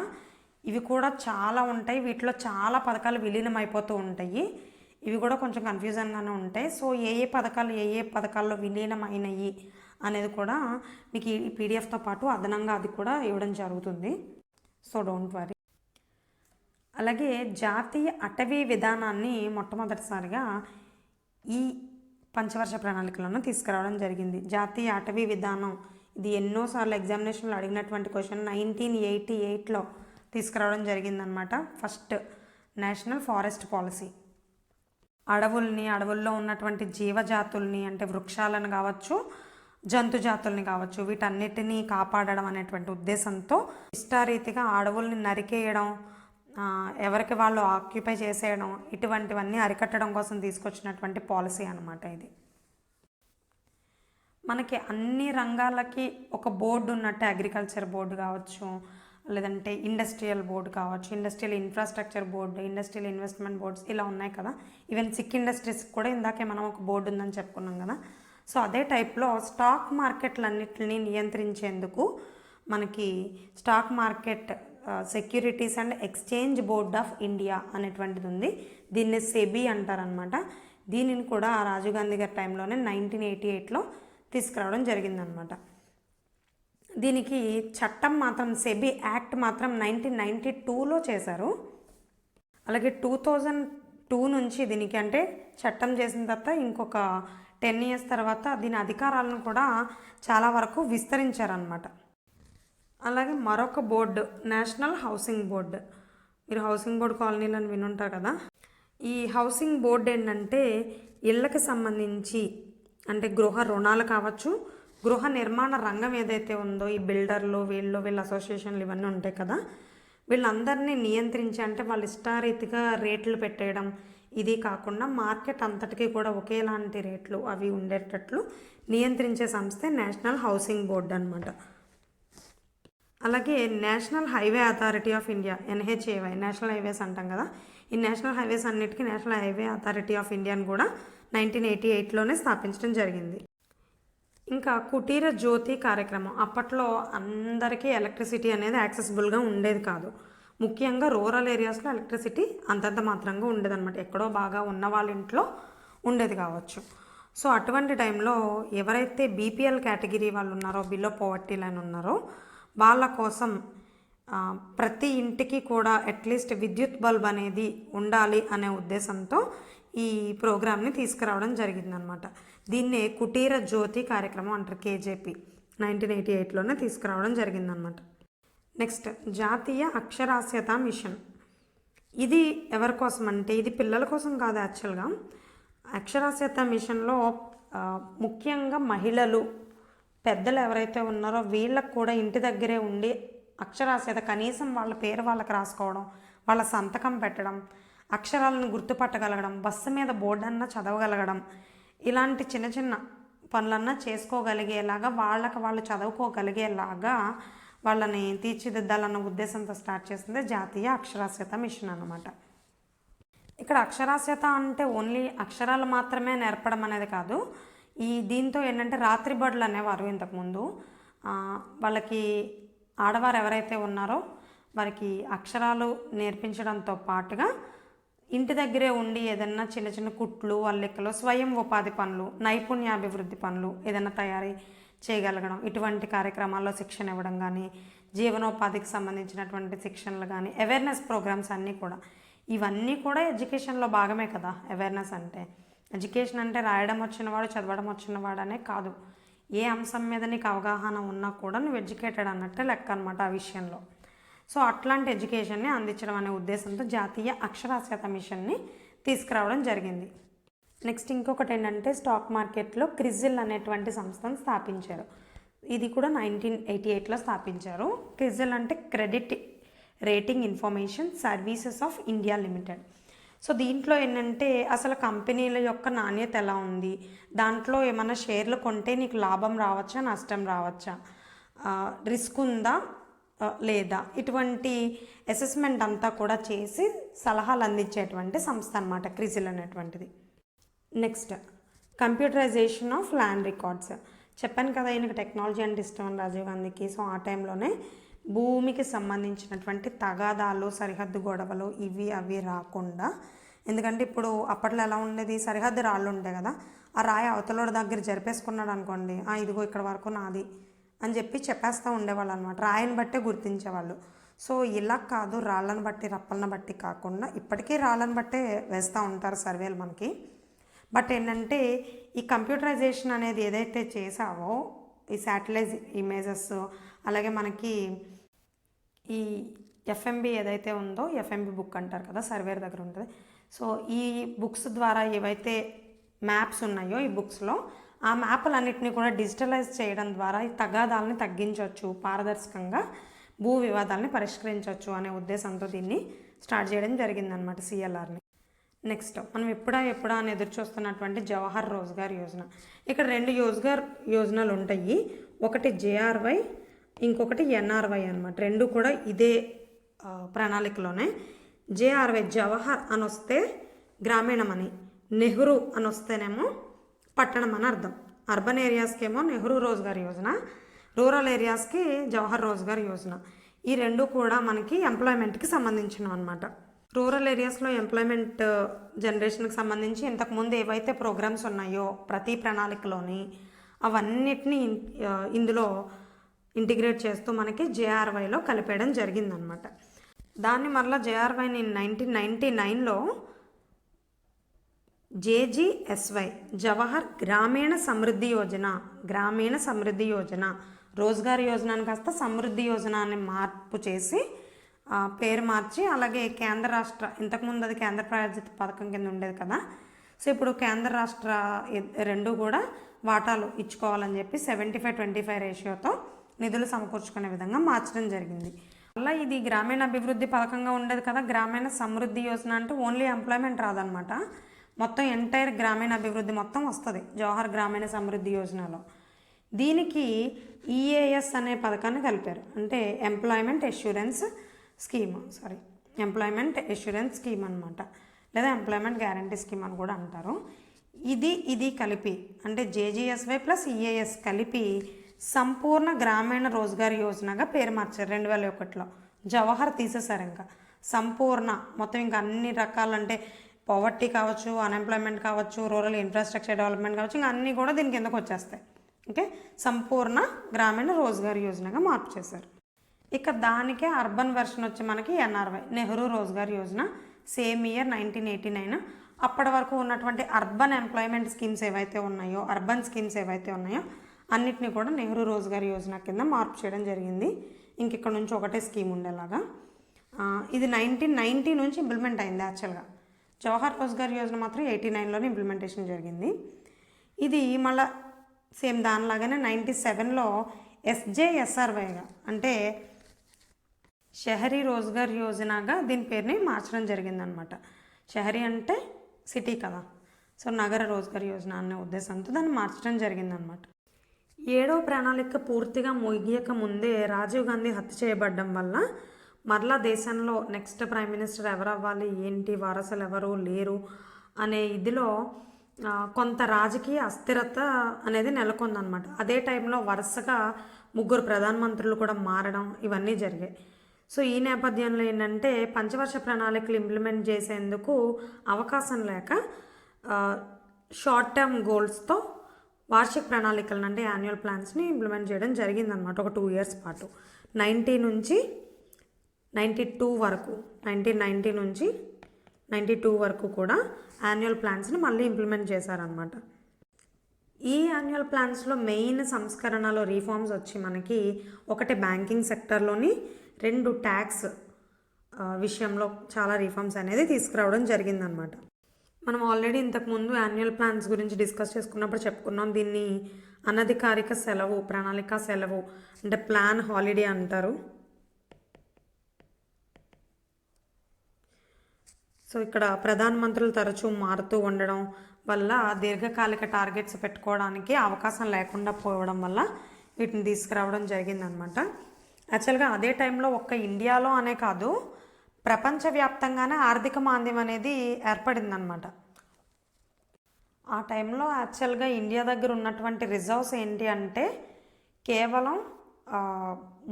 S1: ఇవి కూడా చాలా ఉంటాయి, వీటిలో చాలా పథకాలు విలీనం అయిపోతూ ఉంటాయి. ఇవి కూడా కొంచెం కన్ఫ్యూజన్గానే ఉంటాయి. సో ఏ పథకాల్లో విలీనం అయినాయి అనేది కూడా మీకు ఈ పీడిఎఫ్తో పాటు అదనంగా అది కూడా ఇవ్వడం జరుగుతుంది. So don't worry. అలాగే జాతీయ అటవీ విధానాన్ని మొట్టమొదటిసారిగా ఈ పంచవర్ష ప్రణాళికలను తీసుకురావడం జరిగింది. జాతీయ అటవీ విధానం ఇది ఎన్నోసార్లు ఎగ్జామినేషన్లో అడిగినటువంటి క్వశ్చన్. 1988లో తీసుకురావడం జరిగిందనమాట. First national forest policy. అడవుల్లో ఉన్నటువంటి జీవజాతుల్ని, అంటే వృక్షాలను కావచ్చు, జంతు జాతుల్ని కావచ్చు, వీటన్నిటినీ కాపాడడం అనేటువంటి ఉద్దేశంతో ఇష్టారీతిగా అడవుల్ని నరికేయడం, ఎవరికి వాళ్ళు ఆక్యుపై చేసేయడం, ఇటువంటివన్నీ అరికట్టడం కోసం తీసుకొచ్చినటువంటి పాలసీ అన్నమాట ఇది. మనకి అన్ని రంగాలకి ఒక బోర్డు ఉన్నట్టు, అగ్రికల్చర్ బోర్డు కావచ్చు, లేదంటే ఇండస్ట్రియల్ బోర్డు కావచ్చు, industrial infrastructure board, industrial investment boards ఇలా ఉన్నాయి కదా. ఈవెన్ సిక్ ఇండస్ట్రీస్ కూడా ఇందాకే మనం ఒక బోర్డు ఉందని చెప్పుకున్నాం కదా. సో అదే టైప్లో స్టాక్ మార్కెట్లన్నింటినీ నియంత్రించేందుకు మనకి stock market securities and exchange board of India అనేటువంటిది ఉంది. దీన్ని సెబీ అంటారనమాట. దీనిని కూడా రాజీవ్ గాంధీ గారి టైంలోనే 1988లో తీసుకురావడం జరిగిందనమాట. దీనికి చట్టం మాత్రం, సెబీ యాక్ట్ మాత్రం 1992లో చేశారు. అలాగే 2002 నుంచి దీనికి, అంటే చట్టం చేసిన తర్వాత ఇంకొక 10 years తర్వాత దీని అధికారాలను కూడా చాలా వరకు విస్తరించారనమాట. అలాగే మరొక బోర్డు నేషనల్ హౌసింగ్ బోర్డు. మీరు హౌసింగ్ బోర్డు కాలనీలను వినుంటారు కదా. ఈ హౌసింగ్ బోర్డు ఏంటంటే ఇళ్ళకి సంబంధించి, అంటే గృహ రుణాలు కావచ్చు, గృహ నిర్మాణ రంగం ఏదైతే ఉందో, ఈ బిల్డర్లు వీళ్ళ అసోసియేషన్లు ఇవన్నీ ఉంటాయి కదా, వీళ్ళందరినీ నియంత్రించి, అంటే వాళ్ళు ఇష్టారీతిగా రేట్లు పెట్టేయడం, ఇది కాకుండా మార్కెట్ అంతటికీ కూడా ఒకేలాంటి రేట్లు అవి ఉండేటట్లు నియంత్రించే సంస్థే నేషనల్ హౌసింగ్ బోర్డు అనమాట. అలాగే national highway authority of India, NHAI, national highways అంటాం కదా. ఈ నేషనల్ హైవేస్ అన్నిటికీ నేషనల్ హైవే అథారిటీ ఆఫ్ ఇండియాని కూడా 1988లోనే స్థాపించడం జరిగింది. ఇంకా కుటీర జ్యోతి కార్యక్రమం. అప్పట్లో అందరికీ ఎలక్ట్రిసిటీ అనేది యాక్సెసిబుల్గా ఉండేది కాదు. ముఖ్యంగా రూరల్ ఏరియాస్లో ఎలక్ట్రిసిటీ అంతంత మాత్రంగా ఉండేదన్నమాట. ఎక్కడో బాగా ఉన్న వాళ్ళ ఇంట్లో ఉండేది కావచ్చు. సో అటువంటి టైంలో ఎవరైతే BPL కేటగిరీ వాళ్ళు ఉన్నారో, బిలో పవర్టీ లైన్ ఉన్నారో, వాళ్ళ కోసం ప్రతి ఇంటికి కూడా అట్లీస్ట్ విద్యుత్ బల్బ్ అనేది ఉండాలి అనే ఉద్దేశంతో ఈ ప్రోగ్రామ్ని తీసుకురావడం జరిగిందనమాట. దీన్నే కుటీర జ్యోతి కార్యక్రమం అంటారు, కేజేపీ 1988లోనే తీసుకురావడం జరిగిందనమాట. నెక్స్ట్ జాతీయ అక్షరాస్యత మిషన్. ఇది ఎవరి కోసం అంటే ఇది పిల్లల కోసం కాదు. యాక్చువల్గా అక్షరాస్యత మిషన్లో ముఖ్యంగా మహిళలు, పెద్దలు ఎవరైతే ఉన్నారో వీళ్ళకు కూడా ఇంటి దగ్గరే ఉండి అక్షరాస్యత, కనీసం వాళ్ళ పేరు వాళ్ళకి రాసుకోవడం, వాళ్ళ సంతకం పెట్టడం, అక్షరాలను గుర్తుపట్టగలగడం, బస్సు మీద బోర్డు అన్నా చదవగలగడం, ఇలాంటి చిన్న చిన్న పనులన్నా చేసుకోగలిగేలాగా, వాళ్ళకి వాళ్ళు చదువుకోగలిగేలాగా వాళ్ళని తీర్చిదిద్దాలన్న ఉద్దేశంతో స్టార్ట్ చేసింది జాతీయ అక్షరాస్యత మిషన్ అన్నమాట. ఇక్కడ అక్షరాస్యత అంటే ఓన్లీ అక్షరాలు మాత్రమే నేర్పడం అనేది కాదు. దీంతో ఏంటంటే రాత్రి బడులు అనేవారు ఇంతకుముందు. వాళ్ళకి ఆడవారు ఎవరైతే ఉన్నారో వారికి అక్షరాలు నేర్పించడంతో పాటుగా ఇంటి దగ్గరే ఉండి ఏదన్నా చిన్న చిన్న కుట్లు, అల్లికలు, స్వయం ఉపాధి పనులు, నైపుణ్యాభివృద్ధి పనులు ఏదైనా తయారీ చేయగలగడం, ఇటువంటి కార్యక్రమాల్లో శిక్షణ ఇవ్వడం కానీ, జీవనోపాధికి సంబంధించినటువంటి శిక్షణలు కానీ, అవేర్నెస్ ప్రోగ్రామ్స్ అన్నీ కూడా, ఇవన్నీ కూడా ఎడ్యుకేషన్లో భాగమే కదా. అవేర్నెస్ అంటే, ఎడ్యుకేషన్ అంటే రాయడం వచ్చినవాడు, చదవడం వచ్చినవాడు అనే కాదు. ఏ అంశం మీద నీకు అవగాహన ఉన్నా కూడా నువ్వు ఎడ్యుకేటెడ్ అన్నట్టే లెక్క అనమాట ఆ విషయంలో. సో అట్లాంటి ఎడ్యుకేషన్ని అందించడం అనే ఉద్దేశంతో జాతీయ అక్షరాస్యత మిషన్ని తీసుకురావడం జరిగింది. నెక్స్ట్ ఇంకొకటి ఏంటంటే స్టాక్ మార్కెట్లో క్రిజిల్ అనేటువంటి సంస్థను స్థాపించారు. ఇది కూడా 1988లో స్థాపించారు. క్రిజిల్ అంటే credit rating information services of India limited. So దీంట్లో ఏంటంటే అసలు కంపెనీల యొక్క నాణ్యత ఎలా ఉంది, దాంట్లో ఏమైనా షేర్లు కొంటే నీకు లాభం రావచ్చా, నష్టం రావచ్చా, రిస్క్ ఉందా లేదా, ఇటువంటి అసెస్మెంట్ అంతా కూడా చేసి సలహాలు అందించేటువంటి సంస్థ అన్నమాట క్రిజిల్ అనేటువంటిది. Next computerisation of land records. చెప్పాను కదా ఈయనకి టెక్నాలజీ అంటే ఇష్టం రాజీవ్ గాంధీకి. సో ఆ టైంలోనే భూమికి సంబంధించినటువంటి తగాదాలు, సరిహద్దు గొడవలు ఇవి అవి రాకుండా, ఎందుకంటే ఇప్పుడు అప్పట్లో ఎలా ఉండేది, సరిహద్దు రాళ్ళు ఉంటాయి కదా, ఆ రాయి అవతలోడి దగ్గర జరిపేసుకున్నాడు అనుకోండి, ఇదిగో ఇక్కడ వరకు నాది అని చెప్పేస్తూ ఉండేవాళ్ళు అనమాట. రాయిని బట్టే గుర్తించేవాళ్ళు. సో ఇలా కాదు, రాళ్ళను బట్టి రప్పలను బట్టి కాకుండా, ఇప్పటికీ రాళ్ళను బట్టే వేస్తూ ఉంటారు సర్వేలు మనకి. బట్ ఏంటంటే ఈ కంప్యూటరైజేషన్ అనేది ఏదైతే చేసావో, ఈ శాటిలైట్ ఇమేజెస్, అలాగే మనకి ఈ ఎఫ్ఎంబి ఏదైతే ఉందో, ఎఫ్ఎంబి బుక్ అంటారు కదా, సర్వేర్ దగ్గర ఉంటుంది. సో ఈ బుక్స్ ద్వారా ఏవైతే మ్యాప్స్ ఉన్నాయో ఈ బుక్స్లో, ఆ మ్యాప్లన్నింటినీ కూడా డిజిటలైజ్ చేయడం ద్వారా ఈ తగాదాలని తగ్గించవచ్చు, పారదర్శకంగా భూ వివాదాలని పరిష్కరించవచ్చు అనే ఉద్దేశంతో దీన్ని స్టార్ట్ చేయడం జరిగిందనమాట, సిఎల్ఆర్ని. నెక్స్ట్ మనం ఎప్పుడా అని ఎదురు చూస్తున్నటువంటి జవహర్ రోజ్గార్ యోజన. ఇక్కడ 2 రోజ్గార్ యోజనలు ఉంటాయి, ఒకటి జేఆర్వై, ఇంకొకటి ఎన్ఆర్వై అనమాట. 2 కూడా ఇదే ప్రణాళికలోనే. జేఆర్వై జవహర్ అని వస్తే గ్రామీణం అని, నెహ్రూ అని వస్తేనేమో పట్టణం అని అర్థం. అర్బన్ ఏరియాస్కి ఏమో నెహ్రూ రోజ్గార్ యోజన, రూరల్ ఏరియాస్కి జవహర్ రోజ్గార్ యోజన. ఈ 2 కూడా మనకి ఎంప్లాయ్మెంట్కి సంబంధించినవి అనమాట. రూరల్ ఏరియాస్లో ఎంప్లాయ్మెంట్ జనరేషన్కి సంబంధించి ఇంతకుముందు ఏవైతే ప్రోగ్రామ్స్ ఉన్నాయో ప్రతి ప్రణాళికలోని, అవన్నిటినీ ఇందులో ఇంటిగ్రేట్ చేస్తూ మనకి జేఆర్వైలో కలిపేయడం జరిగిందనమాట. దాన్ని మరలా జేఆర్వైని 1999లో జేజీఎస్వై జవహర్ గ్రామీణ సమృద్ధి యోజన, రోజ్గార్ యోజన కాస్త సమృద్ధి యోజన అని మార్పు చేసి పేరు మార్చి, అలాగే కేంద్ర రాష్ట్ర, ఇంతకుముందు అది కేంద్ర ప్రాయోజిత పథకం కింద ఉండేది కదా, సో ఇప్పుడు కేంద్ర రాష్ట్ర 2 కూడా వాటాలు ఇచ్చుకోవాలని చెప్పి 75-25 రేషియోతో నిధులు సమకూర్చుకునే విధంగా మార్చడం జరిగింది. అలా ఇది గ్రామీణ అభివృద్ధి పథకంగా ఉండేది కదా, గ్రామీణ సమృద్ధి యోజన అంటే ఓన్లీ ఎంప్లాయ్మెంట్ రాదనమాట, మొత్తం ఎంటైర్ గ్రామీణ అభివృద్ధి మొత్తం వస్తుంది జవహర్ గ్రామీణ సమృద్ధి యోజనలో. దీనికి ఈఏఎస్ అనే పథకాన్ని కలిపారు, అంటే ఎంప్లాయ్మెంట్ ఎష్యూరెన్స్ స్కీమ్ అనమాట, లేదా ఎంప్లాయ్మెంట్ గ్యారంటీ స్కీమ్ అని కూడా అంటారు. ఇది కలిపి, అంటే జేజీఎస్వై ప్లస్ ఈఏఎస్ కలిపి సంపూర్ణ గ్రామీణ రోజ్గార్ యోజనగా పేరు మార్చారు 2001లో. జవహర్ తీసేశారు, ఇంకా సంపూర్ణ మొత్తం ఇంకా అన్ని రకాలు, అంటే పవర్టీ కావచ్చు, అన్ఎంప్లాయ్మెంట్ కావచ్చు, రూరల్ ఇన్ఫ్రాస్ట్రక్చర్ డెవలప్మెంట్ కావచ్చు, ఇంకా అన్నీ కూడా దీని కిందకు వచ్చేస్తాయి. ఓకే, సంపూర్ణ గ్రామీణ రోజ్గార్ యోజనగా మార్పు చేశారు. ఇక దానికే అర్బన్ వెర్షన్ వచ్చి మనకి ఎన్ఆర్వై, నెహ్రూ రోజ్గార్ యోజన, సేమ్ ఇయర్ 1989. అప్పటి వరకు ఉన్నటువంటి అర్బన్ ఎంప్లాయ్మెంట్ స్కీమ్స్ ఏవైతే ఉన్నాయో, అర్బన్ స్కీమ్స్ ఏవైతే ఉన్నాయో అన్నిటినీ కూడా నెహ్రూ రోజ్గార్ యోజన కింద మార్పు చేయడం జరిగింది. ఇంక ఇక్కడ నుంచి ఒకటే స్కీమ్ ఉండేలాగా. ఇది 1990 నుంచి ఇంప్లిమెంట్ అయింది యాక్చువల్గా. జవహర్ రోజ్గార్ యోజన మాత్రం 89లోనే ఇంప్లిమెంటేషన్ జరిగింది. ఇది మళ్ళీ సేమ్ దానిలాగానే 97లో SJSRYగా అంటే షహరీ రోజ్గార్ యోజనగా దీని పేరుని మార్చడం జరిగిందనమాట. షహరీ అంటే సిటీ కదా, సో నగర రోజ్గార్ యోజన అనే ఉద్దేశంతో దాన్ని మార్చడం జరిగిందనమాట. 7వ ప్రణాళిక పూర్తిగా ముగియక ముందే రాజీవ్ గాంధీ హత్య చేయబడడం వల్ల మరలా దేశంలో నెక్స్ట్ ప్రైమ్ మినిస్టర్ ఎవరు అవ్వాలి, ఏంటి, వారసులు ఎవరు లేరు అనే ఇదిలో కొంత రాజకీయ అస్థిరత అనేది నెలకొందనమాట. అదే టైంలో వరుసగా 3 ప్రధానమంత్రులు కూడా మారడం ఇవన్నీ జరిగాయి. సో ఈ నేపథ్యంలో ఏంటంటే పంచవర్ష ప్రణాళికలు ఇంప్లిమెంట్ చేసేందుకు అవకాశం లేక షార్ట్ టర్మ్ గోల్స్తో వార్షిక ప్రణాళికలను అంటే యాన్యువల్ ప్లాన్స్ని ఇంప్లిమెంట్ చేయడం జరిగిందనమాట. ఒక 2 years పాటు 90 నుంచి 92 వరకు, 1990 నుంచి 92 వరకు కూడా యాన్యువల్ ప్లాన్స్ని మళ్ళీ ఇంప్లిమెంట్ చేశారనమాట. ఈ యాన్యువల్ ప్లాన్స్లో మెయిన్ సంస్కరణలో రీఫార్మ్స్ వచ్చి మనకి ఒకటి బ్యాంకింగ్ సెక్టర్లోని, 2 ట్యాక్స్ విషయంలో చాలా రీఫార్మ్స్ అనేది తీసుకురావడం జరిగిందనమాట. మనం ఆల్రెడీ ఇంతకుముందు యాన్యువల్ ప్లాన్స్ గురించి డిస్కస్ చేసుకున్నప్పుడు చెప్పుకున్నాం. దీన్ని అనధికారిక సెలవు, ప్రణాళిక సెలవు అంటే ప్లాన్ హాలిడే అంటారు. సో ఇక్కడ ప్రధానమంత్రులు తరచూ మారుతూ ఉండడం వల్ల దీర్ఘకాలిక టార్గెట్స్ పెట్టుకోవడానికి అవకాశం లేకుండా పోవడం వల్ల వీటిని తీసుకురావడం జరిగిందనమాట. యాక్చువల్గా అదే టైంలో ఒక్క ఇండియాలో అనే కాదు, ప్రపంచవ్యాప్తంగానే ఆర్థిక మాంద్యం అనేది ఏర్పడిందనమాట. ఆ టైంలో యాక్చువల్గా ఇండియా దగ్గర ఉన్నటువంటి రిజర్వ్స్ ఏంటి అంటే కేవలం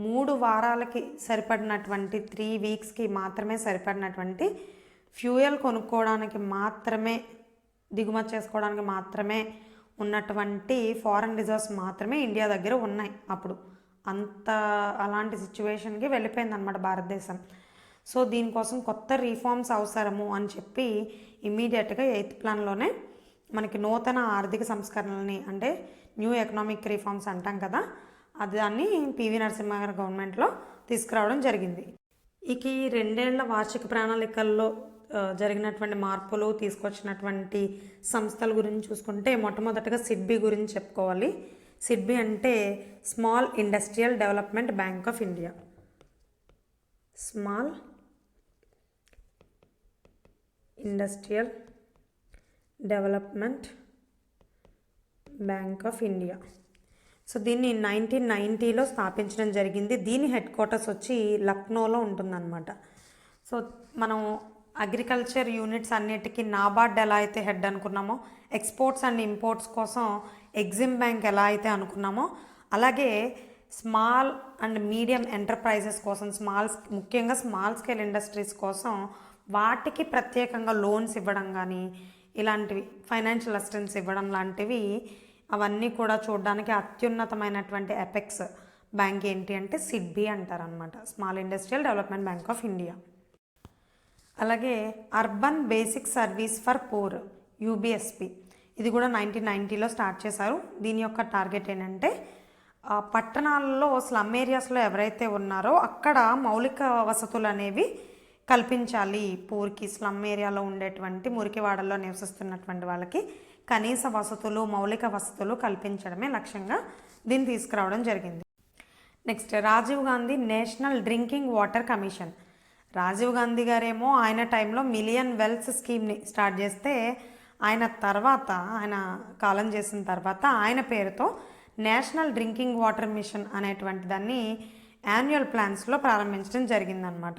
S1: 3 వారాలకి సరిపడినటువంటి 3 weeksకి మాత్రమే సరిపడినటువంటి ఫ్యూయల్ కొనుక్కోవడానికి మాత్రమే, దిగుమతి చేసుకోవడానికి మాత్రమే ఉన్నటువంటి ఫారెన్ రిజర్వ్స్ మాత్రమే ఇండియా దగ్గర ఉన్నాయి. అప్పుడు అలాంటి సిచ్యువేషన్కి వెళ్ళిపోయిందన్నమాట భారతదేశం. సో దీనికోసం కొత్త రీఫార్మ్స్ అవసరము అని చెప్పి ఇమ్మీడియట్గా 8th ప్లాన్లోనే మనకి నూతన ఆర్థిక సంస్కరణలని అంటే న్యూ ఎకనామిక్ రీఫార్మ్స్ అంటాం కదా, దాన్ని పివి నరసింహ గారి గవర్నమెంట్లో తీసుకురావడం జరిగింది. ఇక ఈ 2 ఏళ్ల వార్షిక ప్రణాళికల్లో జరిగినటువంటి మార్పులు తీసుకొచ్చినటువంటి సంస్థల గురించి చూసుకుంటే మొట్టమొదటిగా సిడ్బీ గురించి చెప్పుకోవాలి. సిడ్బీ అంటే small industrial development bank of India. Small industrial development bank of India. So దీన్ని 1990లో స్థాపించడం జరిగింది. దీని హెడ్ క్వార్టర్స్ వచ్చి లక్నోలో ఉంటుందన్నమాట. సో మనం అగ్రికల్చర్ యూనిట్స్ అన్నిటికీ నాబార్డ్ ఎలా అయితే హెడ్ అనుకున్నామో, ఎక్స్పోర్ట్స్ అండ్ ఇంపోర్ట్స్ కోసం ఎగ్జిమ్ బ్యాంక్ ఎలా అయితే అనుకున్నామో, అలాగే స్మాల్ అండ్ మీడియం ఎంటర్ప్రైజెస్ కోసం, ముఖ్యంగా స్మాల్ స్కేల్ ఇండస్ట్రీస్ కోసం వాటికి ప్రత్యేకంగా లోన్స్ ఇవ్వడం కానీ, ఇలాంటివి ఫైనాన్షియల్ అసిస్టెన్స్ ఇవ్వడం లాంటివి అవన్నీ కూడా చూడడానికి అత్యున్నతమైనటువంటి ఎపెక్స్ బ్యాంక్ ఏంటి అంటే సిడ్బీ అంటారనమాట, small industrial development bank of India. అలాగే urban basic service for poor, UBSP, ఇది కూడా 1990లో స్టార్ట్ చేశారు. దీని యొక్క టార్గెట్ ఏంటంటే పట్టణాలలో స్లమ్ ఏరియాస్లో ఎవరైతే ఉన్నారో అక్కడ మౌలిక వసతులు అనేవి కల్పించాలి. పూర్కి, స్లమ్ ఏరియాలో ఉండేటువంటి మురికివాడల్లో నివసిస్తున్నటువంటి వాళ్ళకి కనీస వసతులు, మౌలిక వసతులు కల్పించడమే లక్ష్యంగా దీన్ని తీసుకురావడం జరిగింది. Next Rajiv Gandhi national drinking water commission. Rajiv Gandhi గారేమో ఆయన టైంలో మిలియన్ వెల్స్ స్కీమ్ని స్టార్ట్ చేస్తే ఆయన కాలం చేసిన తర్వాత ఆయన పేరుతో నేషనల్ డ్రింకింగ్ వాటర్ మిషన్ అనేటువంటి దాన్ని యాన్యువల్ ప్లాన్స్లో ప్రారంభించడం జరిగిందనమాట.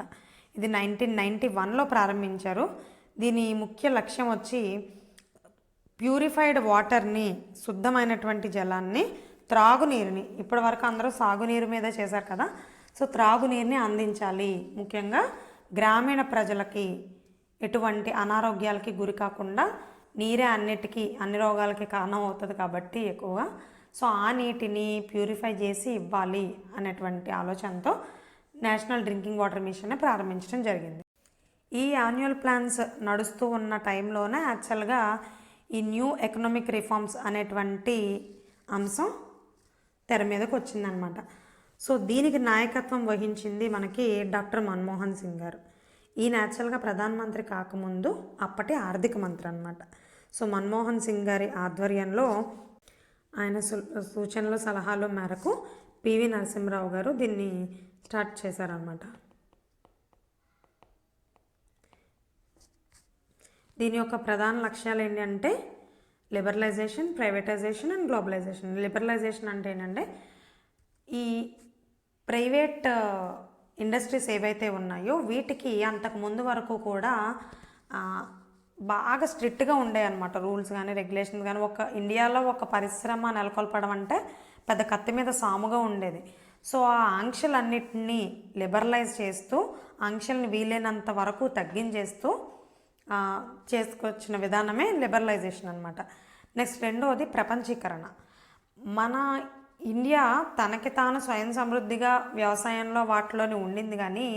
S1: ఇది 1991లో ప్రారంభించారు. దీని ముఖ్య లక్ష్యం వచ్చి ప్యూరిఫైడ్ వాటర్ని, శుద్ధమైనటువంటి జలాన్ని, త్రాగునీరుని, ఇప్పటి వరకు అందరూ సాగునీరు మీద చేశారు కదా, సో త్రాగునీరుని అందించాలి. ముఖ్యంగా గ్రామీణ ప్రజలకి ఎటువంటి అనారోగ్యాలకి గురి కాకుండా, నీరే అన్ని రోగాలకి కారణం అవుతుంది కాబట్టి ఎక్కువగా, సో ఆ నీటిని ప్యూరిఫై చేసి ఇవ్వాలి అనేటువంటి ఆలోచనతో నేషనల్ డ్రింకింగ్ వాటర్ మిషన్ని ప్రారంభించడం జరిగింది. ఈ యాన్యువల్ ప్లాన్స్ నడుస్తూ ఉన్న టైంలోనే యాక్చువల్గా ఈ న్యూ ఎకనామిక్ రిఫార్మ్స్ అనేటువంటి అంశం తెర మీదకి వచ్చిందనమాట. సో దీనికి నాయకత్వం వహించింది మనకి డాక్టర్ మన్మోహన్ సింగ్ గారు. ఈయన యాక్చువల్గా ప్రధానమంత్రి కాకముందు అప్పటి ఆర్థిక మంత్రి అనమాట. సో మన్మోహన్ సింగ్ గారి ఆధ్వర్యంలో ఆయన సూచనలు సలహాల మేరకు పివి నరసింహరావు గారు దీన్ని స్టార్ట్ చేశారనమాట. దీని యొక్క ప్రధాన లక్ష్యాలు ఏంటంటే liberalisation, privatisation and globalisation. Liberalisation అంటే ఏంటంటే ఈ ప్రైవేట్ ఇండస్ట్రీస్ ఏవైతే ఉన్నాయో వీటికి అంతకు ముందు వరకు కూడా బాగా స్ట్రిక్ట్గా ఉండేవి అనమాట. రూల్స్ కానీ రెగ్యులేషన్స్ కానీ. ఇండియాలో ఒక పరిశ్రమ నెలకొల్పడం అంటే పెద్ద కత్తి మీద సాముగా ఉండేది. సో ఆ ఆంక్షలన్నిటినీ లిబరలైజ్ చేస్తూ, ఆంక్షల్ని వీలైనంత వరకు తగ్గించేస్తూ చేసుకొచ్చిన విధానమే లిబరలైజేషన్ అనమాట. నెక్స్ట్ రెండవది ప్రపంచీకరణ. మన ఇండియా తనకి తాను స్వయం సమృద్ధిగా వ్యవసాయంలో వాటిలోనే ఉండింది, కానీ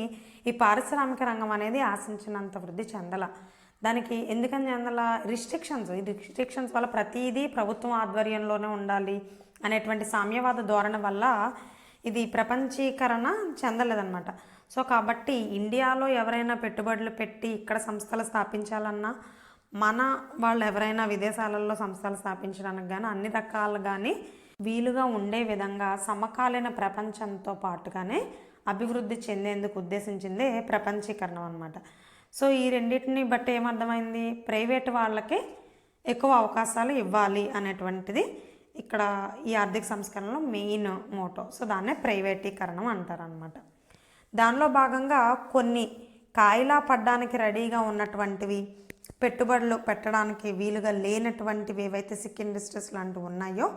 S1: ఈ పారిశ్రామిక రంగం అనేది ఆశించినంత వృద్ధి చెందల. దానికి ఎందుకని చెందల? ఈ రిస్ట్రిక్షన్స్ వల్ల ప్రతిదీ ప్రభుత్వం ఆధ్వర్యంలోనే ఉండాలి అనేటువంటి సామ్యవాద ధోరణి వల్ల ఇది ప్రపంచీకరణ చెందలేదన్నమాట. సో కాబట్టి ఇండియాలో ఎవరైనా పెట్టుబడులు పెట్టి ఇక్కడ సంస్థలు స్థాపించాలన్నా, మన వాళ్ళు ఎవరైనా విదేశాలలో సంస్థలు స్థాపించడానికి కానీ అన్ని రకాలు కానీ వీలుగా ఉండే విధంగా సమకాలీన ప్రపంచంతో పాటుగానే అభివృద్ధి చెందేందుకు ఉద్దేశించిందే ప్రపంచీకరణ అనమాట. సో ఈ రెండింటిని బట్టి ఏమర్థమైంది? ప్రైవేట్ వాళ్ళకి ఎక్కువ అవకాశాలు ఇవ్వాలి అనేటువంటిది ఇక్కడ ఈ ఆర్థిక సంస్కరణలో మెయిన్ మోటో. సో దాన్నే ప్రైవేటీకరణం అంటారనమాట. దానిలో భాగంగా కొన్ని కాయిలా పడ్డానికి రెడీగా ఉన్నటువంటివి, పెట్టుబడులు పెట్టడానికి వీలుగా లేనటువంటివి ఏవైతే సిక్ ఇండస్ట్రీస్ లాంటివి ఉన్నాయో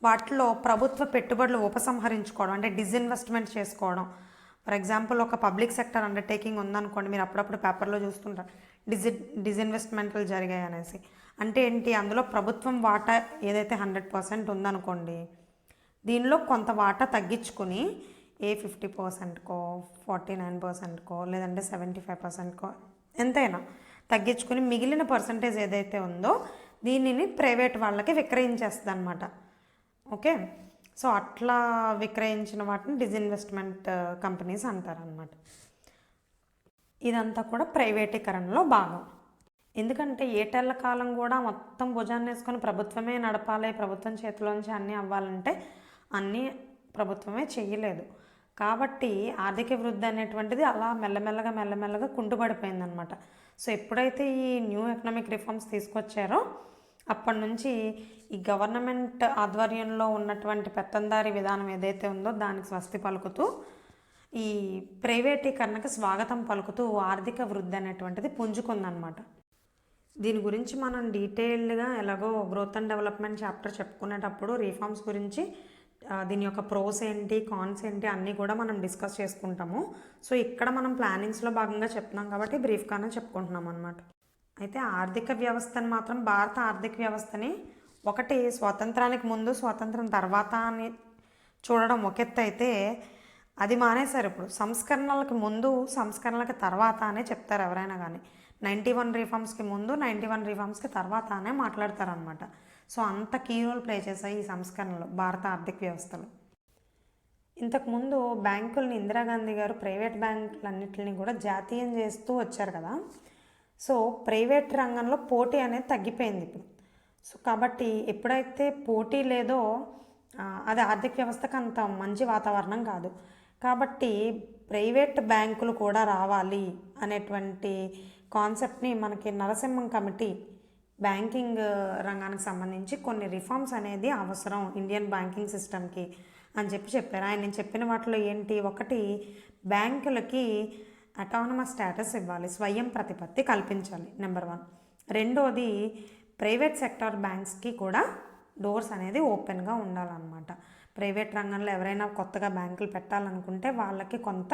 S1: వాటిలో ప్రభుత్వ పెట్టుబడులు ఉపసంహరించుకోవడం, అంటే డిస్ఇన్వెస్ట్మెంట్ చేసుకోవడం. ఫర్ ఎగ్జాంపుల్ ఒక పబ్లిక్ సెక్టర్ అండర్టేకింగ్ ఉందనుకోండి, మీరు అప్పుడప్పుడు పేపర్లో చూస్తుంటారు డిస్ఇన్వెస్ట్మెంట్లు జరిగాయి అనేసి. అంటే ఏంటి? అందులో ప్రభుత్వం వాటా ఏదైతే 100% ఉందనుకోండి, దీనిలో కొంత వాటా తగ్గించుకుని 50%కో 49%కో లేదంటే 75%కో ఎంతైనా తగ్గించుకుని మిగిలిన పర్సంటేజ్ ఏదైతే ఉందో దీనిని ప్రైవేట్ వాళ్ళకి విక్రయించేస్తుంది అనమాట. ఓకే, సో అట్లా విక్రయించిన వాటిని డిస్ఇన్వెస్ట్మెంట్ కంపెనీస్ అంటారనమాట. ఇదంతా కూడా ప్రైవేటీకరణలో భాగం. ఎందుకంటే ఏటేళ్ల కాలం కూడా మొత్తం భుజాన్ని వేసుకొని ప్రభుత్వమే నడపాలి, ప్రభుత్వం చేతిలోంచి అన్నీ అవ్వాలంటే అన్నీ ప్రభుత్వమే చెయ్యలేదు. కాబట్టి ఆర్థిక వృద్ధి అనేటువంటిది అలా మెల్లమెల్లగా కుంటుపడిపోయిందనమాట. సో ఎప్పుడైతే ఈ న్యూ ఎకనామిక్ రిఫార్మ్స్ తీసుకొచ్చారో అప్పటి నుంచి ఈ గవర్నమెంట్ ఆధ్వర్యంలో ఉన్నటువంటి పెత్తందారి విధానం ఏదైతే ఉందో దానికి స్వస్తి పలుకుతూ, ఈ ప్రైవేటీకరణకి స్వాగతం పలుకుతూ ఆర్థిక వృద్ధి అనేటువంటిది పుంజుకుందనమాట. దీని గురించి మనం డీటెయిల్డ్గా ఎలాగో గ్రోత్ అండ్ డెవలప్మెంట్ చాప్టర్ చెప్పుకునేటప్పుడు రిఫార్మ్స్ గురించి దీని యొక్క ప్రోస్ ఏంటి, కాన్స్ ఏంటి అన్నీ కూడా మనం డిస్కస్ చేసుకుంటాము. సో ఇక్కడ మనం ప్లానింగ్స్లో భాగంగా చెప్తున్నాం కాబట్టి బ్రీఫ్గానే చెప్పుకుంటున్నాం అనమాట. అయితే ఆర్థిక వ్యవస్థని మాత్రం, భారత ఆర్థిక వ్యవస్థని ఒకటి స్వాతంత్రానికి ముందు స్వాతంత్రం తర్వాత అని చూడడం ఒక ఎత్తు అయితే అది మానేశారు. ఇప్పుడు సంస్కరణలకు ముందు సంస్కరణలకు తర్వాత అనే చెప్తారు ఎవరైనా కానీ. 91 రిఫార్మ్స్కి ముందు 91 రిఫార్మ్స్కి తర్వాత అనే మాట్లాడతారనమాట. సో అంత కీ రోల్ ప్లే చేశాయి ఈ సంస్కరణలు భారత ఆర్థిక వ్యవస్థలో. ఇంతకుముందు బ్యాంకుల్ని ఇందిరాగాంధీ గారు ప్రైవేట్ బ్యాంకులన్నింటినీ కూడా జాతీయం చేస్తూ వచ్చారు కదా. సో ప్రైవేట్ రంగంలో పోటీ అనేది తగ్గిపోయింది ఇప్పుడు. సో కాబట్టి ఎప్పుడైతే పోటీ లేదో అది ఆర్థిక వ్యవస్థకు అంత మంచి వాతావరణం కాదు. కాబట్టి ప్రైవేట్ బ్యాంకులు కూడా రావాలి అనేటువంటి కాన్సెప్ట్ని మనకి నరసింహం కమిటీ బ్యాంకింగ్ రంగానికి సంబంధించి కొన్ని రిఫార్మ్స్ అనేది అవసరం ఇండియన్ బ్యాంకింగ్ సిస్టమ్కి అని చెప్పారు. ఆయన చెప్పిన వాటిలో ఏంటి? ఒకటి, బ్యాంకులకి అటానమస్ స్టేటస్ ఇవ్వాలి, స్వయం ప్రతిపత్తి కల్పించాలి, నెంబర్ 1. రెండోది, ప్రైవేట్ సెక్టార్ బ్యాంక్స్కి కూడా డోర్స్ అనేది ఓపెన్గా ఉండాలన్నమాట. ప్రైవేట్ రంగంలో ఎవరైనా కొత్తగా బ్యాంకులు పెట్టాలనుకుంటే వాళ్ళకి కొంత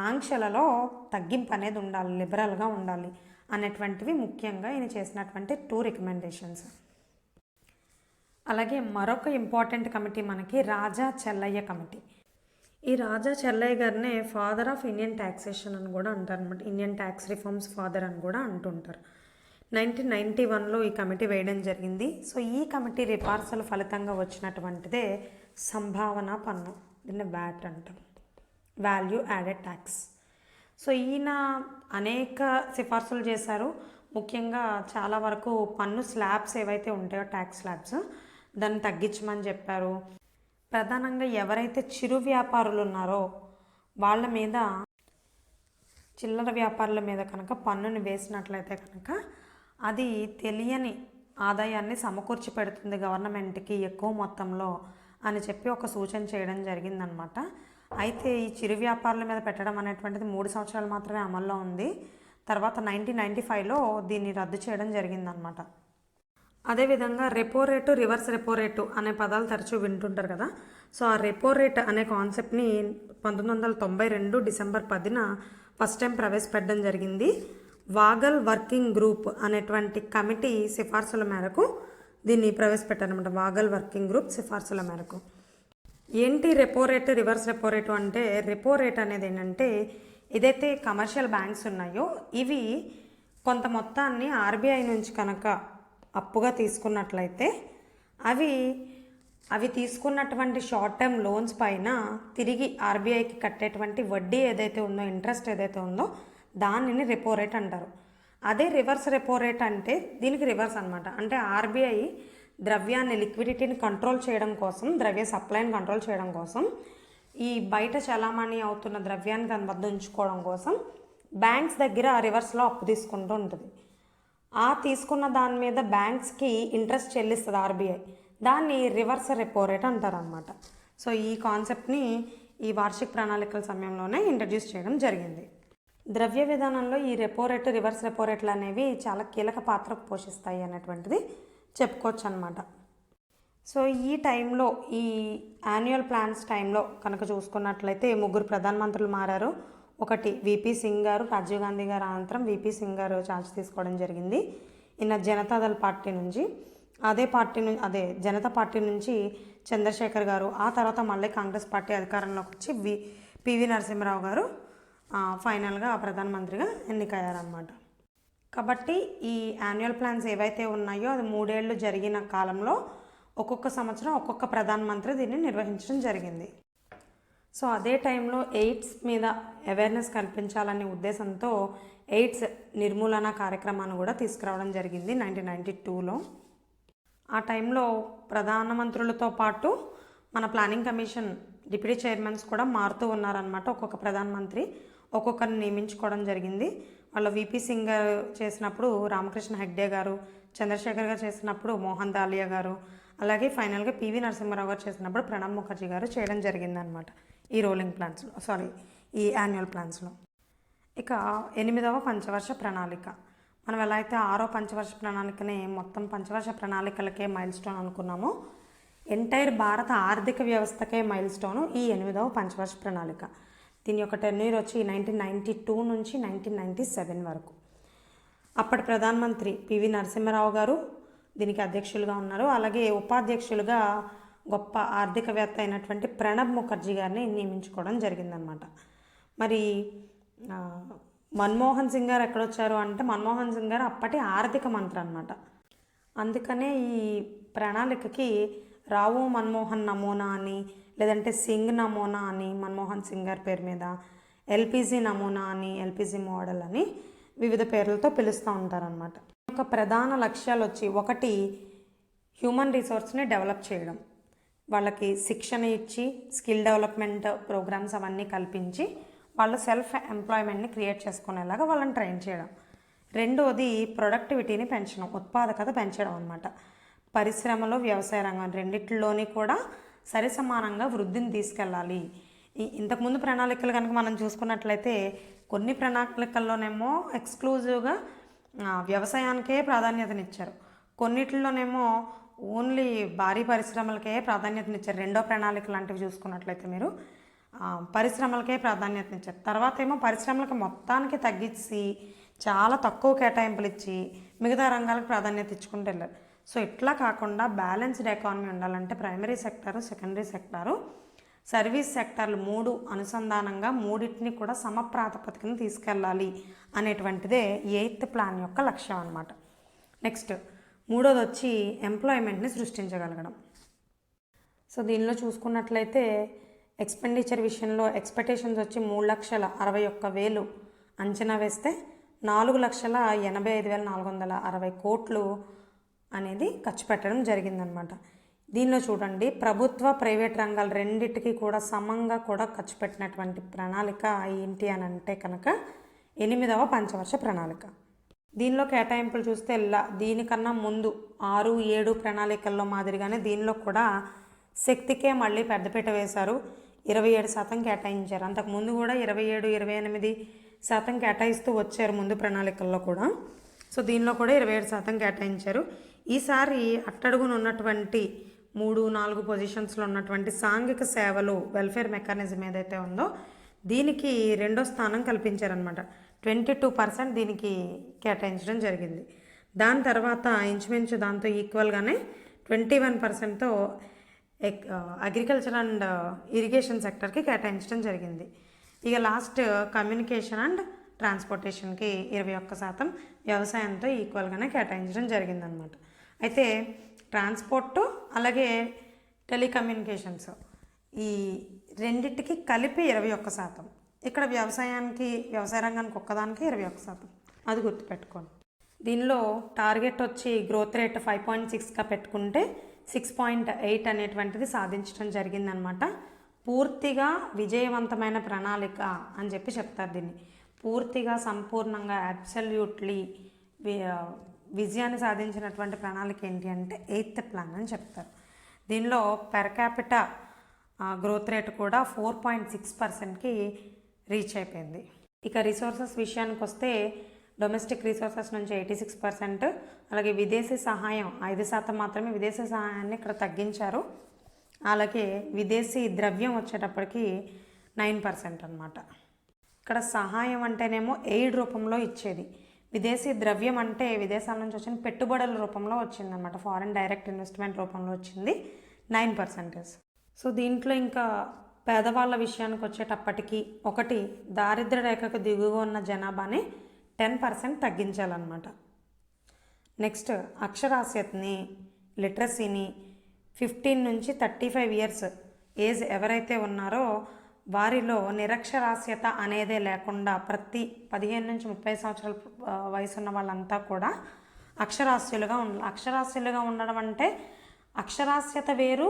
S1: ఆంక్షలలో తగ్గింపు అనేది ఉండాలి, లిబరల్గా ఉండాలి అనేటువంటివి ముఖ్యంగా ఈయన చేసినటువంటి 2 రికమెండేషన్స్. అలాగే మరొక ఇంపార్టెంట్ కమిటీ మనకి రాజా చెల్లయ్య కమిటీ. ఈ రాజా చెల్లయ్య గారినే ఫాదర్ ఆఫ్ ఇండియన్ ట్యాక్సేషన్ అని కూడా అంటారు అనమాట. ఇండియన్ ట్యాక్స్ రిఫార్మ్స్ ఫాదర్ అని కూడా అంటుంటారు. 1991లో ఈ కమిటీ వేయడం జరిగింది. సో ఈ కమిటీ రిపార్సల్ ఫలితంగా వచ్చినటువంటిదే సంభావన పన్ను, దీన్ని వ్యాట్ అంటాం, వాల్యూ యాడెడ్ ట్యాక్స్. సో ఈయన అనేక సిఫార్సులు చేశారు. ముఖ్యంగా చాలా వరకు పన్ను స్లాబ్స్ ఏవైతే ఉంటాయో ట్యాక్స్ స్లాబ్స్ దాన్ని తగ్గించమని చెప్పారు. ప్రధానంగా ఎవరైతే చిరు వ్యాపారులు ఉన్నారో వాళ్ళ మీద, చిల్లర వ్యాపారుల మీద కనుక పన్నుని వేసినట్లయితే కనుక అది తెలియని ఆదాయాన్ని సమకూర్చి పెడుతుంది గవర్నమెంట్కి ఎక్కువ మొత్తంలో అని చెప్పి ఒక సూచన చేయడం జరిగిందనమాట. అయితే ఈ చిరు వ్యాపారుల మీద పెట్టడం అనేటువంటిది 3 సంవత్సరాలు మాత్రమే అమల్లో ఉంది. తర్వాత 1995లో దీన్ని రద్దు చేయడం జరిగిందనమాట. అదేవిధంగా repo rate, reverse repo rate అనే పదాలు తరచూ వింటుంటారు కదా. సో ఆ రెపో రేట్ అనే కాన్సెప్ట్ని 1992 డిసెంబర్ 10న ఫస్ట్ టైం ప్రవేశపెట్టడం జరిగింది. వాగల్ వర్కింగ్ గ్రూప్ అనేటువంటి కమిటీ సిఫార్సుల మేరకు దీన్ని ప్రవేశపెట్టారనమాట. వాగల్ వర్కింగ్ గ్రూప్ సిఫార్సుల మేరకు. ఏంటి repo rate, reverse repo rate అంటే, రెపో రేట్ అనేది ఏంటంటే ఏదైతే కమర్షియల్ బ్యాంక్స్ ఉన్నాయో ఇవి కొంత మొత్తాన్ని ఆర్బీఐ నుంచి కనుక అప్పుగా తీసుకున్నట్లయితే అవి తీసుకున్నటువంటి షార్ట్ టర్మ్ లోన్స్ పైన తిరిగి ఆర్బీఐకి కట్టేటువంటి వడ్డీ ఏదైతే ఉందో, ఇంట్రెస్ట్ ఏదైతే ఉందో దానిని రెపో రేట్ అంటారు. అదే రివర్స్ రెపో రేట్ అంటే దీనికి రివర్స్ అనమాట. అంటే ఆర్బీఐ ద్రవ్యాన్ని, లిక్విడిటీని కంట్రోల్ చేయడం కోసం, ద్రవ్య సప్లైని కంట్రోల్ చేయడం కోసం, ఈ బయట చలామణి అవుతున్న ద్రవ్యాన్ని తన వద్ద ఉంచుకోవడం కోసం బ్యాంక్స్ దగ్గర రివర్స్లో అప్పు తీసుకుంటూ ఉంటుంది. ఆ తీసుకున్న దాని మీద బ్యాంక్స్కి ఇంట్రెస్ట్ చెల్లిస్తుంది ఆర్బీఐ. దాన్ని రివర్స్ రెపో రేట్ అంటారు అనమాట. సో ఈ కాన్సెప్ట్ని ఈ వార్షిక ప్రణాళికల సమయంలోనే ఇంట్రడ్యూస్ చేయడం జరిగింది. ద్రవ్య విధానంలో ఈ రెపో రేటు, రివర్స్ రెపో రేట్లు అనేవి చాలా కీలక పాత్ర పోషిస్తాయి అనేటువంటిది చెప్పుకోవచ్చు అనమాట. సో ఈ టైంలో, ఈ యాన్యువల్ ప్లాన్స్ టైంలో కనుక చూసుకున్నట్లయితే 3 ప్రధానమంత్రులు మారారు. ఒకటి విపి సింగ్ గారు, రాజీవ్ గాంధీ గారు అనంతరం విపి సింగ్ గారు ఛార్జ్ తీసుకోవడం జరిగింది. ఈయన జనతాదళ్ పార్టీ నుంచి, అదే జనతా పార్టీ నుంచి చంద్రశేఖర్ గారు, ఆ తర్వాత మళ్ళీ కాంగ్రెస్ పార్టీ అధికారంలోకి వచ్చి పివి నరసింహరావు గారు ఫైనల్గా ప్రధానమంత్రిగా ఎన్నికయ్యారన్నమాట. కాబట్టి ఈ యాన్యువల్ ప్లాన్స్ ఏవైతే ఉన్నాయో అది 3 ఏళ్ళు జరిగిన కాలంలో ఒక్కొక్క సంవత్సరం ఒక్కొక్క ప్రధానమంత్రి దీన్ని నిర్వహించడం జరిగింది. సో అదే టైంలో ఎయిడ్స్ మీద అవేర్నెస్ కల్పించాలనే ఉద్దేశంతో ఎయిడ్స్ నిర్మూలన కార్యక్రమాన్ని కూడా తీసుకురావడం జరిగింది 1992లో. ఆ టైంలో ప్రధానమంత్రులతో పాటు మన ప్లానింగ్ కమిషన్ డిప్యూటీ చైర్మన్స్ కూడా మారుతూ ఉన్నారనమాట. ఒక్కొక్క ప్రధానమంత్రి ఒక్కొక్కరిని నియమించుకోవడం జరిగింది. వాళ్ళ విపి సింగ్ గారు చేసినప్పుడు రామకృష్ణ హెగ్డే గారు, చంద్రశేఖర్ గారు చేసినప్పుడు మోహన్ దాలియా గారు, అలాగే ఫైనల్గా పివి నరసింహారావు గారు చేసినప్పుడు ప్రణబ్ ముఖర్జీ గారు చేయడం జరిగిందనమాట ఈ ఈ యాన్యువల్ ప్లాన్స్లో. ఇక 8వ పంచవర్ష ప్రణాళిక. మనం ఎలా అయితే 6వ పంచవర్ష ప్రణాళికనే మొత్తం పంచవర్ష ప్రణాళికలకే మైల్ స్టోన్ అనుకున్నామో, ఎంటైర్ భారత ఆర్థిక వ్యవస్థకే మైల్ స్టోను ఈ 8వ పంచవర్ష ప్రణాళిక. దీని యొక్క టెన్యూర్ వచ్చి 1992 నుంచి 1997 వరకు. అప్పటి ప్రధానమంత్రి పివి నరసింహారావు గారు దీనికి అధ్యక్షులుగా ఉన్నారు. అలాగే ఉపాధ్యక్షులుగా గొప్ప ఆర్థికవేత్త అయినటువంటి ప్రణబ్ ముఖర్జీ గారిని నియమించుకోవడం జరిగిందనమాట. మరి మన్మోహన్ సింగ్ గారు ఎక్కడొచ్చారు అంటే, మన్మోహన్ సింగ్ గారు అప్పటి ఆర్థిక మంత్రి అనమాట. అందుకనే ఈ ప్రణాళికకి రావు మన్మోహన్ నమూనా అని, లేదంటే సింగ్ నమూనా అని మన్మోహన్ సింగ్ గారి పేరు మీద, ఎల్పిజి నమూనా అని, ఎల్పిజి మోడల్ అని వివిధ పేర్లతో పిలుస్తూ ఉంటారనమాట. ఒక ప్రధాన లక్ష్యాలు వచ్చి, ఒకటి హ్యూమన్ రిసోర్స్ని డెవలప్ చేయడం, వాళ్ళకి శిక్షణ ఇచ్చి స్కిల్ డెవలప్మెంట్ ప్రోగ్రామ్స్ అవన్నీ కల్పించి వాళ్ళు సెల్ఫ్ ఎంప్లాయ్మెంట్ని క్రియేట్ చేసుకునేలాగా వాళ్ళని ట్రైన్ చేయడం. రెండోది ప్రొడక్టివిటీని పెంచడం, ఉత్పాదకత పెంచడం అనమాట. పరిశ్రమలో, వ్యవసాయ రంగం రెండిట్లోని కూడా సరిసమానంగా వృద్ధిని తీసుకెళ్ళాలి. ఇంతకుముందు ప్రణాళికలు కనుక మనం చూసుకున్నట్లయితే కొన్ని ప్రణాళికల్లోనేమో ఎక్స్క్లూజివ్గా వ్యవసాయానికే ప్రాధాన్యతనిచ్చారు, కొన్నిటిలోనేమో ఓన్లీ భారీ పరిశ్రమలకే ప్రాధాన్యతనిచ్చారు. 2వ ప్రణాళిక లాంటివి చూసుకున్నట్లయితే మీరు పరిశ్రమలకే ప్రాధాన్యతనిచ్చారు. తర్వాత ఏమో పరిశ్రమలకు మొత్తానికి తగ్గించి చాలా తక్కువ కేటాయింపులు ఇచ్చి మిగతా రంగాలకు ప్రాధాన్యత ఇచ్చుకుంటూ వెళ్ళారు. సో ఇట్లా కాకుండా బ్యాలెన్స్డ్ ఎకానమీ ఉండాలంటే primary sector, secondary sector service సెక్టార్లు 3 అనుసంధానంగా మూడింటిని కూడా సమప్రాతిపదికన తీసుకెళ్ళాలి అనేటువంటిదే 8th ప్లాన్ యొక్క లక్ష్యం అన్నమాట. నెక్స్ట్ మూడోది వచ్చి ఎంప్లాయ్మెంట్ని సృష్టించగలగడం. సో దీనిలో చూసుకున్నట్లయితే ఎక్స్పెండిచర్ విషయంలో ఎక్స్పెక్టేషన్స్ వచ్చి 3,61,000 అంచనా వేస్తే 4,85,460 కోట్లు అనేది ఖర్చు పెట్టడం జరిగిందనమాట. దీనిలో చూడండి, ప్రభుత్వ ప్రైవేట్ రంగాలు రెండింటికి కూడా సమంగా కూడా ఖర్చు పెట్టినటువంటి ప్రణాళిక ఏంటి అని అంటే కనుక 8వ పంచవర్ష ప్రణాళిక. దీనిలో కేటాయింపులు చూస్తే దీనికన్నా ముందు 6, 7 ప్రణాళికల్లో మాదిరిగానే దీనిలో కూడా శక్తికే మళ్ళీ పెద్దపీట వేశారు. 27% కేటాయించారు. అంతకుముందు కూడా 27, 28% కేటాయిస్తూ వచ్చారు ముందు ప్రణాళికల్లో కూడా. సో దీనిలో కూడా 27% కేటాయించారు. ఈసారి అట్టడుగున ఉన్నటువంటి 3, 4 పొజిషన్స్లో ఉన్నటువంటి సాంఘిక సేవలు వెల్ఫేర్ మెకానిజం ఏదైతే ఉందో దీనికి 2వ స్థానం కల్పించారనమాట. 22% దీనికి కేటాయించడం జరిగింది. దాని తర్వాత ఇంచుమించు దాంతో ఈక్వల్గానే 21%తో అగ్రికల్చర్ అండ్ ఇరిగేషన్ సెక్టర్కి కేటాయించడం జరిగింది. ఇక లాస్ట్ కమ్యూనికేషన్ అండ్ ట్రాన్స్పోర్టేషన్కి 21%, వ్యవసాయంతో ఈక్వల్గానే కేటాయించడం జరిగిందనమాట. అయితే ట్రాన్స్పోర్టు అలాగే టెలికమ్యూనికేషన్స్ ఈ రెండింటికి కలిపి 21%. ఇక్కడ వ్యవసాయ రంగానికి ఒక్కదానికి 21%, అది గుర్తుపెట్టుకోండి. దీనిలో టార్గెట్ వచ్చి గ్రోత్ రేట్ 5.6గా పెట్టుకుంటే 6.8 అనేటువంటిది సాధించడం జరిగిందనమాట. పూర్తిగా విజయవంతమైన ప్రణాళిక అని చెప్పి చెప్తారు దీన్ని. పూర్తిగా సంపూర్ణంగా అబ్సల్యూట్లీ విజయాన్ని సాధించినటువంటి ప్రణాళిక ఏంటి అంటే 8th ప్లాన్ అని చెప్తారు. దీనిలో పెర్ క్యాపిటా గ్రోత్ రేట్ కూడా 4.6%కి రీచ్ అయిపోయింది. ఇక రిసోర్సెస్ విషయానికి వస్తే డొమెస్టిక్ రిసోర్సెస్ నుంచి 86%, అలాగే విదేశీ సహాయం 5% మాత్రమే. విదేశీ సహాయాన్ని ఇక్కడ తగ్గించారు. అలాగే విదేశీ ద్రవ్యం వచ్చేటప్పటికి 9% అన్నమాట. ఇక్కడ సహాయం అంటేనేమో ఎయిడ్ రూపంలో ఇచ్చేది, విదేశీ ద్రవ్యం అంటే విదేశాల నుంచి వచ్చిన పెట్టుబడుల రూపంలో వచ్చిందనమాట. ఫారిన్ డైరెక్ట్ ఇన్వెస్ట్మెంట్ రూపంలో వచ్చింది 9%. సో దీంట్లో ఇంకా పేదవాళ్ళ విషయానికి వచ్చేటప్పటికి ఒకటి దారిద్ర్య రేఖకు దిగువ ఉన్న జనాభాని 10% తగ్గించాలన్నమాట. నెక్స్ట్ అక్షరాస్యతని, లిటరసీని 15 నుంచి 35 ఇయర్స్ ఏజ్ ఎవరైతే ఉన్నారో వారిలో నిరక్షరాస్యత అనేదే లేకుండా ప్రతి 15 నుంచి 30 సంవత్సరాల వయసు ఉన్న వాళ్ళంతా కూడా అక్షరాస్యులుగా ఉండాలి. అక్షరాస్యులుగా ఉండడం అంటే అక్షరాస్యత వేరు,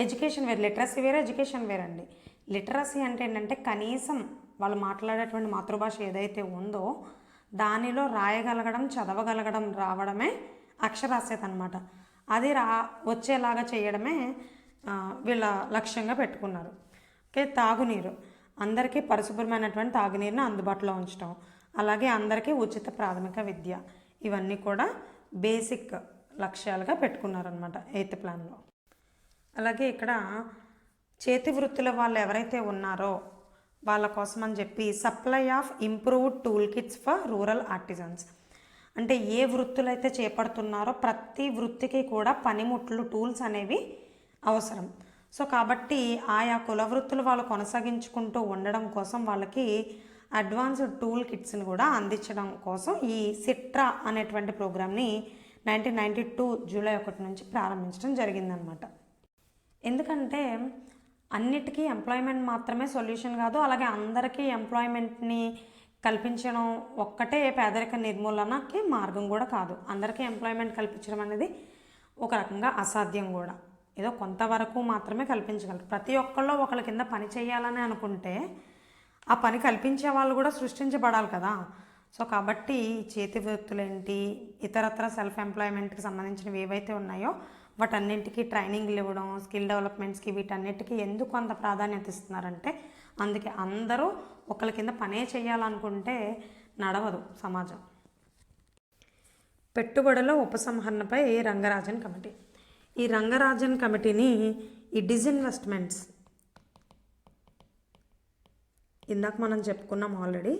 S1: ఎడ్యుకేషన్ వేరు. లిటరసీ వేరు, ఎడ్యుకేషన్ వేరండి. లిటరసీ అంటే ఏంటంటే కనీసం వాళ్ళు మాట్లాడేటువంటి మాతృభాష ఏదైతే ఉందో దానిలో రాయగలగడం, చదవగలగడం రావడమే అక్షరాస్యత అనమాట. అది వచ్చేలాగా చేయడమే వీళ్ళ లక్ష్యంగా పెట్టుకున్నారు. ఓకే, తాగునీరు, అందరికీ పరిశుభ్రమైనటువంటి తాగునీరుని అందుబాటులో ఉంచడం, అలాగే అందరికీ ఉచిత ప్రాథమిక విద్య, ఇవన్నీ కూడా బేసిక్ లక్ష్యాలుగా పెట్టుకున్నారనమాట 8th ప్లాన్లో. అలాగే ఇక్కడ చేతి వృత్తుల వాళ్ళు ఎవరైతే ఉన్నారో వాళ్ళ కోసం అని చెప్పి supply of improved tool kits for rural artisans, అంటే ఏ వృత్తులు అయితే చేపడుతున్నారో ప్రతి వృత్తికి కూడా పనిముట్లు, టూల్స్ అనేవి అవసరం. సో కాబట్టి ఆయా కుల వృత్తులు వాళ్ళు కొనసాగించుకుంటూ ఉండడం కోసం వాళ్ళకి అడ్వాన్స్డ్ టూల్ కిట్స్ని కూడా అందించడం కోసం ఈ సిట్రా అనేటువంటి ప్రోగ్రామ్ని 1992 జూలై 1 నుంచి ప్రారంభించడం జరిగిందనమాట. ఎందుకంటే అన్నిటికీ ఎంప్లాయ్మెంట్ మాత్రమే సొల్యూషన్ కాదు, అలాగే అందరికీ ఎంప్లాయ్మెంట్ని కల్పించడం ఒక్కటే పేదరిక నిర్మూలనకి మార్గం కూడా కాదు. అందరికీ ఎంప్లాయ్మెంట్ కల్పించడం అనేది ఒక రకంగా అసాధ్యం కూడా. ఏదో కొంతవరకు మాత్రమే కల్పించగలరు. ప్రతి ఒక్కళ్ళు ఒకళ్ళ కింద పని చేయాలని అనుకుంటే ఆ పని కల్పించే వాళ్ళు కూడా సృష్టించబడాలి కదా. సో కాబట్టి చేతి వృత్తులేంటి, ఇతరత్ర సెల్ఫ్ ఎంప్లాయ్మెంట్కి సంబంధించినవి ఏవైతే ఉన్నాయో వాటన్నింటికి ట్రైనింగ్లు ఇవ్వడం, స్కిల్ డెవలప్మెంట్స్కి, వీటన్నిటికీ ఎందుకు అంత ప్రాధాన్యత ఇస్తున్నారంటే అందుకే అందరూ ఒకళ్ళ కింద పనే చేయాలనుకుంటే నడవదు సమాజం. పెట్టుబడుల ఉపసంహరణపై రంగరాజన్ కమిటీ. ఈ రంగరాజన్ కమిటీని ఈ డిస్ఇన్వెస్ట్మెంట్స్ ఇందాక మనం చెప్పుకున్నాం ఆల్రెడీ,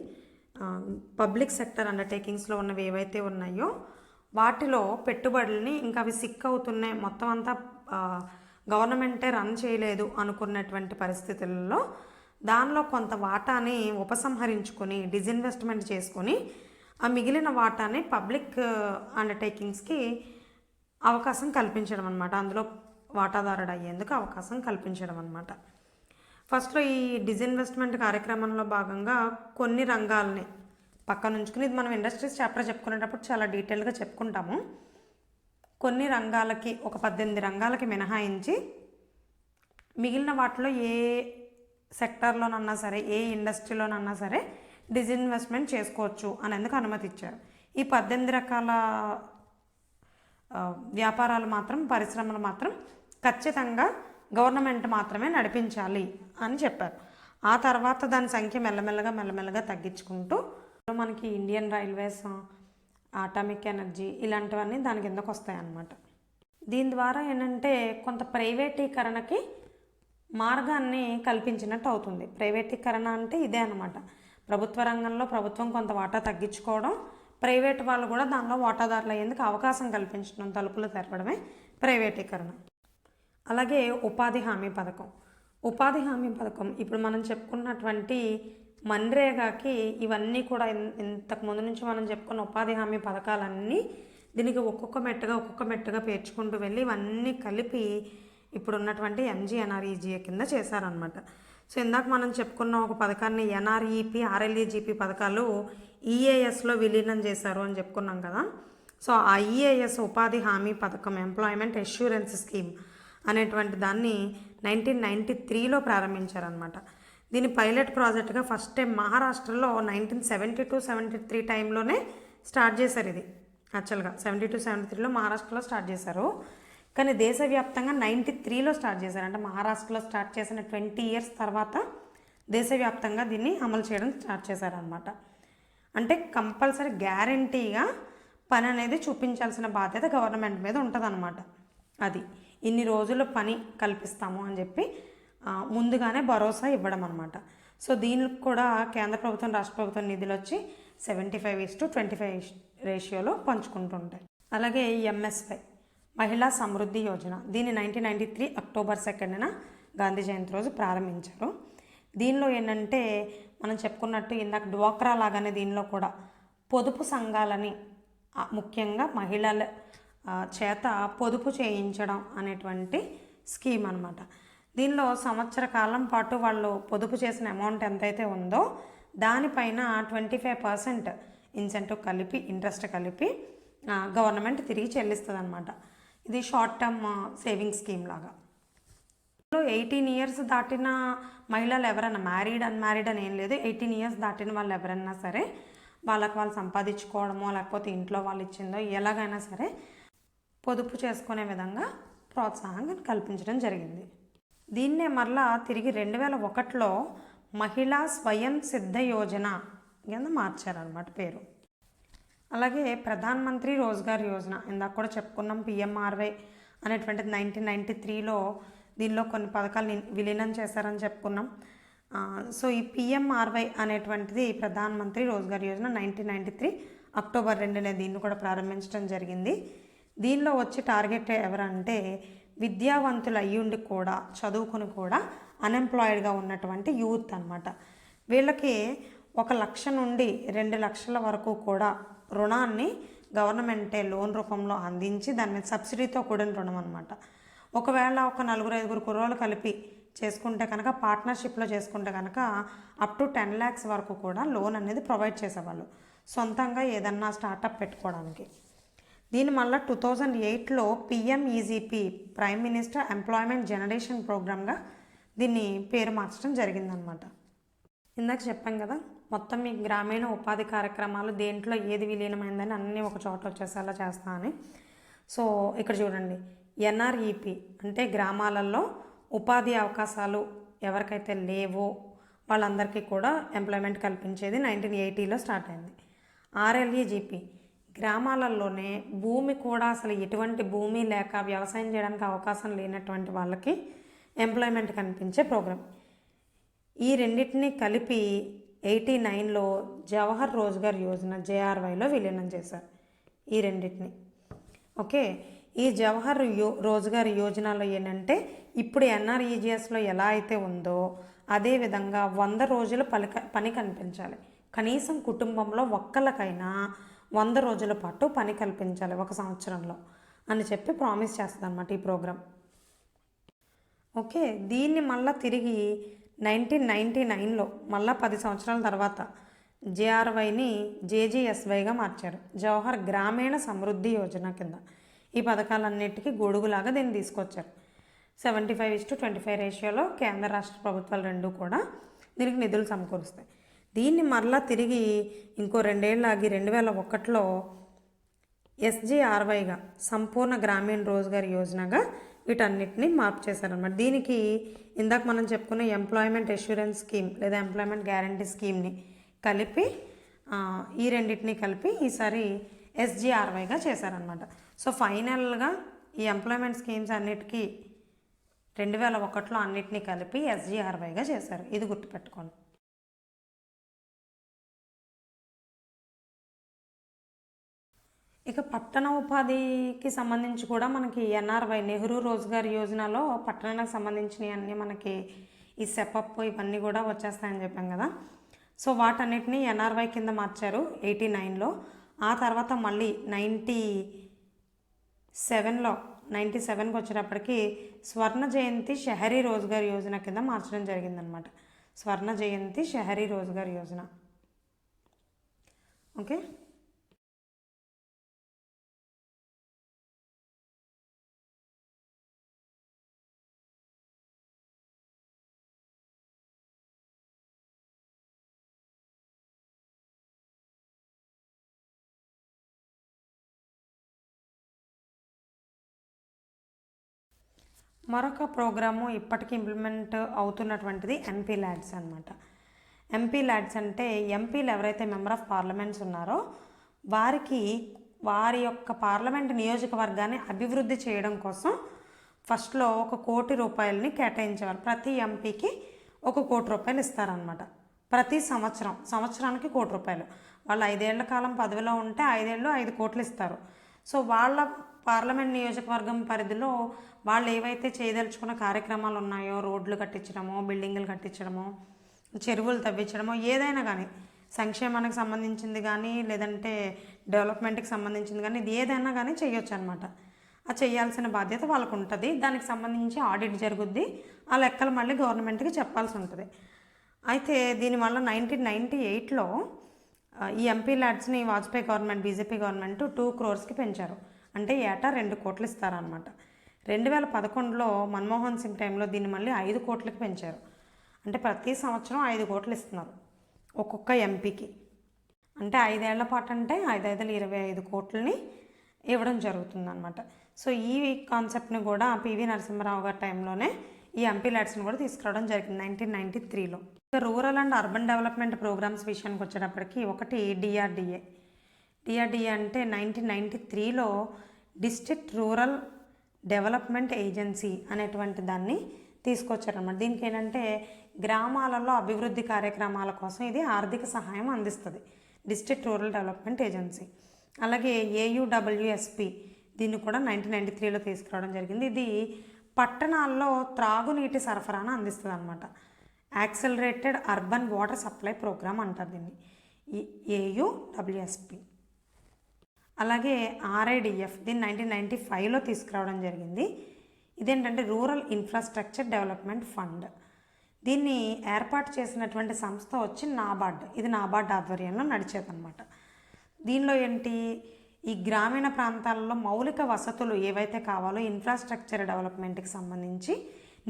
S1: పబ్లిక్ సెక్టర్ అండర్టేకింగ్స్లో ఉన్నవి ఏవైతే ఉన్నాయో వాటిలో పెట్టుబడుల్ని ఇంకా అవి సిక్ అవుతున్నాయి, మొత్తం అంతా గవర్నమెంటే రన్ చేయలేదు అనుకున్నటువంటి పరిస్థితులలో దానిలో కొంత వాటాని ఉపసంహరించుకొని డిజిన్వెస్ట్మెంట్ చేసుకొని ఆ మిగిలిన వాటాని పబ్లిక్ అండర్టేకింగ్స్కి అవకాశం కల్పించడం అనమాట. అందులో వాటాదారుడు అయ్యేందుకు అవకాశం కల్పించడం అనమాట. ఫస్ట్లో ఈ డిజిన్వెస్ట్మెంట్ కార్యక్రమంలో భాగంగా కొన్ని రంగాలని పక్కన ఉంచుకుని, ఇది మనం ఇండస్ట్రీస్ చాప్టర్ చెప్పుకునేటప్పుడు చాలా డీటెయిల్గా చెప్పుకుంటాము. కొన్ని రంగాలకి ఒక 18 రంగాలకి మినహాయించి మిగిలిన వాటిలో ఏ సెక్టార్లోనన్నా సరే, ఏ ఇండస్ట్రీలోనన్నా సరే డిజిన్వెస్ట్మెంట్ చేసుకోవచ్చు అనేందుకు అనుమతి ఇచ్చారు. ఈ 18 రకాల వ్యాపారాలు మాత్రం, పరిశ్రమలు మాత్రం ఖచ్చితంగా గవర్నమెంట్ మాత్రమే నడిపించాలి అని చెప్పారు. ఆ తర్వాత దాని సంఖ్య మెల్లమెల్లగా తగ్గించుకుంటూ మనకి ఇండియన్ రైల్వేస్, అటామిక్ ఎనర్జీ ఇలాంటివన్నీ దాని కిందకు వస్తాయన్నమాట. దీని ద్వారా ఏంటంటే కొంత ప్రైవేటీకరణకి మార్గాన్ని కల్పించినట్టు అవుతుంది. ప్రైవేటీకరణ అంటే ఇదే అనమాట. ప్రభుత్వ రంగంలో ప్రభుత్వం కొంత వాటా తగ్గించుకోవడం, ప్రైవేట్ వాళ్ళు కూడా దానిలో వాటాదారులు అయ్యేందుకు అవకాశం కల్పించడం, తలుపులు తెరవడమే ప్రైవేటీకరణ. అలాగే ఉపాధి హామీ పథకం. ఉపాధి హామీ పథకం ఇప్పుడు మనం చెప్పుకున్నటువంటి మన్రేగాకి ఇవన్నీ కూడా ఇంతకు ముందు నుంచి మనం చెప్పుకున్న ఉపాధి హామీ పథకాలన్నీ దీనికి ఒక్కొక్క మెట్టుగా పేర్చుకుంటూ వెళ్ళి ఇవన్నీ కలిపి ఇప్పుడు ఉన్నటువంటి ఎంజీఎన్ఆర్ఈజీఏ కింద చేశారనమాట. సో ఇందాక మనం చెప్పుకున్న ఒక పథకాన్ని ఎన్ఆర్ఈపి, ఆర్ఎల్ఈజీపీ పథకాలు ఈఏఎస్లో విలీనం చేశారు అని చెప్పుకున్నాం కదా. సో ఆ ఈఏఎస్ ఉపాధి హామీ పథకం, ఎంప్లాయ్మెంట్ ఎష్యూరెన్స్ స్కీమ్ అనేటువంటి దాన్ని 1993లో ప్రారంభించారనమాట. దీని పైలట్ ప్రాజెక్ట్గా ఫస్ట్ టైం మహారాష్ట్రలో 1972-73 టైంలోనే స్టార్ట్ చేశారు. ఇది యాక్చువల్గా 72-73లో మహారాష్ట్రలో స్టార్ట్ చేశారు. కానీ దేశవ్యాప్తంగా 93లో స్టార్ట్ చేశారు. అంటే మహారాష్ట్రలో స్టార్ట్ చేసిన 20 years తర్వాత దేశవ్యాప్తంగా దీన్ని అమలు చేయడం స్టార్ట్ చేశారనమాట. అంటే కంపల్సరీ గ్యారంటీగా పని అనేది చూపించాల్సిన బాధ్యత గవర్నమెంట్ మీద ఉంటుందన్నమాట. అది ఇన్ని రోజులు పని కల్పిస్తాము అని చెప్పి ముందుగానే భరోసా ఇవ్వడం అనమాట. సో దీనికి కూడా కేంద్ర ప్రభుత్వం, రాష్ట్ర ప్రభుత్వం నిధులు వచ్చి 75:25 రేషియోలో పంచుకుంటుంటాయి. అలాగే ఎంఎస్వై, మహిళా సమృద్ధి యోజన, దీన్ని 1993 అక్టోబర్ 2న గాంధీ జయంతి రోజు ప్రారంభించారు. దీనిలో ఏంటంటే మనం చెప్పుకున్నట్టు ఇందాక డ్వాక్రా లాగానే దీనిలో కూడా పొదుపు సంఘాలని ముఖ్యంగా మహిళల చేత పొదుపు చేయించడం అనేటువంటి స్కీమ్ అనమాట. దీనిలో సంవత్సర కాలం పాటు వాళ్ళు పొదుపు చేసిన అమౌంట్ ఎంతైతే ఉందో దానిపైన 25% ఇన్సెంటివ్ కలిపి, ఇంట్రెస్ట్ కలిపి గవర్నమెంట్ తిరిగి చెల్లిస్తుంది అనమాట. ఇది షార్ట్ టర్మ్ సేవింగ్ స్కీమ్ లాగా. 18 years దాటిన మహిళలు ఎవరైనా, మ్యారీడ్ అన్మ్యారీడ్ అని ఏం లేదు, 18 years దాటిన వాళ్ళు ఎవరైనా సరే వాళ్ళకి వాళ్ళు సంపాదించుకోవడమో లేకపోతే ఇంట్లో వాళ్ళు ఇచ్చిందో ఎలాగైనా సరే పొదుపు చేసుకునే విధంగా ప్రోత్సాహం కల్పించడం జరిగింది. దీన్నే మరలా తిరిగి 2001లో మహిళా స్వయం సిద్ధ యోజన కింద మార్చారనమాట పేరు. అలాగే ప్రధాన్ మంత్రి రోజ్గార్ యోజన, ఇందాక కూడా చెప్పుకున్నాం, పిఎంఆర్వై అనేటువంటిది 1993లో దీనిలో కొన్ని పథకాలు విలీనం చేశారని చెప్పుకున్నాం. సో ఈ పిఎంఆర్వై అనేటువంటిది ప్రధాన్ మంత్రి రోజ్గార్ యోజన 1993 అక్టోబర్ 2న దీన్ని కూడా ప్రారంభించడం జరిగింది. దీనిలో వచ్చి టార్గెట్ ఎవరంటే విద్యావంతులు అయ్యుండి కూడా, చదువుకుని కూడా అన్ఎంప్లాయిడ్గా ఉన్నటువంటి యూత్ అనమాట. వీళ్ళకి 1 లక్ష నుండి 2 లక్షల వరకు కూడా రుణాన్ని గవర్నమెంటే లోన్ రూపంలో అందించి దాని మీద సబ్సిడీతో కూడిన రుణం అనమాట. ఒకవేళ ఒక 4-5 కుర్రోళ్ళు కలిపి చేసుకుంటే కనుక, పార్ట్నర్షిప్లో చేసుకుంటే కనుక అప్ టు 10 lakhs వరకు కూడా లోన్ అనేది ప్రొవైడ్ చేసేవాళ్ళు సొంతంగా ఏదన్నా స్టార్టప్ పెట్టుకోవడానికి. దీని మళ్ళీ 2008లో PMEGP, prime minister employment generation ప్రోగ్రామ్గా దీన్ని పేరు మార్చడం జరిగిందనమాట. ఇందాక చెప్పాం కదా, మొత్తం మీ గ్రామీణ ఉపాధి కార్యక్రమాలు దేంట్లో ఏది విలీనమైందని అన్నీ ఒక చోట వచ్చేసేలా చేస్తా అని. సో ఇక్కడ చూడండి, ఎన్ఆర్ఈపి అంటే గ్రామాలలో ఉపాధి అవకాశాలు ఎవరికైతే లేవో వాళ్ళందరికీ కూడా ఎంప్లాయ్మెంట్ కల్పించేది 1980లో స్టార్ట్ అయింది. ఆర్ఎల్ఈజీపీ గ్రామాలలోనే భూమి కూడా అసలు ఎటువంటి భూమి లేక వ్యవసాయం చేయడానికి అవకాశం లేనటువంటి వాళ్ళకి ఎంప్లాయ్మెంట్ కనిపించే ప్రోగ్రాం. ఈ రెండింటినీ కలిపి 89లో జవహర్ రోజ్గార్ యోజన, జేఆర్వైలో విలీనం చేశారు ఈ రెండింటిని. ఓకే, ఈ జవహర్ రోజ్గార్ యోజనలో ఏంటంటే ఇప్పుడు ఎన్ఆర్ఈజిఎస్లో ఎలా అయితే ఉందో అదేవిధంగా 100 రోజులు పని కల్పించాలి. కనీసం కుటుంబంలో ఒక్కళ్ళకైనా 100 రోజుల పాటు పని కల్పించాలి 1 సంవత్సరంలో అని చెప్పి ప్రామిస్ చేస్తుంది అన్నమాట ఈ ప్రోగ్రాం. ఓకే, దీన్ని మళ్ళీ తిరిగి 1999లో మళ్ళీ 10 సంవత్సరాల తర్వాత జేఆర్వైని జేజీఎస్వైగా మార్చారు. జవహర్ గ్రామీణ సమృద్ధి యోజన కింద ఈ పథకాలన్నిటికీ గొడుగులాగా దీన్ని తీసుకొచ్చారు. 75:25 రేషియోలో కేంద్ర రాష్ట్ర ప్రభుత్వాలు రెండు కూడా దీనికి నిధులు సమకూరుస్తాయి. దీన్ని మరలా తిరిగి ఇంకో 2 ఏళ్ళు ఆగి 2001లో ఎస్జీఆర్వైగా సంపూర్ణ గ్రామీణ రోజ్గార్ యోజనగా వీటన్నిటిని మార్పు చేశారనమాట. దీనికి ఇందాక మనం చెప్పుకున్న ఎంప్లాయ్మెంట్ అష్యూరెన్స్ స్కీమ్ లేదా ఎంప్లాయ్మెంట్ గ్యారంటీ స్కీమ్ని కలిపి ఈ రెండింటిని కలిపి ఈసారి ఎస్జీఆర్వైగా చేశారనమాట. సో ఫైనల్గా ఈ ఎంప్లాయ్మెంట్ స్కీమ్స్ అన్నిటికీ 2001లో అన్నిటినీ కలిపి ఎస్జీఆర్వైగా చేశారు. ఇది గుర్తుపెట్టుకోండి. ఇక పట్టణ ఉపాధికి సంబంధించి కూడా మనకి ఎన్ఆర్వై నెహ్రూ రోజ్గార్ యోజనలో పట్టణానికి సంబంధించినవి అన్నీ మనకి ఈ సెపప్ ఇవన్నీ కూడా వచ్చేస్తాయని చెప్పాం కదా. సో వాటన్నిటిని ఎన్ఆర్వై కింద మార్చారు 89లో. ఆ తర్వాత మళ్ళీ 97కి వచ్చేటప్పటికి స్వర్ణ జయంతి షహరీ రోజ్గార్ యోజన కింద మార్చడం జరిగిందనమాట. స్వర్ణ జయంతి షహరీ రోజ్గార్ యోజన. ఓకే, మరొక ప్రోగ్రాము ఇప్పటికీ ఇంప్లిమెంట్ అవుతున్నటువంటిది ఎంపీ ల్యాడ్స్ అనమాట. ఎంపీ ల్యాడ్స్ అంటే ఎంపీలు ఎవరైతే మెంబర్ ఆఫ్ పార్లమెంట్స్ ఉన్నారో వారికి వారి యొక్క పార్లమెంట్ నియోజకవర్గాన్ని అభివృద్ధి చేయడం కోసం ఫస్ట్లో 1 కోటి రూపాయలని కేటాయించేవారు. ప్రతి ఎంపీకి 1 కోటి రూపాయలు ఇస్తారనమాట. ప్రతి సంవత్సరానికి 1 కోటి రూపాయలు. వాళ్ళు 5 ఏళ్ల కాలం పదవిలో ఉంటే 5 ఏళ్ళు 5 కోట్లు ఇస్తారు. సో వాళ్ళ పార్లమెంట్ నియోజకవర్గం పరిధిలో వాళ్ళు ఏవైతే చేయదలుచుకున్న కార్యక్రమాలు ఉన్నాయో, రోడ్లు కట్టించడమో, బిల్డింగులు కట్టించడమో, చెరువులు తవ్వించడమో, ఏదైనా కానీ సంక్షేమానికి సంబంధించింది కానీ లేదంటే డెవలప్మెంట్కి సంబంధించింది కానీ ఇది ఏదైనా కానీ చేయొచ్చు అనమాట. ఆ చేయాల్సిన బాధ్యత వాళ్ళకు ఉంటుంది. దానికి సంబంధించి ఆడిట్ జరుగుద్ది. ఆ లెక్కలు మళ్ళీ గవర్నమెంట్కి చెప్పాల్సి ఉంటుంది. అయితే దీనివల్ల 1998లో ఈ ఎంపీ ల్యాడ్స్ని Vajpayee government, BJP government 2 crores పెంచారు. అంటే ఏటా 2 కోట్లు ఇస్తారనమాట. 2011లో మన్మోహన్ సింగ్ టైంలో దీన్ని మళ్ళీ 5 కోట్లకి పెంచారు. అంటే ప్రతి సంవత్సరం 5 కోట్లు ఇస్తున్నారు ఒక్కొక్క ఎంపీకి. అంటే 5 ఏళ్ల పాటు అంటే 5 25 కోట్లని ఇవ్వడం జరుగుతుందన్నమాట. సో ఈ కాన్సెప్ట్ని కూడా పివి నరసింహారావు గారి టైంలోనే ఈ ఎంపీ ల్యాడ్స్ని కూడా తీసుకురావడం జరిగింది 1993లో. Rural and urban development programmes విషయానికి వచ్చేటప్పటికి ఒకటి డిఆర్డిఏ. డిఆర్డిఏ అంటే 1993లో డిస్ట్రిక్ట్ రూరల్ డెవలప్మెంట్ ఏజెన్సీ అనేటువంటి దాన్ని తీసుకొచ్చారన్నమాట. దీనికి ఏంటంటే గ్రామాలలో అభివృద్ధి కార్యక్రమాల కోసం ఇది ఆర్థిక సహాయం అందిస్తుంది, డిస్ట్రిక్ట్ రూరల్ డెవలప్మెంట్ ఏజెన్సీ. అలాగే ఏయుడబ్ల్యూఎస్పి దీన్ని కూడా 1993లో తీసుకురావడం జరిగింది. ఇది పట్టణాల్లో త్రాగునీటి సరఫరాను అందిస్తుంది అనమాట. Accelerated urban water supply programme అంటారు దీన్ని, ఏయుడబ్ల్యూఎస్పి. అలాగే ఆర్ఐడిఎఫ్ దీన్ని 1995లో తీసుకురావడం జరిగింది. ఇదేంటంటే రూరల్ ఇన్ఫ్రాస్ట్రక్చర్ డెవలప్మెంట్ ఫండ్. దీన్ని ఏర్పాటు చేసినటువంటి సంస్థ వచ్చి నాబార్డ్. ఇది నాబార్డ్ ఆధ్వర్యంలో నడిచేదన్నమాట. దీనిలో ఏంటి, ఈ గ్రామీణ ప్రాంతాలలో మౌలిక వసతులు ఏవైతే కావాలో ఇన్ఫ్రాస్ట్రక్చర్ డెవలప్మెంట్కి సంబంధించి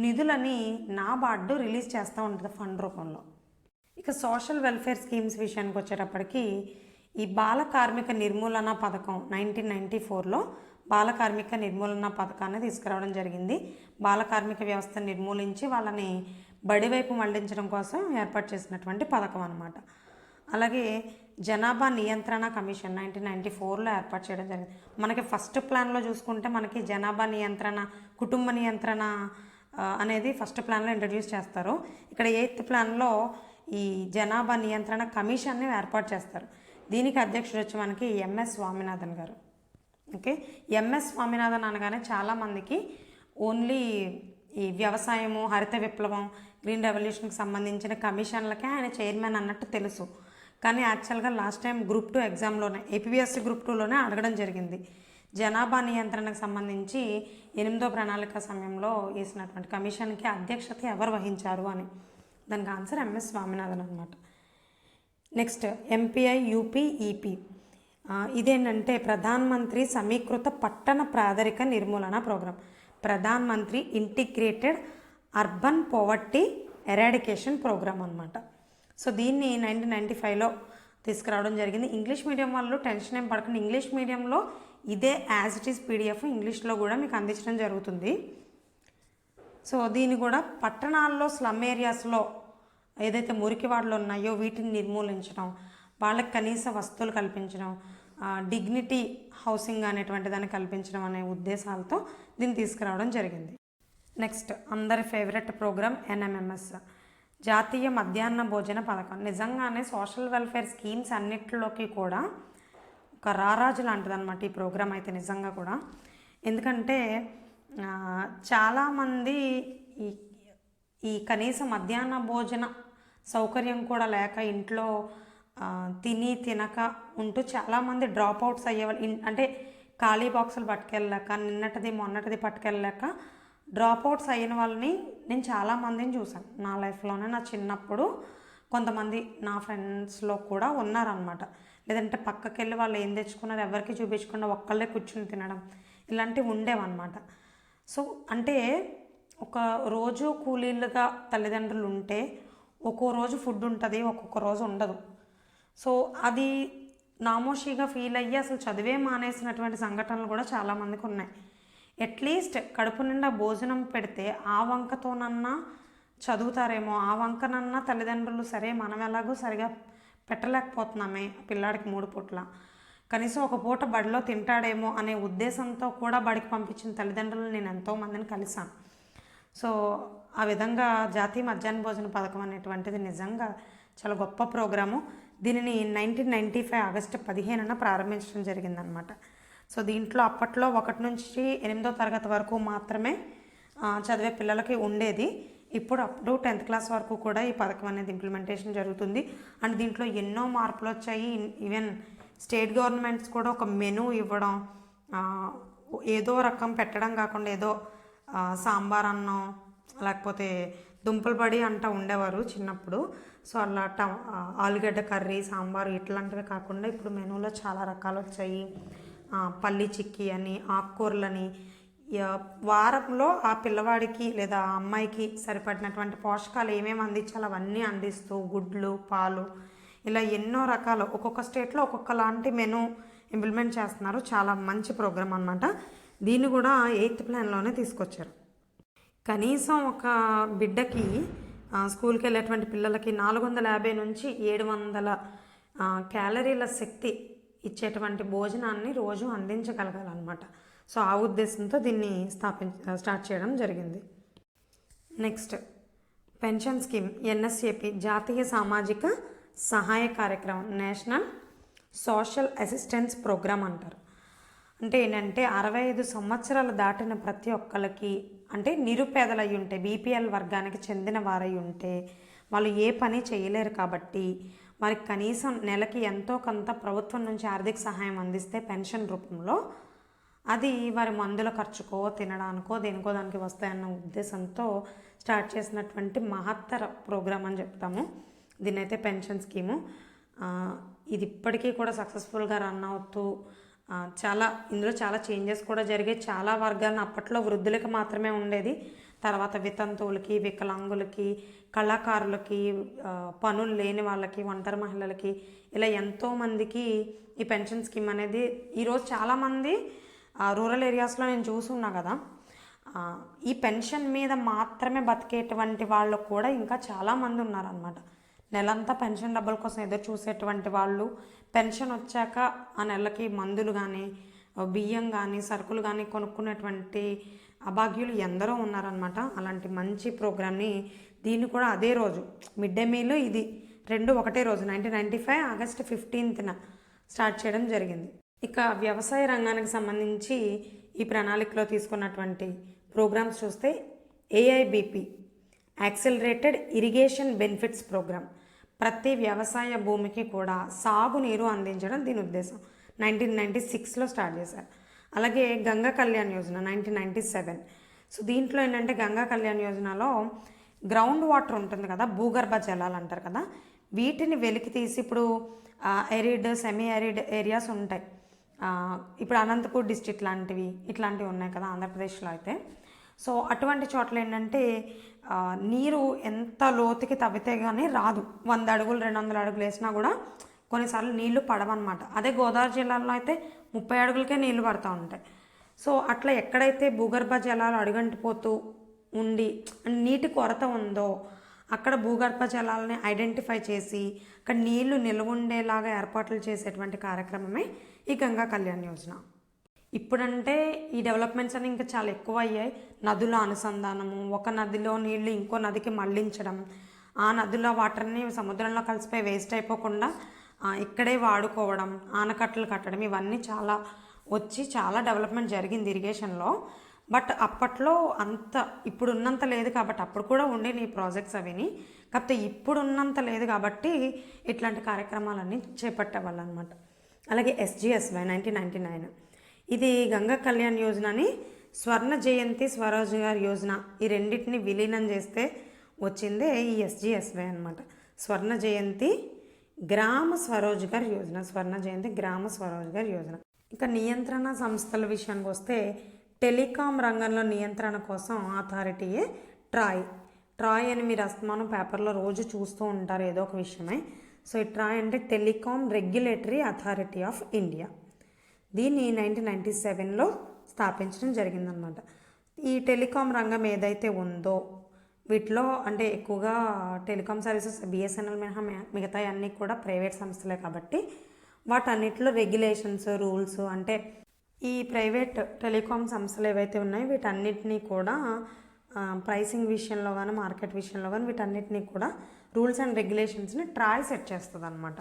S1: నిధులని నాబార్డు రిలీజ్ చేస్తూ ఉంటుంది ఫండ్ రూపంలో. ఇక సోషల్ వెల్ఫేర్ స్కీమ్స్ విషయానికి వచ్చేటప్పటికి ఈ బాల కార్మిక నిర్మూలన పథకం 1994లో బాల కార్మిక నిర్మూలన పథకాన్ని తీసుకురావడం జరిగింది. బాల కార్మిక వ్యవస్థను నిర్మూలించి వాళ్ళని బడివైపు మళ్లించడం కోసం ఏర్పాటు చేసినటువంటి పథకం అన్నమాట. అలాగే జనాభా నియంత్రణ కమిషన్ 1994లో ఏర్పాటు చేయడం జరిగింది. మనకి ఫస్ట్ ప్లాన్లో చూసుకుంటే మనకి జనాభా నియంత్రణ, కుటుంబ నియంత్రణ అనేది ఫస్ట్ ప్లాన్లో ఇంట్రడ్యూస్ చేస్తారు. ఇక్కడ 8th ప్లాన్లో ఈ జనాభా నియంత్రణ కమిషన్ని ఏర్పాటు చేస్తారు. దీనికి అధ్యక్షుడు వచ్చి మనకి ఎంఎస్ స్వామినాథన్ గారు. ఓకే. ఎంఎస్ స్వామినాథన్ అనగానే చాలామందికి ఓన్లీ ఈ వ్యవసాయము, హరిత విప్లవం, గ్రీన్ రెవల్యూషన్కి సంబంధించిన కమిషన్లకే ఆయన చైర్మన్ అన్నట్టు తెలుసు. కానీ యాక్చువల్గా లాస్ట్ టైం గ్రూప్ 2 ఎగ్జామ్లోనే ఏపీఎస్సీ గ్రూప్ 2లోనే అడగడం జరిగింది. జనాభా నియంత్రణకు సంబంధించి 8వ ప్రణాళిక సమయంలో వేసినటువంటి కమిషన్కి అధ్యక్షత ఎవరు వహించారు అని. దానికి ఆన్సర్ ఎంఎస్ స్వామినాథన్ అనమాట. Next MPI UPEP. ఇదేంటంటే ప్రధాన్ మంత్రి సమీకృత పట్టణ పేదరిక నిర్మూలన programme. Pradhan Mantri integrated urban poverty eradication programme అనమాట. సో దీన్ని 1995లో తీసుకురావడం జరిగింది. ఇంగ్లీష్ మీడియం వాళ్ళు టెన్షన్ ఏం పడకండి, ఇంగ్లీష్ మీడియంలో ఇదే యాజ్ ఇట్ ఈస్ పీడిఎఫ్ ఇంగ్లీష్లో కూడా మీకు అందించడం జరుగుతుంది. సో దీన్ని కూడా పట్టణాల్లో స్లమ్ ఏరియాస్లో ఏదైతే మురికివాడలు ఉన్నాయో వీటిని నిర్మూలించడం, వాళ్ళకి కనీస వస్తువులు కల్పించడం, డిగ్నిటీ హౌసింగ్ అనేటువంటి దాన్ని కల్పించడం అనే ఉద్దేశాలతో దీన్ని తీసుకురావడం జరిగింది. నెక్స్ట్ అందరి ఫేవరెట్ ప్రోగ్రామ్ ఎన్ఎంఎంఎస్, జాతీయ మధ్యాహ్న భోజన పథకం. నిజంగానే సోషల్ వెల్ఫేర్ స్కీమ్స్ అన్నిటిలోకి కూడా ఒక రారాజు లాంటిది అనమాట ఈ ప్రోగ్రామ్ అయితే నిజంగా కూడా. ఎందుకంటే చాలామంది ఈ కనీస మధ్యాహ్న భోజన సౌకర్యం కూడా లేక ఇంట్లో తినక ఉంటూ చాలామంది డ్రాప్ అవుట్స్ అయ్యేవాళ్ళు. అంటే ఖాళీ బాక్సులు పట్టుకెళ్ళలేక, నిన్నటిది మొన్నటిది పట్టుకెళ్ళలేక డ్రాప్ అవుట్స్ అయిన వాళ్ళని నేను చాలామందిని చూశాను నా లైఫ్లోనే. నా చిన్నప్పుడు కొంతమంది నా ఫ్రెండ్స్లో కూడా ఉన్నారనమాట. లేదంటే పక్కకెళ్ళి వాళ్ళు ఏం తెచ్చుకున్నారు ఎవరికి చూపించకుండా ఒక్కళ్ళే కూర్చుని తినడం, ఇలాంటివి ఉండేవన్నమాట. సో అంటే ఒక రోజు కూలీలుగా తల్లిదండ్రులు ఉంటే ఒక్కో రోజు ఫుడ్ ఉంటుంది, ఒక్కొక్క రోజు ఉండదు. సో అది నామోషిగా ఫీల్ అయ్యి అసలు చదివే మానేసినటువంటి సంఘటనలు కూడా చాలామందికి ఉన్నాయి. అట్లీస్ట్ కడుపు నిండా భోజనం పెడితే ఆ వంకతోనన్నా చదువుతారేమో, ఆ వంకనన్నా తల్లిదండ్రులు సరే మనం ఎలాగో సరిగా పెట్టలేకపోతున్నామే పిల్లాడికి 3 పూట్ల, కనీసం ఒక పూట బడిలో తింటాడేమో అనే ఉద్దేశంతో కూడా బడికి పంపించిన తల్లిదండ్రులు నేను ఎంతోమందిని కలిసాను. సో ఆ విధంగా జాతీయ మధ్యాహ్న భోజన పథకం అనేటువంటిది నిజంగా చాలా గొప్ప ప్రోగ్రాము. దీనిని 1995 ఆగస్టు 15న ప్రారంభించడం జరిగిందనమాట. సో దీంట్లో అప్పట్లో 1 నుంచి 8వ తరగతి వరకు మాత్రమే చదివే పిల్లలకి ఉండేది. ఇప్పుడు అప్ టు 10th క్లాస్ వరకు కూడా ఈ పథకం అనేది ఇంప్లిమెంటేషన్ జరుగుతుంది. అండ్ దీంట్లో ఎన్నో మార్పులు వచ్చాయి. ఈవెన్ స్టేట్ గవర్నమెంట్స్ కూడా ఒక మెనూ ఇవ్వడం, ఏదో రకం పెట్టడం కాకుండా ఏదో సాంబార్ అన్నం లేకపోతే దుంపల బడి అంటూ ఉండేవారు చిన్నప్పుడు. సో అలా ఆలుగడ్డ కర్రీ, సాంబారు ఇట్లాంటివి కాకుండా ఇప్పుడు మెనూలో చాలా రకాలు వచ్చాయి. పల్లి చిక్కీ అని, ఆకుకూరలని, వారంలో ఆ పిల్లవాడికి లేదా ఆ అమ్మాయికి సరిపడినటువంటి పోషకాలు ఏమేమి అందించాలో అవన్నీ అందిస్తూ గుడ్లు, పాలు, ఇలా ఎన్నో రకాలు ఒక్కొక్క స్టేట్లో ఒక్కొక్క లాంటి మెనూ ఇంప్లిమెంట్ చేస్తున్నారు. చాలా మంచి ప్రోగ్రామ్ అన్నమాట. దీన్ని కూడా 8th ప్లాన్లోనే తీసుకొచ్చారు. కనీసం ఒక బిడ్డకి స్కూల్కి వెళ్ళేటువంటి పిల్లలకి 450 నుంచి 700 క్యాలరీల శక్తి ఇచ్చేటువంటి భోజనాన్ని రోజు అందించగలగాలన్నమాట. సో ఆ ఉద్దేశంతో దీన్ని స్టార్ట్ చేయడం జరిగింది. నెక్స్ట్ పెన్షన్ స్కీమ్ ఎన్ఎస్ఏపి, జాతీయ సామాజిక సహాయ కార్యక్రమం, నేషనల్ సోషల్ అసిస్టెన్స్ ప్రోగ్రామ్ అంటారు. అంటే ఏంటంటే 65 సంవత్సరాలు దాటిన ప్రతి ఒక్కరికి, అంటే నిరుపేదలు అయి ఉంటే, బీపీఎల్ వర్గానికి చెందిన వారై ఉంటే వాళ్ళు ఏ పని చేయలేరు కాబట్టి వారికి కనీసం నెలకి ఎంతో కొంత ప్రభుత్వం నుంచి ఆర్థిక సహాయం అందిస్తే పెన్షన్ రూపంలో అది వారి మందుల ఖర్చుకో, తినడానికో, దేనికో దానికి వస్తాయన్న ఉద్దేశంతో స్టార్ట్ చేసినటువంటి మహత్తర ప్రోగ్రామ్ అని చెప్తాము దీన్నైతే పెన్షన్ స్కీము. ఇది ఇప్పటికీ కూడా సక్సెస్ఫుల్గా రన్ అవుతూ ఇందులో చాలా చేంజెస్ కూడా జరిగాయి. చాలా వర్గాలను అప్పట్లో వృద్ధులకి మాత్రమే ఉండేది, తర్వాత వితంతువులకి, వికలాంగులకి, కళాకారులకి, పనులు లేని వాళ్ళకి, ఒంటరి మహిళలకి, ఇలా ఎంతోమందికి ఈ పెన్షన్ స్కీమ్ అనేది ఈరోజు చాలామంది రూరల్ ఏరియాస్లో నేను చూసున్నా కదా, ఈ పెన్షన్ మీద మాత్రమే బతికేటువంటి వాళ్ళు కూడా ఇంకా చాలామంది ఉన్నారనమాట. నెలంతా పెన్షన్ డబ్బుల కోసం ఎదురు చూసేటువంటి వాళ్ళు పెన్షన్ వచ్చాక ఆ నెలకి మందులు కానీ, బియ్యం కానీ, సరుకులు కానీ కొనుక్కునేటువంటి అభాగ్యులు ఎందరో ఉన్నారనమాట. అలాంటి మంచి ప్రోగ్రామ్ని దీన్ని కూడా అదే రోజు మిడ్ డే మీల్ ఇది 2 ఒకటే రోజు 1995 ఆగస్టు 15న స్టార్ట్ చేయడం జరిగింది. ఇక వ్యవసాయ రంగానికి సంబంధించి ఈ ప్రణాళికలో తీసుకున్నటువంటి ప్రోగ్రామ్స్ చూస్తే AIBP accelerated irrigation benefits programme, ప్రతి వ్యవసాయ భూమికి కూడా సాగునీరు అందించడం దీని ఉద్దేశం. 1996లో స్టార్ట్ చేశారు. అలాగే గంగా కళ్యాణ్ యోజన 1997. సో దీంట్లో ఏంటంటే గంగా కళ్యాణ్ యోజనలో గ్రౌండ్ వాటర్ ఉంటుంది కదా, భూగర్భ జలాలు అంటారు కదా, వీటిని వెలికి తీసి ఇప్పుడు ఎరిడ్ సెమీ ఎరిడ్ ఏరియాస్ ఉంటాయి. ఇప్పుడు అనంతపూర్ డిస్ట్రిక్ట్ లాంటివి ఇట్లాంటివి ఉన్నాయి కదా ఆంధ్రప్రదేశ్లో అయితే. సో అటువంటి చోట్ల ఏంటంటే నీరు ఎంత లోతుకి తవ్వితే కానీ రాదు. 100 అడుగులు 200 అడుగులు వేసినా కూడా కొన్నిసార్లు నీళ్లు పడవన్నమాట. అదే గోదావరి జిల్లాలో అయితే 30 అడుగులకే నీళ్లు పడుతూ ఉంటాయి. సో అట్లా ఎక్కడైతే భూగర్భ జలాలు అడుగంటిపోతూ ఉండి నీటి కొరత ఉందో అక్కడ భూగర్భ జలాలని ఐడెంటిఫై చేసి అక్కడ నీళ్లు నిల్వ ఉండేలాగా ఏర్పాట్లు చేసేటువంటి కార్యక్రమమే ఈ గంగా కళ్యాణ్ యోజన. ఇప్పుడంటే ఈ డెవలప్మెంట్స్ అని ఇంకా చాలా ఎక్కువ అయ్యాయి. నదుల అనుసంధానము, ఒక నదిలో నీళ్లు ఇంకో నదికి మళ్లించడం, ఆ నదుల వాటర్ని సముద్రంలో కలిసిపోయి వేస్ట్ అయిపోకుండా ఇక్కడే వాడుకోవడం, ఆనకట్టలు కట్టడం, ఇవన్నీ చాలా వచ్చి చాలా డెవలప్మెంట్ జరిగింది ఇరిగేషన్లో. బట్ అప్పట్లో అంత ఇప్పుడున్నంత లేదు కాబట్టి, అప్పుడు కూడా ఉండే నీ ప్రాజెక్ట్స్ అవిని, కాకపోతే ఇప్పుడున్నంత లేదు కాబట్టి ఇట్లాంటి కార్యక్రమాలన్నీ చేపట్టేవాళ్ళు అనమాట. అలాగే ఎస్జిఎస్వై 1999, ఇది గంగా కళ్యాణ్ యోజనని స్వర్ణ జయంతి స్వరోజ్గార్ యోజన ఈ రెండింటిని విలీనం చేస్తే వచ్చిందే ఈ ఎస్జిఎస్వై అనమాట. స్వర్ణ జయంతి గ్రామ స్వరోజ్గార్ యోజన, స్వర్ణ జయంతి గ్రామ స్వరోజ్గార్ యోజన. ఇంకా నియంత్రణ సంస్థల విషయానికి వస్తే టెలికాం రంగంలో నియంత్రణ కోసం అథారిటీయే ట్రాయ్ అని మీరు అస్తమానం పేపర్లో రోజు చూస్తూ ఉంటారు ఏదో ఒక విషయమై. సో ఈ ట్రాయ్ అంటే telecom regulatory authority of India. దీన్ని 1997లో స్థాపించడం జరిగిందనమాట. ఈ టెలికాం రంగం ఏదైతే ఉందో వీటిలో అంటే ఎక్కువగా టెలికాం సర్వీసెస్ బిఎస్ఎన్ఎల్ మినహా మిగతా అన్నీ కూడా ప్రైవేట్ సంస్థలే కాబట్టి వాటన్నిటిలో రెగ్యులేషన్స్ రూల్స్ అంటే ఈ ప్రైవేట్ టెలికాం సంస్థలు ఏవైతే ఉన్నాయో వీటన్నిటినీ కూడా ప్రైసింగ్ విషయంలో కానీ మార్కెట్ విషయంలో కానీ వీటన్నిటినీ కూడా రూల్స్ అండ్ రెగ్యులేషన్స్ని ట్రాయ్ సెట్ చేస్తుంది అనమాట.